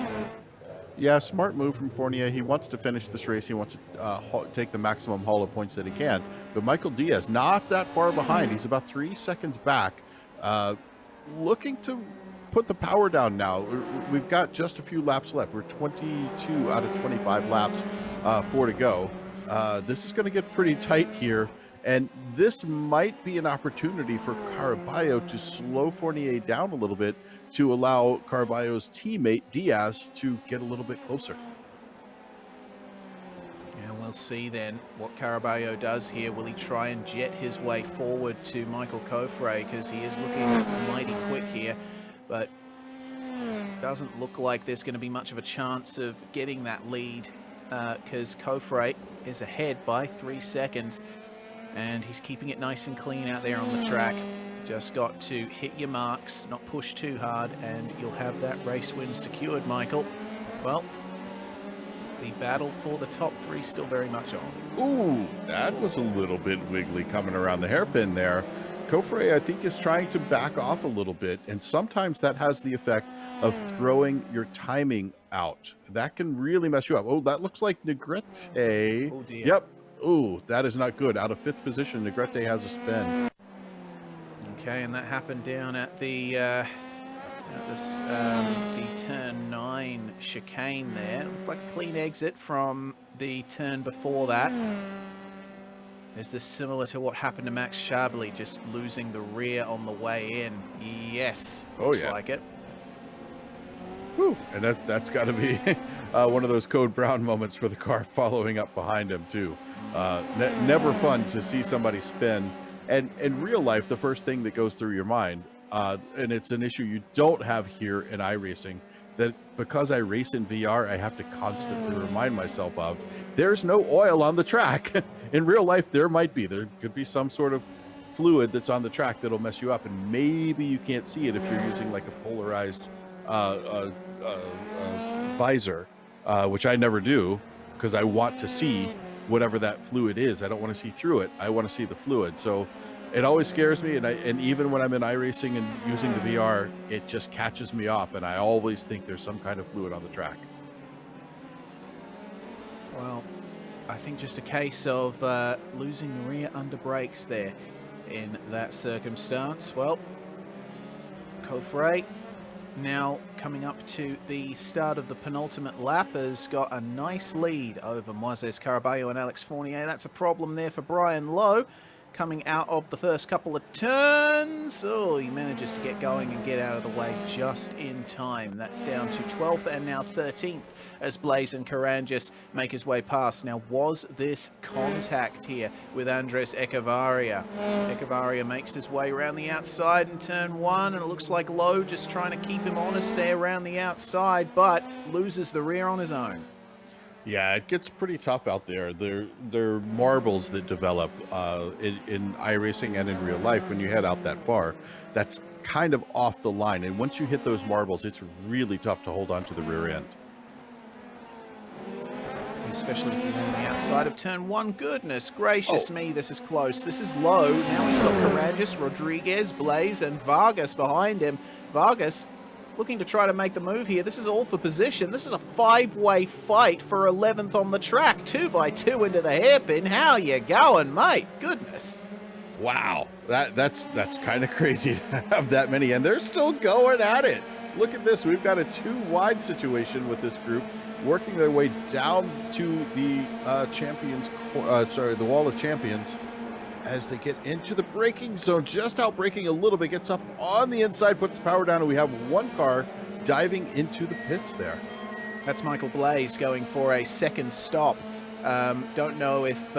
Yeah, smart move from Fournier. He wants to finish this race. He wants to take the maximum haul of points that he can. But Michael Diaz, not that far behind. He's about 3 seconds back. Looking to put the power down now. We've got just a few laps left. We're 22 out of 25 laps, 4 to go. This is going to get pretty tight here, and this might be an opportunity for Caraballo to slow Fournier down a little bit to allow Caraballo's teammate Diaz to get a little bit closer. And we'll see then what Caraballo does here. Will he try and jet his way forward to Michael Kofre, because he is looking mighty quick here, but doesn't look like there's going to be much of a chance of getting that lead, because Kofre is ahead by 3 seconds, and he's keeping it nice and clean out there on the track. Just got to hit your marks, not push too hard, and you'll have that race win secured, Michael. Well, the battle for the top 3 still very much on. Ooh, that was a little bit wiggly coming around the hairpin there. Kofre, I think, is trying to back off a little bit, and sometimes that has the effect of throwing your timing out. That can really mess you up. Oh, that looks like Negrete. Oh, dear. Yep. Ooh, that is not good. Out of 5th position, Negrete has a spin. Okay, and that happened down at the turn 9 chicane there. Looked like a clean exit from the turn before that. Is this similar to what happened to Max Chablis, just losing the rear on the way in? Yes, looks like it. Whew. And that's got to be one of those Code Brown moments for the car following up behind him, too. Never fun to see somebody spin. And in real life, the first thing that goes through your mind, and it's an issue you don't have here in iRacing, that because I race in VR, I have to constantly remind myself of, there's no oil on the track. In real life, there might be. There could be some sort of fluid that's on the track that'll mess you up, and maybe you can't see it if you're using like a polarized visor, which I never do, because I want to see whatever that fluid is. I don't want to see through it. I want to see the fluid. So it always scares me, and even when I'm in iRacing and using the VR, it just catches me off, and I always think there's some kind of fluid on the track. Well, I think just a case of losing the rear under brakes there in that circumstance. Well, Kofre now coming up to the start of the penultimate lap has got a nice lead over Moises Caraballo and Alex Fournier. That's a problem there for Brian Lowe. coming out of the first couple of turns. Oh, he manages to get going and get out of the way just in time. That's down to 12th and now 13th as Blaze and Karangis make his way past. Now, was this contact here with Andres Echevarria? Echevarria makes his way around the outside in turn 1, and it looks like Lowe just trying to keep him honest there around the outside, but loses the rear on his own. Yeah, it gets pretty tough out there. They're marbles that develop in iRacing and in real life when you head out that far. That's kind of off the line, and once you hit those marbles, it's really tough to hold on to the rear end. Especially if you're on the outside of turn 1. Goodness gracious me, this is close. This is low. Now he's got Karangis, Rodriguez, Blaze, and Vargas behind him. Vargas looking to try to make the move here. This is all for position. This is a 5-way fight for 11th on the track. 2x2 into the hairpin. How you going, mate? Goodness. Wow, that's kind of crazy to have that many, and they're still going at it. Look at this. We've got a 2-wide situation with this group working their way down to the the wall of champions as they get into the braking zone, just out braking a little bit, gets up on the inside, puts the power down, and we have one car diving into the pits there. That's Michael Blaze going for a second stop. Don't know if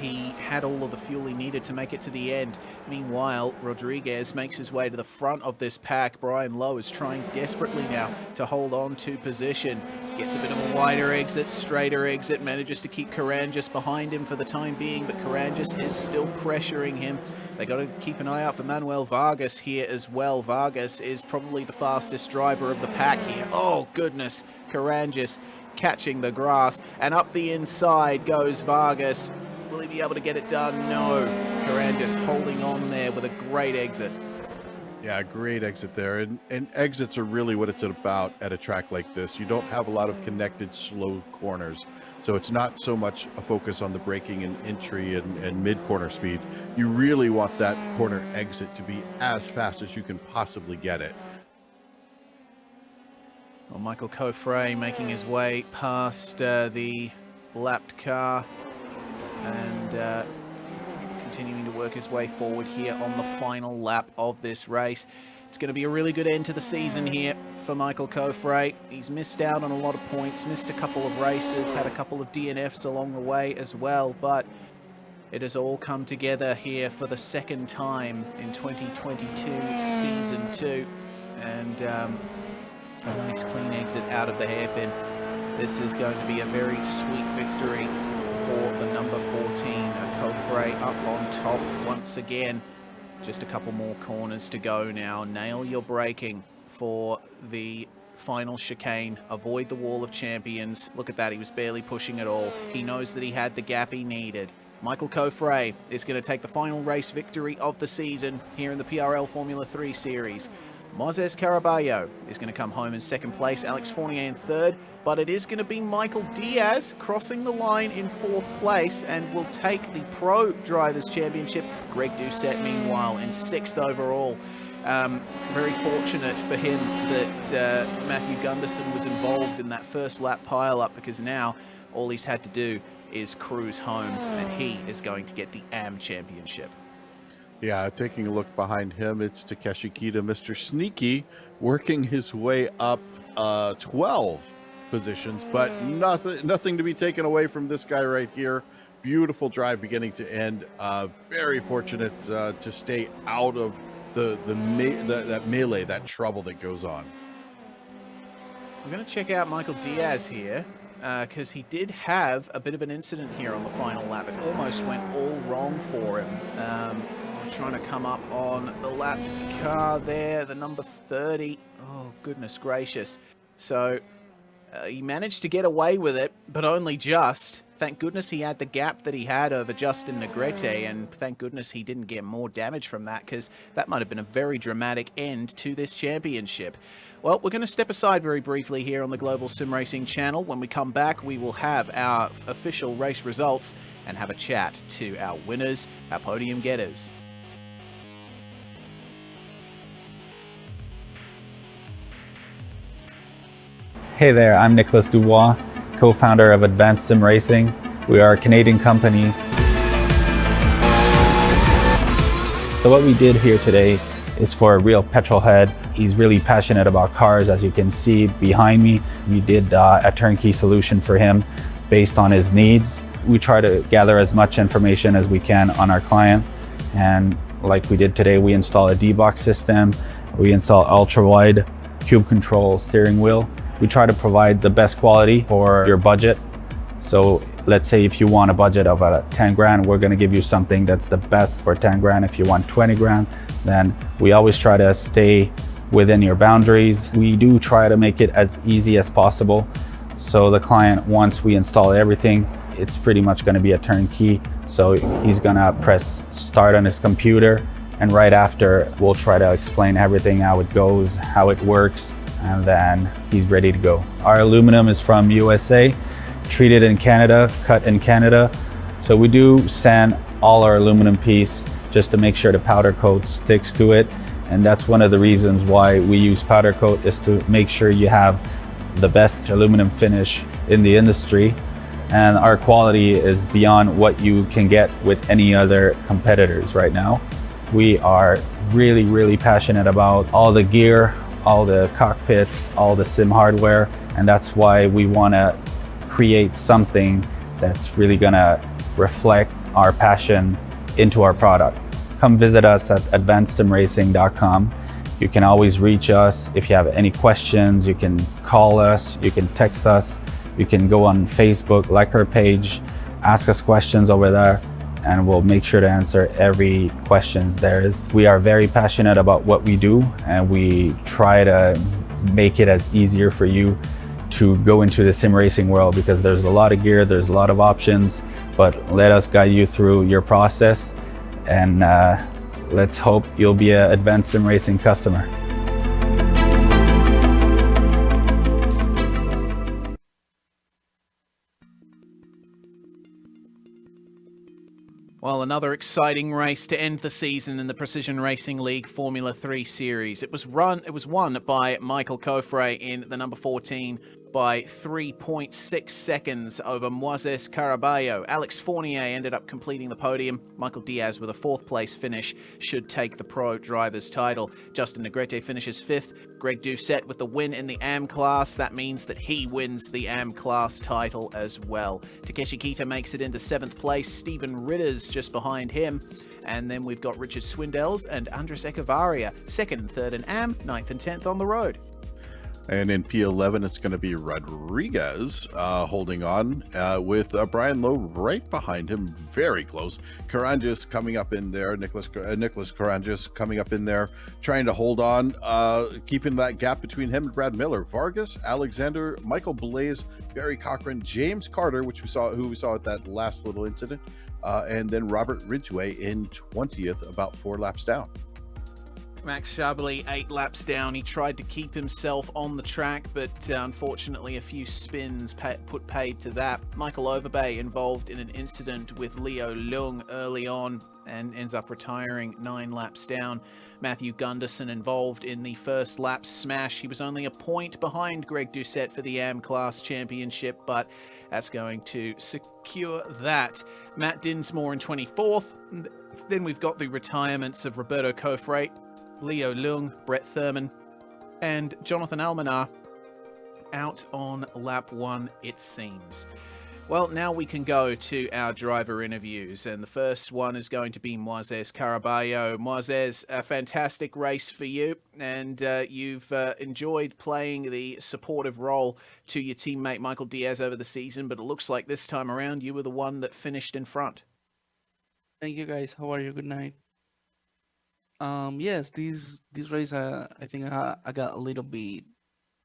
he had all of the fuel he needed to make it to the end. Meanwhile, Rodriguez makes his way to the front of this pack. Brian Lowe is trying desperately now to hold on to position. Gets a bit of a wider exit, straighter exit, manages to keep Karangis behind him for the time being, but Karangis is still pressuring him. They got to keep an eye out for Manuel Vargas here as well. Vargas is probably the fastest driver of the pack here. Oh, goodness. Karangis catching the grass, and up the inside goes Vargas. Will he be able to get it done? No. Karangis holding on there with a great exit. Yeah, great exit there. And exits are really what it's about at a track like this. You don't have a lot of connected slow corners. So it's not so much a focus on the braking and entry and mid-corner speed. You really want that corner exit to be as fast as you can possibly get it. Well, Michael Coffray making his way past the lapped car and continuing to work his way forward here on the final lap of this race. It's going to be a really good end to the season here for Michael Coffray. He's missed out on a lot of points, missed a couple of races, had a couple of DNFs along the way as well, but it has all come together here for the second time in 2022 Season 2. And a nice clean exit out of the hairpin. This is going to be a very sweet victory for the number 14. Coffray up on top once again. Just a couple more corners to go now. Nail your braking for the final chicane. Avoid the wall of champions. Look at that, he was barely pushing at all. He knows that he had the gap he needed. Michael Coffray is going to take the final race victory of the season here in the PRL Formula 3 Series. Moises Caraballo is going to come home in second place, Alex Fournier in third, but it is going to be Michael Diaz crossing the line in fourth place and will take the Pro Drivers' Championship. Greg Doucette, meanwhile, in sixth overall. Very fortunate for him that Matthew Gunderson was involved in that first lap pile-up, because now all he's had to do is cruise home, and he is going to get the AM Championship. Yeah, taking a look behind him, it's Takeshi Kita, Mr. Sneaky, working his way up 12 positions, but nothing to be taken away from this guy right here. Beautiful drive beginning to end. Very fortunate to stay out of that melee, that trouble that goes on. We're going to check out Michael Diaz here, because he did have a bit of an incident here on the final lap. It almost went all wrong for him. Trying to come up on the lapped car there, the number 30. Oh, goodness gracious. So he managed to get away with it, but only just. Thank goodness he had the gap that he had over Justin Negrete, and thank goodness he didn't get more damage from that, because that might have been a very dramatic end to this championship. Well, we're going to step aside very briefly here on the Global Sim Racing channel. When we come back, we will have our official race results and have a chat to our winners, our podium getters. Hey there, I'm Nicholas Dubois, co-founder of Advanced Sim Racing. We are a Canadian company So what we did here today is for a real petrol head. He's really passionate about cars, as you can see behind me. We did a turnkey solution for him based on his needs. We try to gather as much information as we can on our client, and like we did today, we install a D-box system, we install ultra-wide cube control steering wheel. We try to provide the best quality for your budget. So let's say if you want a budget of 10 grand, we're gonna give you something that's the best for 10 grand. If you want 20 grand, then we always try to stay within your boundaries. We do try to make it as easy as possible. So the client, once we install everything, it's pretty much gonna be a turnkey. So he's gonna press start on his computer, and right after we'll try to explain everything, how it goes, how it works, and then he's ready to go. Our aluminum is from USA, treated in Canada, cut in Canada. So we do sand all our aluminum piece just to make sure the powder coat sticks to it. And that's one of the reasons why we use powder coat, is to make sure you have the best aluminum finish in the industry. And our quality is beyond what you can get with any other competitors right now. We are really, really passionate about all the gear, all the cockpits, all the sim hardware, and that's why we want to create something that's really going to reflect our passion into our product. Come visit us at advancedsimracing.com. You can always reach us if you have any questions. You can call us, you can text us, you can go on Facebook, like our page, ask us questions over there, and we'll make sure to answer every questions there is. We are very passionate about what we do, and we try to make it as easier for you to go into the sim racing world, because there's a lot of gear, there's a lot of options, but let us guide you through your process, and let's hope you'll be an Advanced Sim Racing customer. Well, another exciting race to end the season in the Precision Racing League Formula 3 Series. It was won by Michael Coffre in the number 14 by 3.6 seconds over Moises Caraballo. Alex Fournier ended up completing the podium. Michael Diaz with a 4th place finish should take the Pro Drivers title. Justin Negrete finishes 5th. Greg Doucette with the win in the AM class. That means that he wins the AM class title as well. Takeshi Kita makes it into 7th place. Stephen Ritter's just behind him. And then we've got Richard Swindells and Andres Echevarria, 2nd and 3rd in AM, 9th and 10th on the road. And in P11, it's going to be Rodriguez holding on with Brian Lowe right behind him, very close. Caranjas coming up in there, Nicholas Caranjas coming up in there, trying to hold on, keeping that gap between him and Brad Miller. Vargas, Alexander, Michael Blaze, Barry Cochran, James Carter, who we saw at that last little incident, and then Robert Ridgway in 20th, about 4 laps down. Max Chablis 8 laps down. He tried to keep himself on the track, but unfortunately a few spins put paid to that. Michael Overbay involved in an incident with Leo Leung early on and ends up retiring 9 laps down. Matthew Gunderson involved in the first lap smash. He was only a point behind Greg Doucette for the AM Class Championship, but that's going to secure that. Matt Dinsmore in 24th. Then we've got the retirements of Roberto Coffre, Leo Leung, Brett Thurman, and Jonathan Almanar out on lap 1, it seems. Well, now we can go to our driver interviews, and the first one is going to be Moises Caraballo. Moises, a fantastic race for you, and you've enjoyed playing the supportive role to your teammate Michael Diaz over the season, but it looks like this time around you were the one that finished in front. Thank you, guys. How are you? Good night. Yes, this race, I think I got a little bit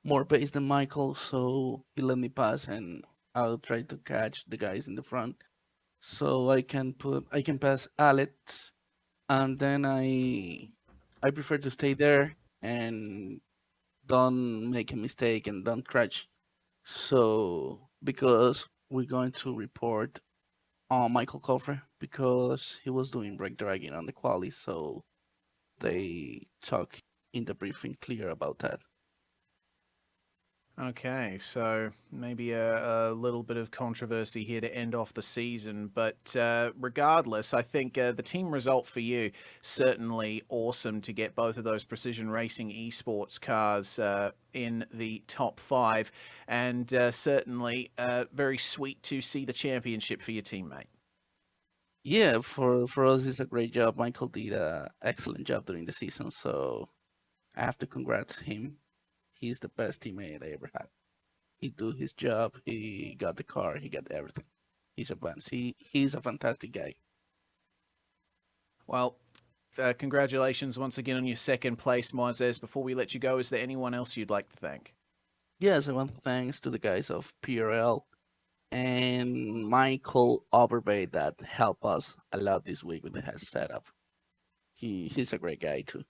more pace than Michael, so he let me pass, and I'll try to catch the guys in the front, so I can pass Alex, and then I prefer to stay there and don't make a mistake and don't crash. So because we're going to report on Michael Coffre because he was doing brake dragging on the quali, so they talk in the briefing clear about that. Okay, so maybe a little bit of controversy here to end off the season, but regardless, I think the team result for you, certainly awesome to get both of those precision racing esports cars in the top 5, and certainly very sweet to see the championship for your teammate. Yeah, for us, it's a great job. Michael did an excellent job during the season, so I have to congrats him. He's the best teammate I ever had. He do his job. He got the car. He got everything. He's a fantastic guy. Well, congratulations once again on your second place, Moises. Before we let you go, is there anyone else you'd like to thank? Yes, I want to thanks to the guys of PRL and Michael Overbay that helped us a lot this week with the setup. He's a great guy too.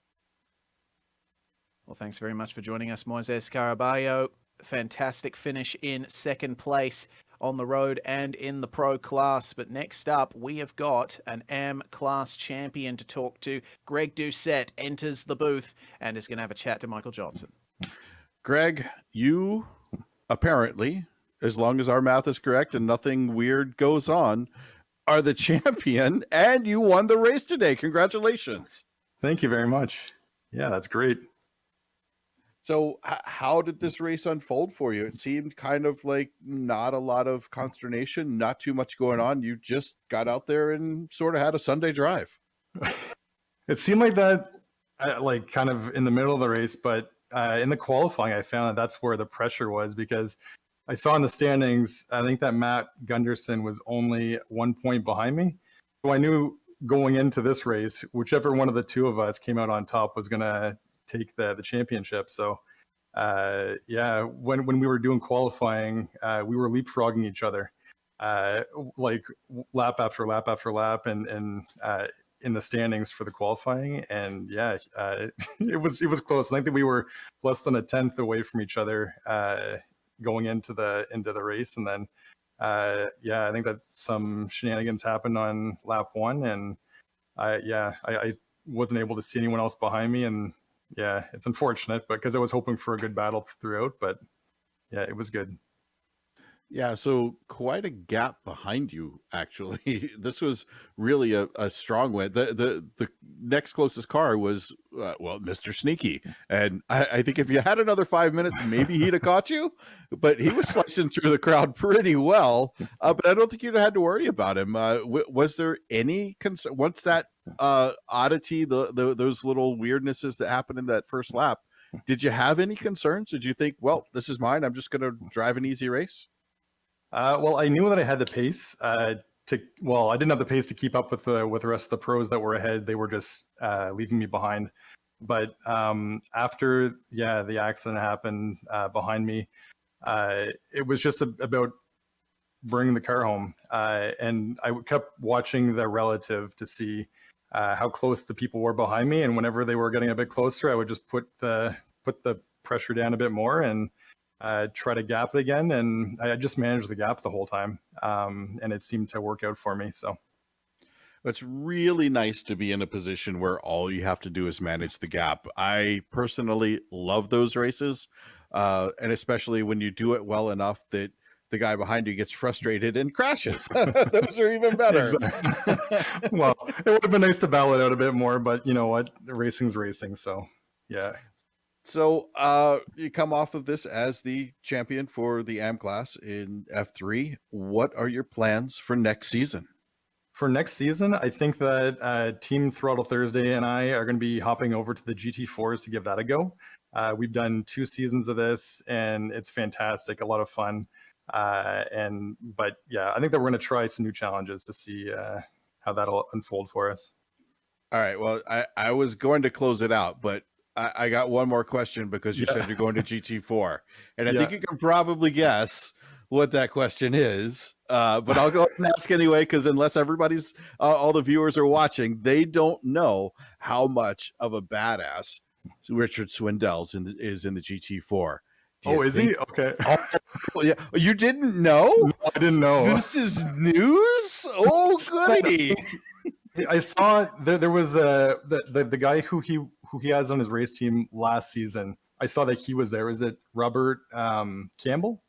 Well, thanks very much for joining us, Moises Caraballo. Fantastic finish in second place on the road and in the pro class. But next up, we have got an AM class champion to talk to. Greg Doucette enters the booth and is going to have a chat to Michael Johnson. Greg, you apparently, as long as our math is correct and nothing weird goes on, are the champion, and you won the race today. Congratulations. Thank you very much. Yeah, that's great. So how did this race unfold for you? It seemed kind of like not a lot of consternation, not too much going on. You just got out there and sort of had a Sunday drive. It seemed like that, like kind of in the middle of the race, but in the qualifying, I found that that's where the pressure was, because I saw in the standings, I think that Matt Gunderson was only 1 point behind me. So I knew going into this race, whichever one of the two of us came out on top was going to take the championship. So yeah, when we were doing qualifying, we were leapfrogging each other, like lap after lap after lap, and in the standings for the qualifying. And yeah, it was close. I think that we were less than a tenth away from each other going into the race. And then yeah, I think that some shenanigans happened on lap 1, and I wasn't able to see anyone else behind me. And yeah, it's unfortunate, but because I was hoping for a good battle throughout, but yeah, it was good. Yeah, so quite a gap behind you, actually. This was really a strong win. The next closest car was, well, Mr. Sneaky. And I think if you had another 5 minutes, maybe he'd have caught you. But he was slicing through the crowd pretty well. But I don't think you'd have had to worry about him. Was there any concern once that oddity, those little weirdnesses that happened in that first lap? Did you have any concerns? Did you think, well, this is mine, I'm just going to drive an easy race? Well, I knew that I had the pace I didn't have the pace to keep up with the rest of the pros that were ahead. They were just leaving me behind. But after the accident happened behind me, it was just about bringing the car home. And I kept watching the relative to see how close the people were behind me. And whenever they were getting a bit closer, I would just put the pressure down a bit more and try to gap it again. And I just managed the gap the whole time. And it seemed to work out for me. So it's really nice to be in a position where all you have to do is manage the gap. I personally love those races. And especially when you do it well enough that the guy behind you gets frustrated and crashes. Those are even better. Exactly. Well, it would have been nice to battle it out a bit more, but you know what? Racing's racing. So yeah. So you come off of this as the champion for the AM class in F3. What are your plans for next season? For next season, I think that Team Throttle Thursday and I are going to be hopping over to the GT4s to give that a go. We've done 2 seasons of this, and it's fantastic, a lot of fun. But yeah, I think that we're going to try some new challenges to see how that'll unfold for us. All right. Well, I was going to close it out, but I got one more question because you said you're going to GT4, and I think you can probably guess what that question is. But I'll go ahead and ask anyway, because unless everybody's, all the viewers are watching, they don't know how much of a badass Richard Swindell's is in the GT4. Oh, is he? Okay. Oh, yeah. You didn't know? No, I didn't know. This is news? Oh, goody. I saw there was the guy who he has on his race team last season. I saw that he was there. Is it Robert Campbell?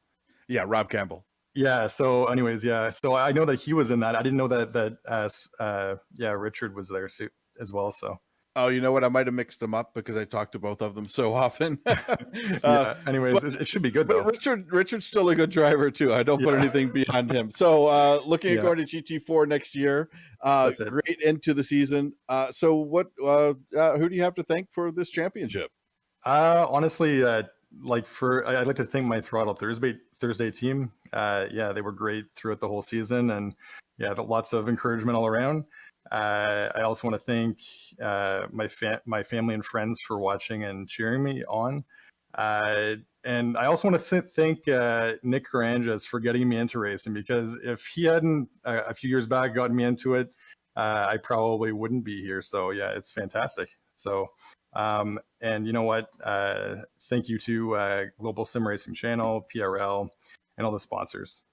Yeah, Rob Campbell. Yeah. So, anyways, yeah. So I know that he was in that. I didn't know that Richard was there as well. So. Oh, you know what? I might have mixed them up because I talk to both of them so often. Anyways, it should be good though. Richard's still a good driver too. I don't put anything beyond him. So looking at going to GT4 next year. Great end to the season. So what? Who do you have to thank for this championship? Honestly, I'd like to thank my Throttle Thursday team. They were great throughout the whole season, and lots of encouragement all around. I also want to thank my family and friends for watching and cheering me on. And I also want to thank Nick Caranjas for getting me into racing, because if he hadn't a few years back gotten me into it, I probably wouldn't be here. So yeah, it's fantastic. So and you know what? Thank you to Global Sim Racing Channel, PRL, and all the sponsors.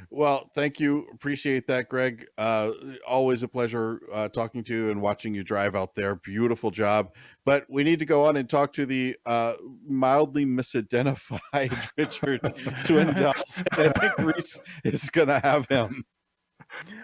Well, thank you. Appreciate that, Greg. Always a pleasure talking to you and watching you drive out there. Beautiful job. But we need to go on and talk to the mildly misidentified Richard Swindell. I think Reese is going to have him.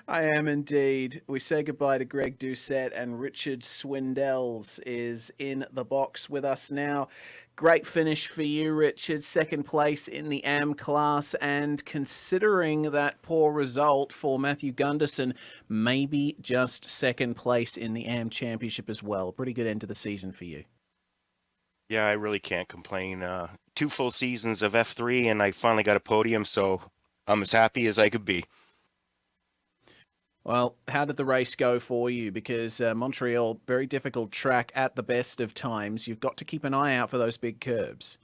I am indeed. We say goodbye to Greg Doucette, and Richard Swindells is in the box with us now. Great finish for you, Richard. Second place in the AM class, and considering that poor result for Matthew Gunderson, maybe just second place in the AM championship as well. Pretty good end to the season for you. Yeah, I really can't complain. 2 full seasons of F3, and I finally got a podium, so I'm as happy as I could be. Well, how did the race go for you? Because Montreal, very difficult track at the best of times. You've got to keep an eye out for those big curbs.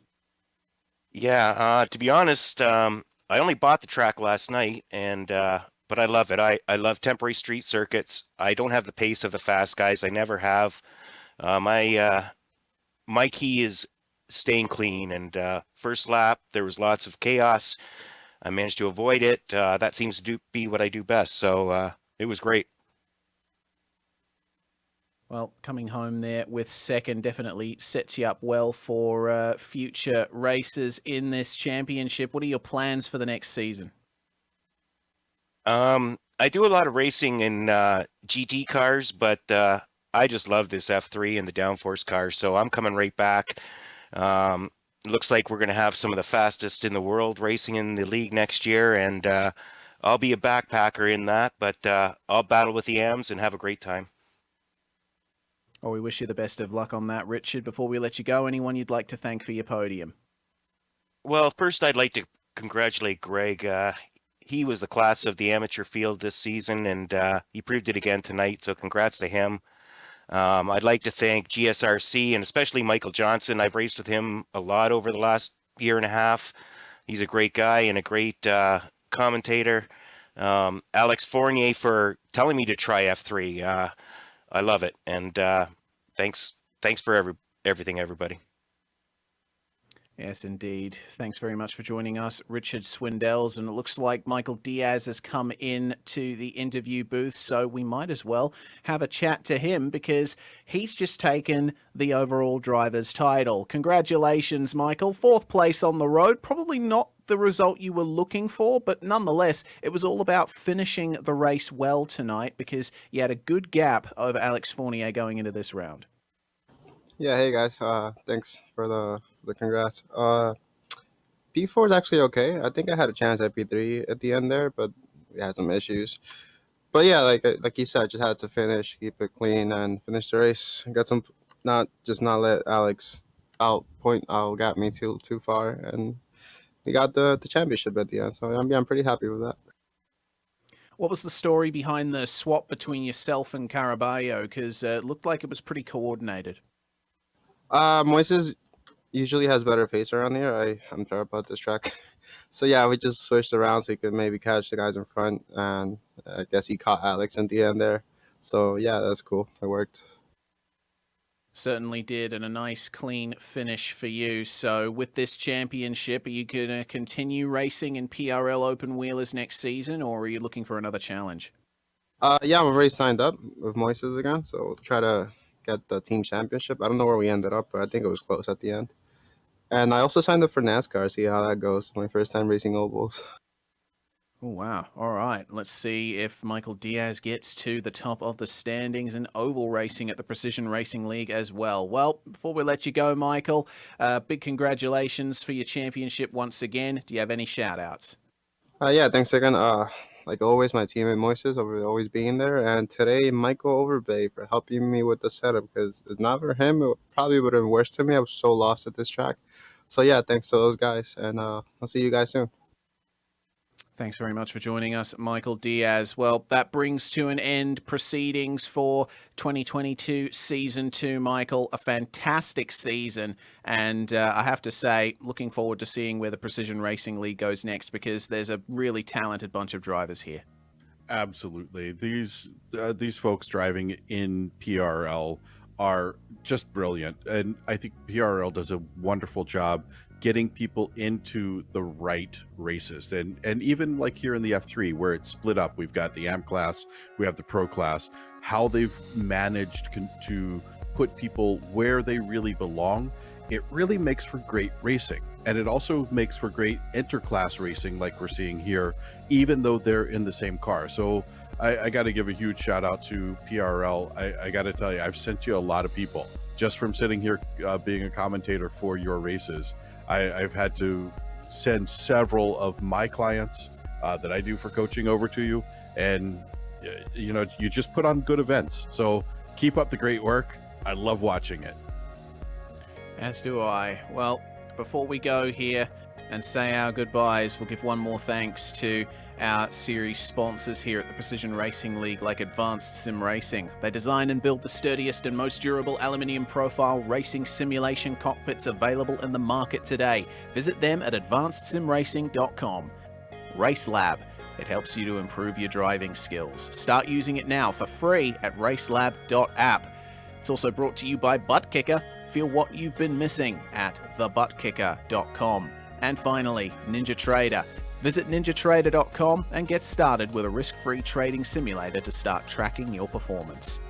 Yeah, to be honest, I only bought the track last night, and but I love it. I love temporary street circuits. I don't have the pace of the fast guys. I never have. My key is staying clean, and first lap, there was lots of chaos. I managed to avoid it. That seems to be what I do best, so it was great. Well, coming home there with second definitely sets you up well for future races in this championship. What are your plans for the next season? I do a lot of racing in GT cars, but I just love this F3 and the downforce cars, so I'm coming right back. Looks like we're going to have some of the fastest in the world racing in the league next year, and I'll be a backpacker in that, but I'll battle with the AMs and have a great time. Well, we wish you the best of luck on that, Richard. Before we let you go, anyone you'd like to thank for your podium? Well, first I'd like to congratulate Greg. He was the class of the amateur field this season, and he proved it again tonight, so congrats to him. I'd like to thank GSRC and especially Michael Johnson. I've raced with him a lot over the last year and a half. He's a great guy and a great commentator. Alex Fournier for telling me to try F3. I love it, and thanks for everything, everybody. Yes, indeed. Thanks very much for joining us, Richard Swindells. And it looks like Michael Diaz has come in to the interview booth, so we might as well have a chat to him because he's just taken the overall driver's title. Congratulations, Michael. 4th place on the road. Probably not the result you were looking for, but nonetheless, it was all about finishing the race well tonight because you had a good gap over Alex Fournier going into this round. Yeah, hey guys. Thanks for the congrats. P4 is actually okay. I think I had a chance at P3 at the end there, but we had some issues. But yeah, like you said, just had to finish, keep it clean, and finish the race. Got some, not let Alex outgap me too far, and we got the championship at the end. So I'm pretty happy with that. What was the story behind the swap between yourself and Caraballo? Because it looked like it was pretty coordinated. Moises usually has better pace around here. I'm sure about this track. So yeah, we just switched around so he could maybe catch the guys in front, and I guess he caught Alex at the end there. So yeah, that's cool. It worked. Certainly did, and a nice clean finish for you. So with this championship, are you going to continue racing in PRL open wheelers next season, or are you looking for another challenge? Yeah, I'm already signed up with Moises again, so we'll try to get the team championship. I don't know where we ended up, but I think it was close at the end. And I also signed up for NASCAR, see how that goes. My first time racing ovals. Oh, wow. All right. Let's see if Michael Diaz gets to the top of the standings in oval racing at the Precision Racing League as well. Well, before we let you go, Michael, big congratulations for your championship once again. Do you have any shout-outs? Yeah, thanks again. Like always, my teammate Moises over always being there. And today, Michael Overbay for helping me with the setup, because it's not for him, it probably would have been worse to me. I was so lost at this track. So yeah, thanks to those guys. And I'll see you guys soon. Thanks very much for joining us, Michael Diaz. Well, that brings to an end proceedings for 2022 Season 2, Michael. A fantastic season. And I have to say, looking forward to seeing where the Precision Racing League goes next, because there's a really talented bunch of drivers here. Absolutely. These folks driving in PRL are just brilliant. And I think PRL does a wonderful job getting people into the right races. And even like here in the F3, where it's split up, we've got the AMP class, we have the Pro class, how they've managed to put people where they really belong, it really makes for great racing. And it also makes for great interclass racing like we're seeing here, even though they're in the same car. So I got to give a huge shout out to PRL. I got to tell you, I've sent you a lot of people just from sitting here being a commentator for your races. I've had to send several of my clients that I do for coaching over to you. And, you know, you just put on good events. So keep up the great work. I love watching it. As do I. Well, before we go here and say our goodbyes, we'll give one more thanks to our series sponsors here at the Precision Racing League, like Advanced Sim Racing. They design and build the sturdiest and most durable aluminium profile racing simulation cockpits available in the market today. Visit them at advancedsimracing.com. RaceLab. It helps you to improve your driving skills. Start using it now for free at racelab.app. It's also brought to you by ButtKicker. Feel what you've been missing at thebutkicker.com. And finally, NinjaTrader. Visit NinjaTrader.com and get started with a risk-free trading simulator to start tracking your performance.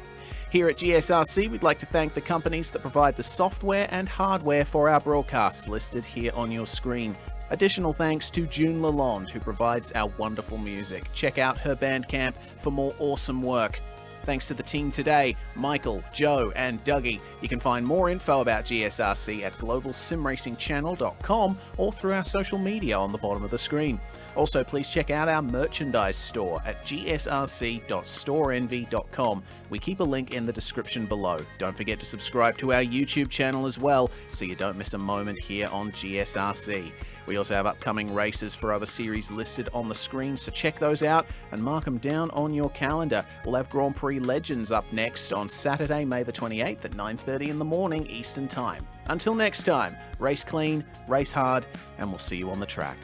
Here at GSRC, we'd like to thank the companies that provide the software and hardware for our broadcasts listed here on your screen. Additional thanks to June Lalonde, who provides our wonderful music. Check out her Bandcamp for more awesome work. Thanks to the team today, Michael, Joe, and Dougie. You can find more info about GSRC at globalsimracingchannel.com or through our social media on the bottom of the screen. Also, please check out our merchandise store at gsrc.storeenvy.com. We keep a link in the description below. Don't forget to subscribe to our YouTube channel as well, so you don't miss a moment here on GSRC. We also have upcoming races for other series listed on the screen, so check those out and mark them down on your calendar. We'll have Grand Prix Legends up next on Saturday, May the 28th at 9:30 in the morning Eastern Time. Until next time, race clean, race hard, and we'll see you on the track.